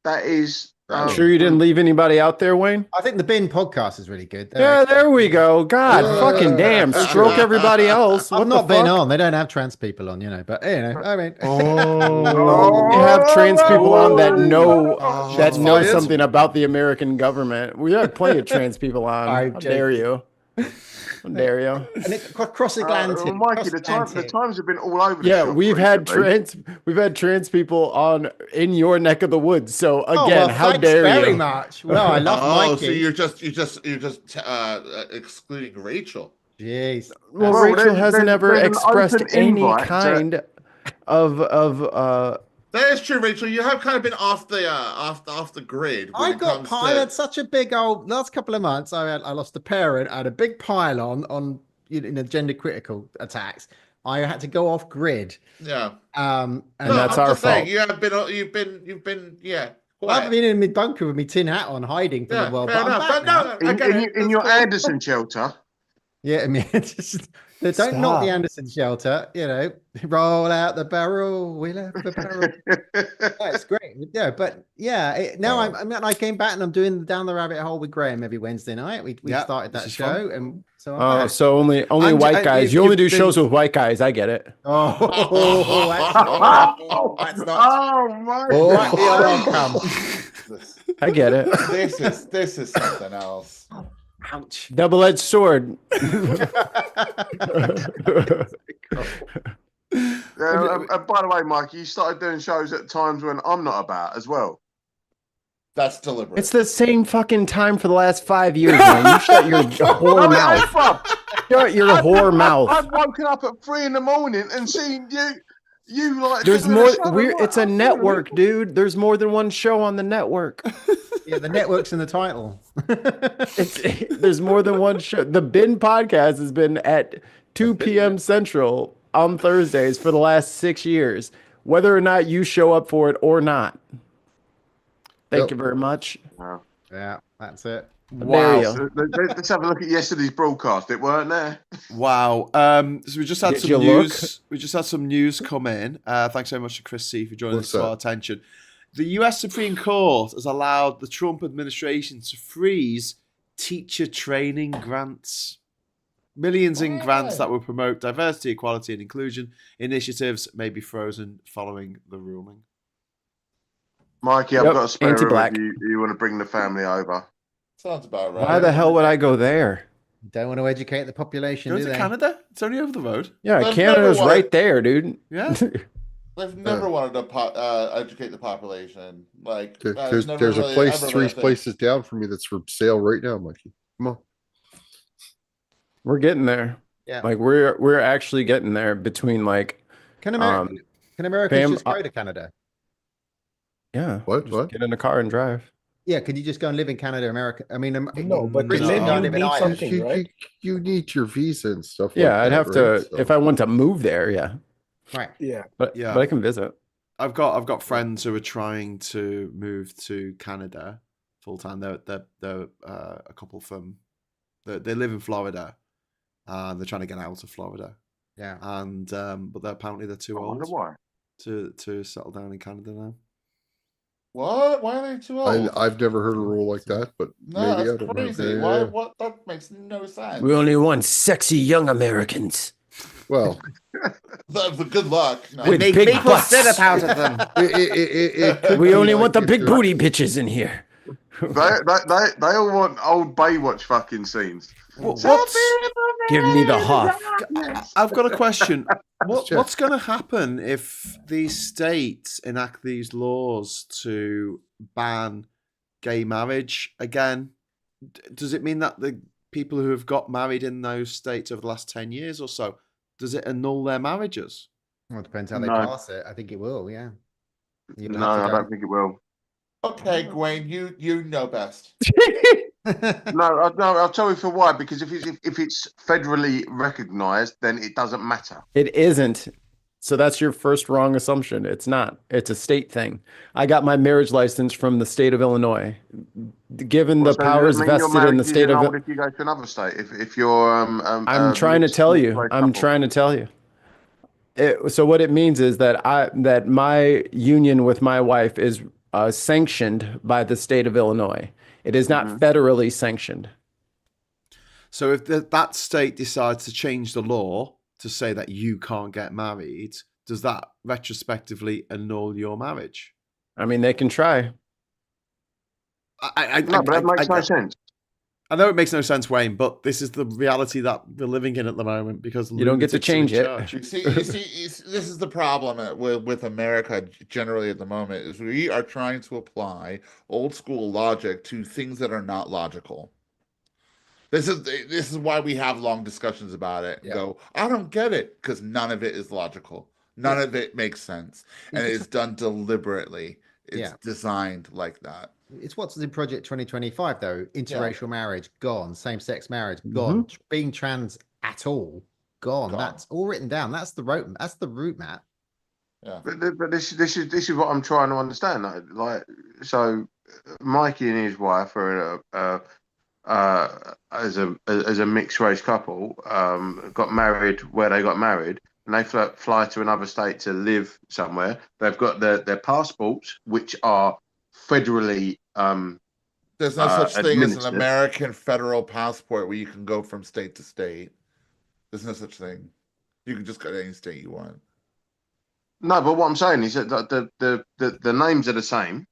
That is. Sure you didn't leave anybody out there, Wayne? I think the Bin podcast is really good. There we go. God, fucking damn. Stroke everybody else. I've not been on. They don't have trans people on, but I mean. You have trans people on that know something about the American government. We have plenty of trans people on. How dare you? How dare you? And cross Atlantic. Mikey, the times have been all over. We've had trans people on in your neck of the woods. So again, how dare you? Very much. Well, I love Mikey. So you're just excluding Rachel. Jeez. Well, Rachel hasn't ever expressed any kind of. That is true, Rachel. You have kind of been off the grid. I got piled such a big old last couple of months. I lost a parent. I had a big pile on gender critical attacks. I had to go off grid. Yeah. And that's our fault. You've been Well, I've been in my bunker with my tin hat on, hiding from the world. But I'm back now. In your Anderson shelter. Yeah, I mean, don't knock the Anderson shelter. Roll out the barrel. We left the barrel. It's great. Yeah, but now I came back and I'm doing Down the Rabbit Hole with Graham every Wednesday night. We started that show, and so so only white guys. You only do shows with white guys. I get it. That's not. Oh my! I get it. This is something else. Ouch. Double-edged sword. And by the way, Mike, you started doing shows at times when I'm not about as well. That's deliberate. It's the same fucking time for the last 5 years, man. You shut your whore mouth. Shut your whore mouth. I've woken up at 3 a.m. and seen you like. There's more. It's a network, dude. There's more than one show on the network. Yeah, the network's in the title. There's more than one show. The Bin podcast has been at 2 p.m. Central on Thursdays for the last 6 years, whether or not you show up for it or not. Thank you very much. Wow. Yeah, that's it. Wow. Let's have a look at yesterday's broadcast. It weren't there. Wow. So we just had some news. We just had some news come in. Thanks so much to Chris C for joining us to our attention. The US Supreme Court has allowed the Trump administration to freeze teacher training grants. Millions in grants that would promote diversity, equality, and inclusion initiatives may be frozen following the ruling. Mikey, I've got a spare room. You want to bring the family over? Sounds about right. Why the hell would I go there? Don't want to educate the population. Go to Canada. It's only over the road. Yeah, Canada's right there, dude. Yeah. They've never wanted to educate the population. Like there's a place 3 places down from me that's for sale right now, Mikey. Come on. We're getting there. Yeah. Like we're actually getting there between like. Can Americans just go to Canada? Yeah. What? Get in a car and drive. Yeah, can you just go and live in Canada, America? I mean, no, but British you live in need Ireland. something, right? You need your visa and stuff. Yeah, like I'd have to if I want to move there. Yeah. Right. Yeah. But I can visit. I've got friends who are trying to move to Canada full time. They're a couple from they live in Florida, and they're trying to get out of Florida. Yeah. And but apparently they're too old to settle down in Canada now. What? Why are they too old? I've never heard a rule like that, but no, maybe that's crazy. Why? What? That makes no sense. We only want sexy young Americans. Well, Good luck. No. With Make big people butts. sit up out of them. It could We be only like want the if big you're- booty bitches in here. They all want old Baywatch fucking scenes. What's Give me the Hoff. I've got a question. Sure. What's going to happen if these states enact these laws to ban gay marriage again? Does it mean that the people who have got married in those states over the last 10 years or so, does it annul their marriages? Well, it depends how they No. pass it. I think it will. Yeah. You'd No, have to I go- don't think it will. Okay, Gwen, you know best. No, I'll tell you for why. Because if it's federally recognised, then it doesn't matter. It isn't. So that's your first wrong assumption. It's not. It's a state thing. I got my marriage license from the state of Illinois. Given the So does it powers mean your vested in marriage the is state of annulled if you go to another state, if you're I'm trying to tell you. I'm trying to tell you. So what it means is that that my union with my wife is sanctioned by the state of Illinois. It is not federally sanctioned. So if that state decides to change the law to say that you can't get married, does that retrospectively annul your marriage? I mean, they can try. No, but that makes no sense. I know it makes no sense, Wayne, but this is the reality that we're living in at the moment because you don't get to lunatics are in change it. charge. You see, this is the problem with America generally at the moment is we are trying to apply old school logic to things that are not logical. This is why we have long discussions about it and go, I don't get it, because none of it is logical. None of it makes sense. And it's done deliberately. It's designed like that. It's what's in Project 2025 though. Interracial marriage gone, same-sex marriage gone, being trans at all gone. That's all written down. That's the route. That's the route map. Yeah. But this is what I'm trying to understand. Like, so Mikey and his wife are as a mixed race couple, got married where they got married, and they fly to another state to live somewhere. They've got their passports, which are federally there's no such thing as an administered. American federal passport where you can go from state to state. There's no such thing. You can just go to any state you want. No, but what I'm saying is that the names are the same.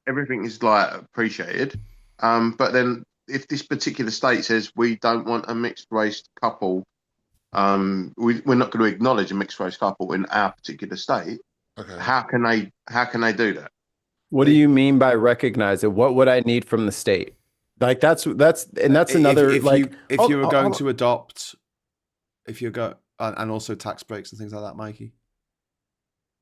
Everything is like appreciated. But then if this particular state says we don't want a mixed race couple, we're not going to acknowledge a mixed race couple in our particular state. How can they do that? What do you mean by recognize it? What would I need from the state? Like that's another if like if you were going to adopt, if you go and also tax breaks and things like that, Mikey.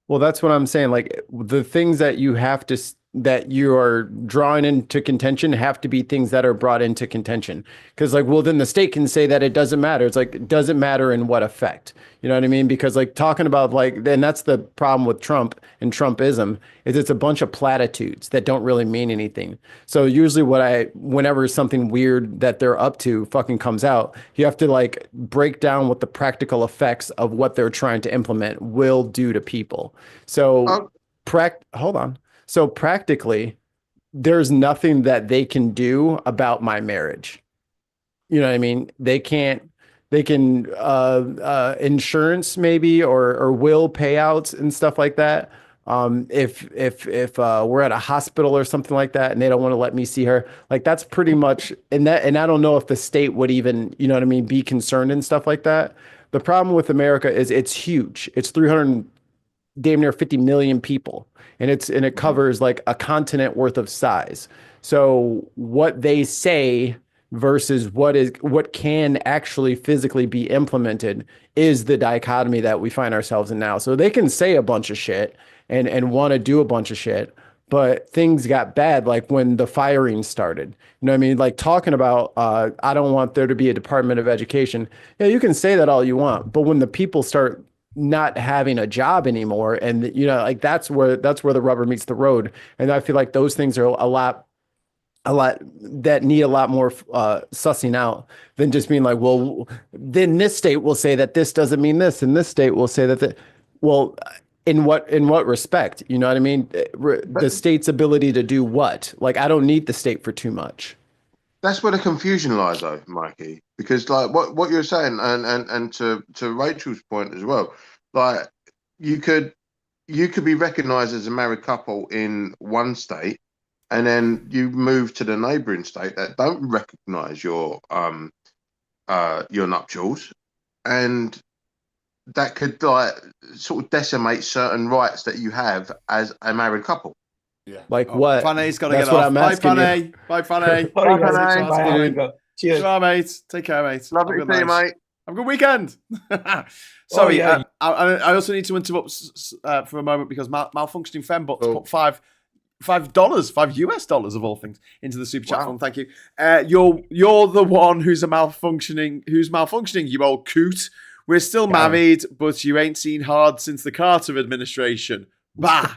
Well, that's what I'm saying. Like the things that you have to that you are drawing into contention have to be things that are brought into contention. Because like, well, then the state can say that it doesn't matter. It's like, it doesn't matter in what effect. You know what I mean? Because like talking about like, and that's the problem with Trump and Trumpism is it's a bunch of platitudes that don't really mean anything. So usually whenever something weird that they're up to fucking comes out, you have to like break down what the practical effects of what they're trying to implement will do to people. So hold on. So practically, there's nothing that they can do about my marriage. You know what I mean? They can insurance maybe or will payouts and stuff like that. If we're at a hospital or something like that and they don't want to let me see her, like that's pretty much and I don't know if the state would even, you know what I mean, be concerned and stuff like that. The problem with America is it's huge. It's 300 damn near 50 million people. And it covers like a continent worth of size. So what they say versus what can actually physically be implemented is the dichotomy that we find ourselves in now. So they can say a bunch of shit and want to do a bunch of shit, but things got bad like when the firing started. You know what I mean? Like talking about I don't want there to be a Department of Education. Yeah, you can say that all you want, but when the people start not having a job anymore, and you know, like that's where the rubber meets the road. And I feel like those things are a lot that need a lot more sussing out than just being like, well, then this state will say that this doesn't mean this, and this state will say that well, in what respect? You know what I mean? The state's ability to do what? Like, I don't need the state for too much. that's where the confusion lies, though, Mikey. Because like what you're saying, and to Rachel's point as well, like you could be recognised as a married couple in one state, and then you move to the neighbouring state that don't recognise your nuptials, and that could like sort of decimate certain rights that you have as a married couple. Yeah. Like what? Fanny's got to That's get what off. I'm Bye, asking Fanny. you. Bye, Fanny. Bye, Bye, guys. Fanny. Bye. Cheers. Bye, mate. Take care, mate. Lovely to see you, mate. Have a good weekend. Sorry, yeah. I also need to interrupt for a moment because malfunctioning fembots put $5 of all things into the super chat fund. Thank you. You're the one who's malfunctioning, you old coot. We're still married, but you ain't seen hard since the Carter administration. Bah.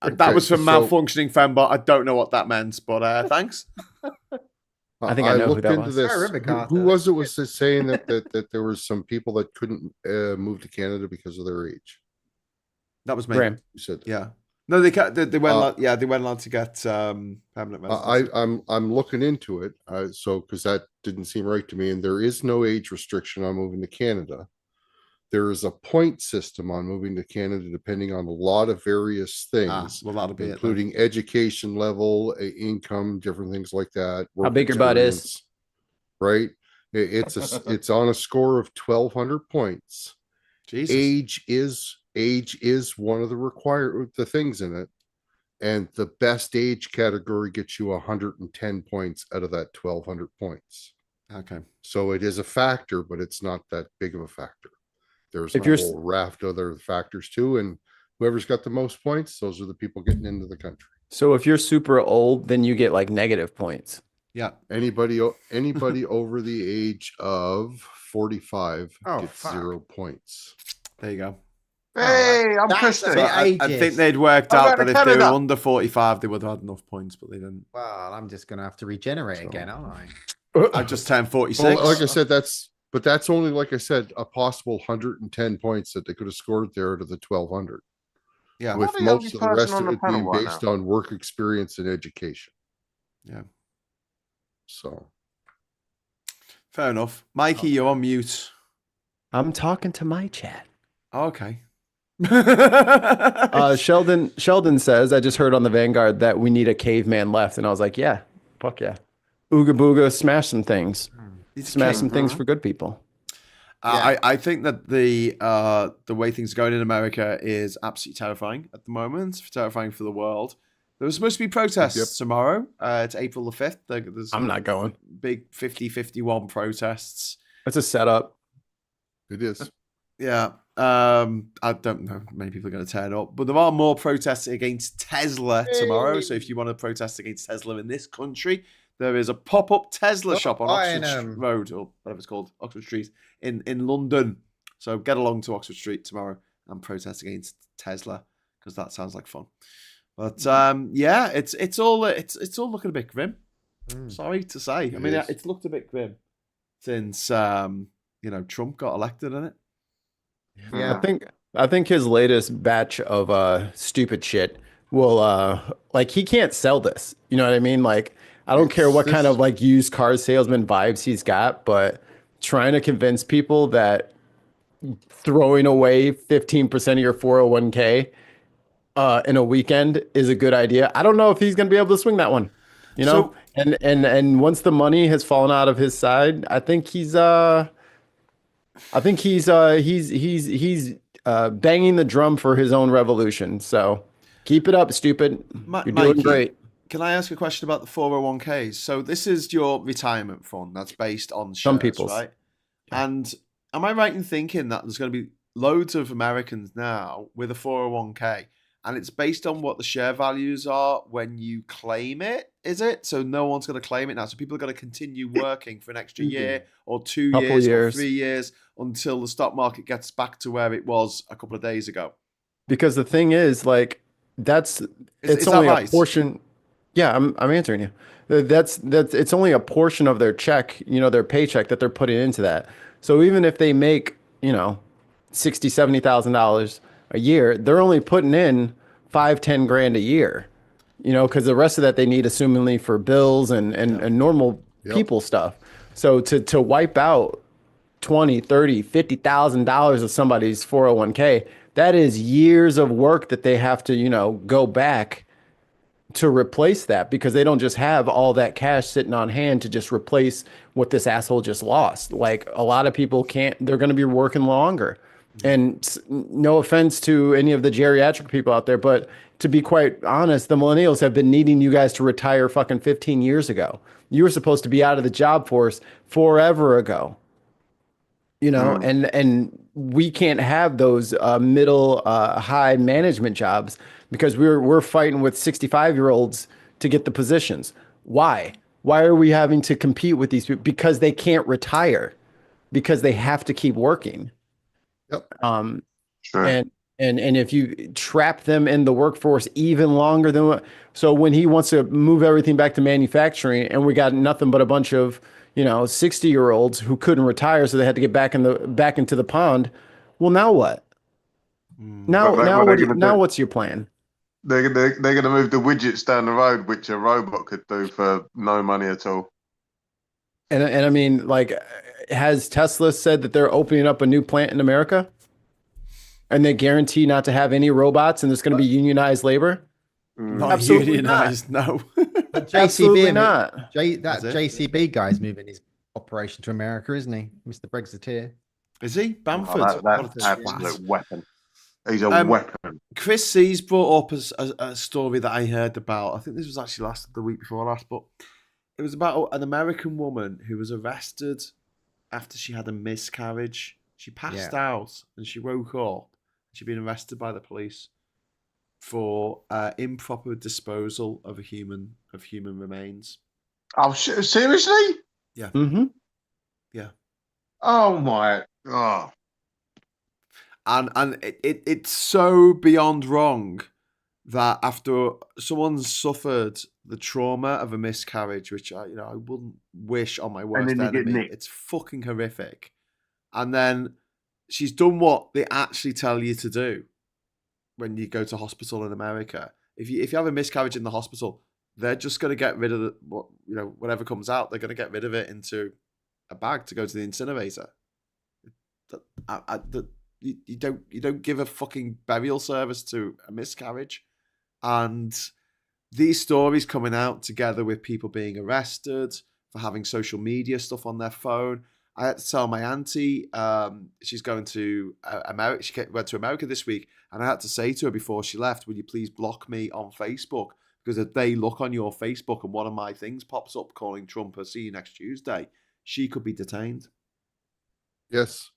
That was from malfunctioning fembot. I don't know what that meant, but thanks. I think I know looked who that into was. this. I remember Carter. Who was it? Was saying that there was some people that couldn't move to Canada because of their age? That was me. Graham. You said that. Yeah. No, they weren't. They weren't allowed to get permanent residency. I'm looking into it. So because that didn't seem right to me, and there is no age restriction on moving to Canada. There is a point system on moving to Canada, depending on a lot of various things, Well, that'll be including education level, income, different things like that. How big your butt is, experience, right? It's on a score of 1,200 points. Jesus. Age is one of the things in it, and the best age category gets you 110 points out of that 1,200 points. Okay. So it is a factor, but it's not that big of a factor. There's a whole raft of other factors too, and whoever's got the most points, those are the people getting into the country. So if you're super old, then you get like negative points. Yeah. Anybody over the age of 45 gets 0 points. There you go. Hey, I'm pushing. I think they'd worked out that if they were under 45, they would have had enough points, but they didn't. Well, I'm just going to have to regenerate again, aren't I? I just turned 46. Well, like I said, that's only, like I said, a possible 110 points that they could have scored there out of the 1,200. Yeah. With most of the rest of it being based on work experience and education. Yeah. So. Fair enough. Mikey, you're on mute. I'm talking to my chat. Okay. Sheldon says, I just heard on the Vanguard that we need a caveman left. And I was like, yeah, fuck yeah. Ooga booga, smash some things. Smash some things for good people. I think that the way things are going in America is absolutely terrifying at the moment. Terrifying for the world. There was supposed to be protests tomorrow. It's April the 5th. There's I'm not going. Big 50-51 protests. It's a setup. It is. Yeah. I don't know. Many people are going to turn up, but there are more protests against Tesla tomorrow. So if you want to protest against Tesla in this country, there is a pop-up Tesla shop on Oxford Road, or whatever it's called, Oxford Street in London. So get along to Oxford Street tomorrow and protest against Tesla because that sounds like fun. But yeah, it's all looking a bit grim. Sorry to say. I mean, it's looked a bit grim since Trump got elected, isn't it? Yeah, I think his latest batch of stupid shit will he can't sell this. You know what I mean? Like, I don't care what kind of like used car salesman vibes he's got, but trying to convince people that throwing away 15% of your 401k in a weekend is a good idea. I don't know if he's going to be able to swing that one, you know? And once the money has fallen out of his side, I think he's banging the drum for his own revolution. So keep it up, stupid. You're doing great. Can I ask a question about the 401ks? So this is your retirement fund that's based on shares, some people's, right? Yeah. And am I right in thinking that there's going to be loads of Americans now with a 401k, and it's based on what the share values are when you claim it? Is it? So no one's going to claim it now. So people are going to continue working for an extra year or 2 years or 3 years until the stock market gets back to where it was a couple of days ago. Because the thing is, like, it's only a portion. Yeah, I'm answering you. It's only a portion of their check, their paycheck that they're putting into that. So even if they make, $60,000-$70,000 a year, they're only putting in $5-10 grand a year, because the rest of that they need assumingly for bills and normal people stuff. So to wipe out $20, $30, $50,000 of somebody's 401k, that is years of work that they have to, go back to replace that, because they don't just have all that cash sitting on hand to just replace what this asshole just lost. Like, a lot of people they're going to be working longer. And no offense to any of the geriatric people out there, but to be quite honest, the millennials have been needing you guys to retire fucking 15 years ago. You were supposed to be out of the job force forever ago. And we can't have those middle high management jobs because we're fighting with 65-year-olds to get the positions. Why are we having to compete with these people? Because they can't retire, because they have to keep working. Yep. Sure. And if you trap them in the workforce even longer than so when he wants to move everything back to manufacturing, and we got nothing but a bunch of 60-year-olds who couldn't retire, so they had to get back into the pond. Well, now what? Now what's your plan? They're going to move the widgets down the road, which a robot could do for no money at all. And I mean, like, has Tesla said that they're opening up a new plant in America? And they guarantee not to have any robots, and there's going to be unionized labor? Not Absolutely unionized, no. Absolutely not. That JCB guy's moving his operation to America, isn't he? Mr. Brexiteer. Is he? Bamford? That's an absolute weapon. He's a weapon. Chris C's brought up a story that I heard about. I think this was actually the week before last, but it was about an American woman who was arrested after she had a miscarriage. She passed out and she woke up. She'd been arrested by the police for improper disposal of human remains. Oh, seriously? Yeah. Mm-hmm. Yeah. Oh my. Oh. And it's so beyond wrong that after someone's suffered the trauma of a miscarriage, which I wouldn't wish on my worst enemy, it's fucking horrific. And then she's done what they actually tell you to do when you go to hospital in America. If you have a miscarriage in the hospital, they're just going to get rid of whatever comes out. They're going to get rid of it into a bag to go to the incinerator. You don't give a fucking burial service to a miscarriage. And these stories coming out together with people being arrested for having social media stuff on their phone. I had to tell my auntie, she's going to America. She went to America this week, and I had to say to her before she left, "Will you please block me on Facebook? Because if they look on your Facebook and one of my things pops up calling Trump a see you next Tuesday, she could be detained." Yes.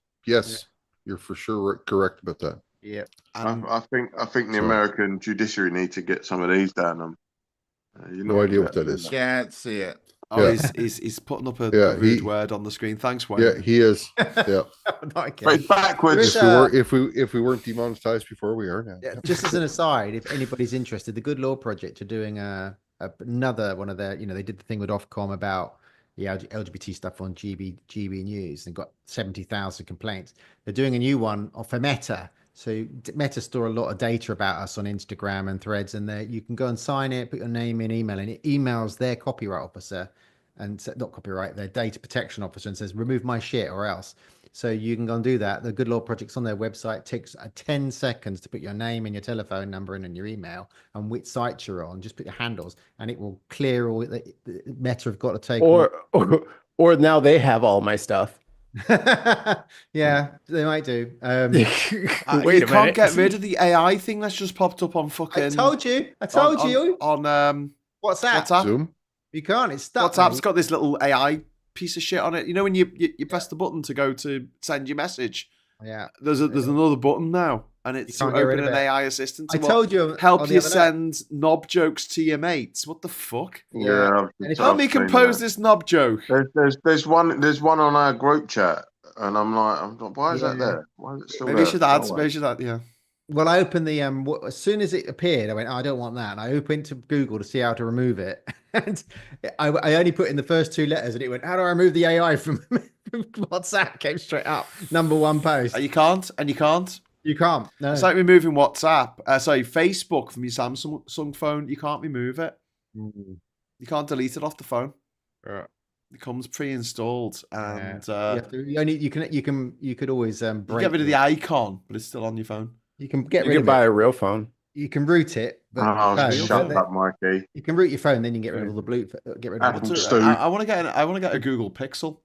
You're for sure correct about that. Yeah. I think the American judiciary need to get some of these down them. No idea what that is. Can't see it. Oh, he's putting up a rude word on the screen. Thanks, Wayne. Yeah, he is. Yeah. It's backwards. If we weren't demonetized before, we are now. Yeah, just as an aside, if anybody's interested, the Good Law Project are doing another one of their, they did the thing with Ofcom about the LGBT stuff on GB News and got 70,000 complaints. They're doing a new one for Meta. So Meta store a lot of data about us on Instagram and Threads, and you can go and sign it, put your name in, email, and it emails their copyright officer, and not copyright, their data protection officer, and says, remove my shit or else. So you can go and do that. The Good Law Project's on their website. It takes 10 seconds to put your name and your telephone number in and your email and which site you're on. Just put your handles, and it will clear all the Meta have got to take. Or now they have all my stuff. Yeah, they might do. Wait, you can't get rid of the AI thing that's just popped up on fucking. I told you on WhatsApp. Zoom. You can't. It's stuck. WhatsApp's got this little AI piece of shit on it. You know when you press the button to go to send your message. Yeah. There's another button now, and it's to open an AI assistant. I told you. Help you send knob jokes to your mates. What the fuck? Yeah. Help me compose this knob joke. There's one on our group chat, and I'm like, why is that there? Why is it still maybe there? Maybe you should add. Yeah. Well, I opened the as soon as it appeared, I went, I don't want that. And I opened to Google to see how to remove it. And I only put in the first two letters, and it went, how do I remove the AI from WhatsApp? Came straight up. Number one post. You can't. You can't. No. It's like removing WhatsApp. Facebook from your Samsung phone. You can't remove it. You can't delete it off the phone. It comes pre-installed, and you could always break get rid of the icon, but it's still on your phone. You can get You rid can of buy it. a real phone. You can root it. But shut up, Mikey. You can root your phone, then you can get rid of all the get rid of the I want to get a Google Pixel.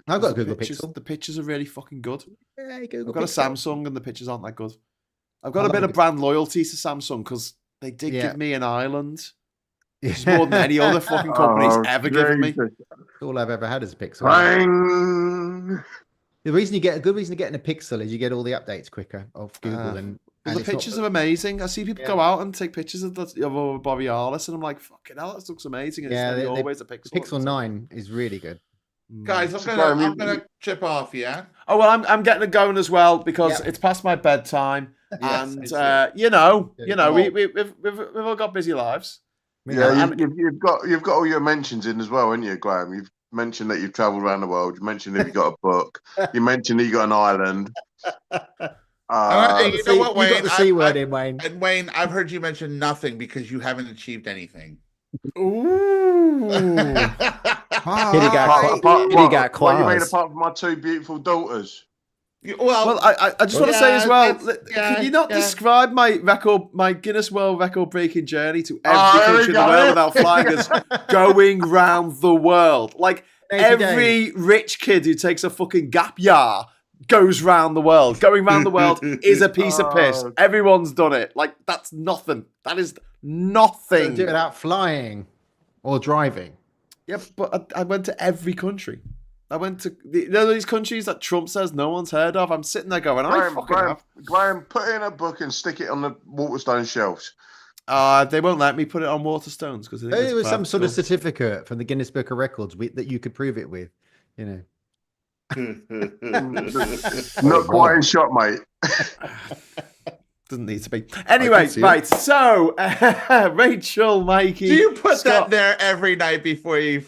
I've got a Google Pixel. The pictures are really fucking good. Yeah, I've got a Samsung, and the pictures aren't that good. I've got a bit of brand loyalty to Samsung because they did give me an island. It's more than any other fucking company's ever given me. That's all I've ever had is a Pixel. The reason a good reason to get in a Pixel is you get all the updates quicker of Google and the pictures are amazing. I see people go out and take pictures of Borealis, and I'm like, fucking hell, that looks amazing. And it's always a Pixel. The Pixel 9 is really good. Guys, I'm gonna chip off, yeah. Oh well, I'm getting it going as well because it's past my bedtime, and we've all got busy lives. Yeah, you've got all your mentions in as well, haven't you, Graham? You've mentioned that you've travelled around the world. You mentioned that you got a book. You mentioned that you got an island. You know what, Wayne? You got the C word in, Wayne. And Wayne, I've heard you mention nothing because you haven't achieved anything. Ooh. Kitty got claws. What you mean apart from my two beautiful daughters? Well, I just want to say as well, can you not describe my Guinness World Record breaking journey to every country in the world without flying as going round the world? Like every rich kid who takes a fucking gap year goes round the world. Going round the world is a piece of piss. Everyone's done it. Like that's nothing. That is nothing. Don't do it without flying or driving. Yeah, but I went to every country. I went to these countries that Trump says no one's heard of. I'm sitting there going, Graham, put it in a book and stick it on the Waterstone shelves. They won't let me put it on Waterstones because there was some sort of certificate from the Guinness Book of Records that you could prove it with, you know. Not quite in shot, mate. Doesn't need to be. Anyway, right. So, Rachel, Mikey. Do you put that there every night before you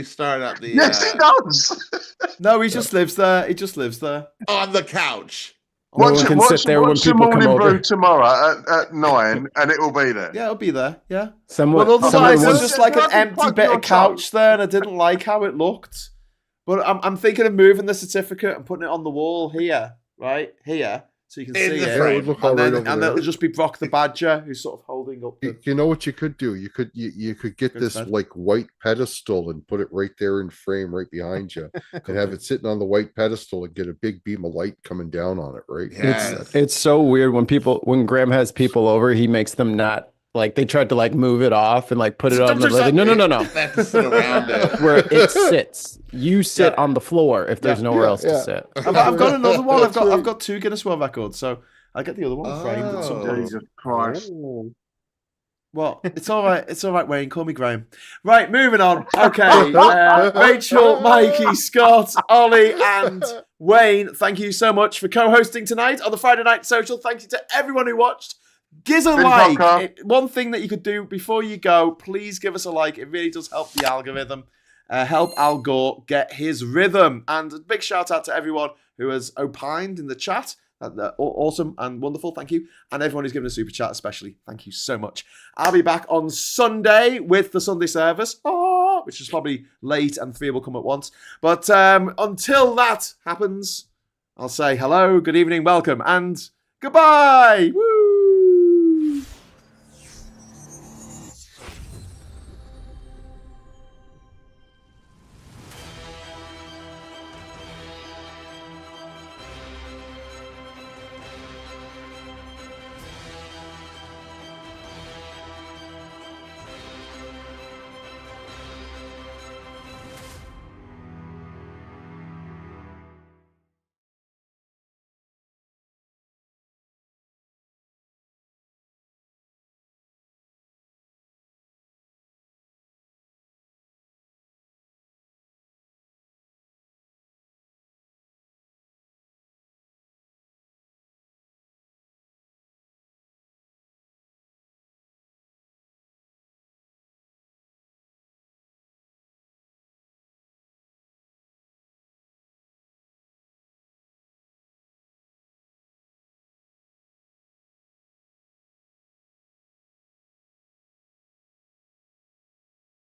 start up the? Yes, he does. No, he just lives there. He just lives there on the couch. Watch the morning brew tomorrow at 9, and it will be there. Yeah, it'll be there. Yeah. Well, otherwise, there's just like an empty bit of couch there, and I didn't like how it looked. But I'm thinking of moving the certificate and putting it on the wall here, right here. So you can see it, and it'll just be Brock the Badger who's sort of holding up. You know what you could do? You could get this like white pedestal and put it right there in frame, right behind you, and have it sitting on the white pedestal and get a big beam of light coming down on it. Right? Yes. It's so weird when Graham has people over, he makes them not. Like they tried to like move it off and like put it on the like, no. Where it sits. You sit on the floor if there's nowhere else to sit. I've got another one. I've got 2 Guinness World Records, so I'll get the other one framed at some point. Jesus Christ. Well, it's all right. It's all right, Wayne. Call me Graham. Right, moving on. Okay. Rachel, Mikey, Scott, Ollie, and Wayne, thank you so much for co-hosting tonight on the Friday Night Social. Thank you to everyone who watched. Give us a like. One thing that you could do before you go, please give us a like. It really does help the algorithm. Help Al Gore get his rhythm. And a big shout out to everyone who has opined in the chat. Awesome and wonderful. Thank you. And everyone who's given a super chat, especially. Thank you so much. I'll be back on Sunday with the Sunday service, which is probably late and 3 will come at once. But until that happens, I'll say hello, good evening, welcome, and goodbye. Woo!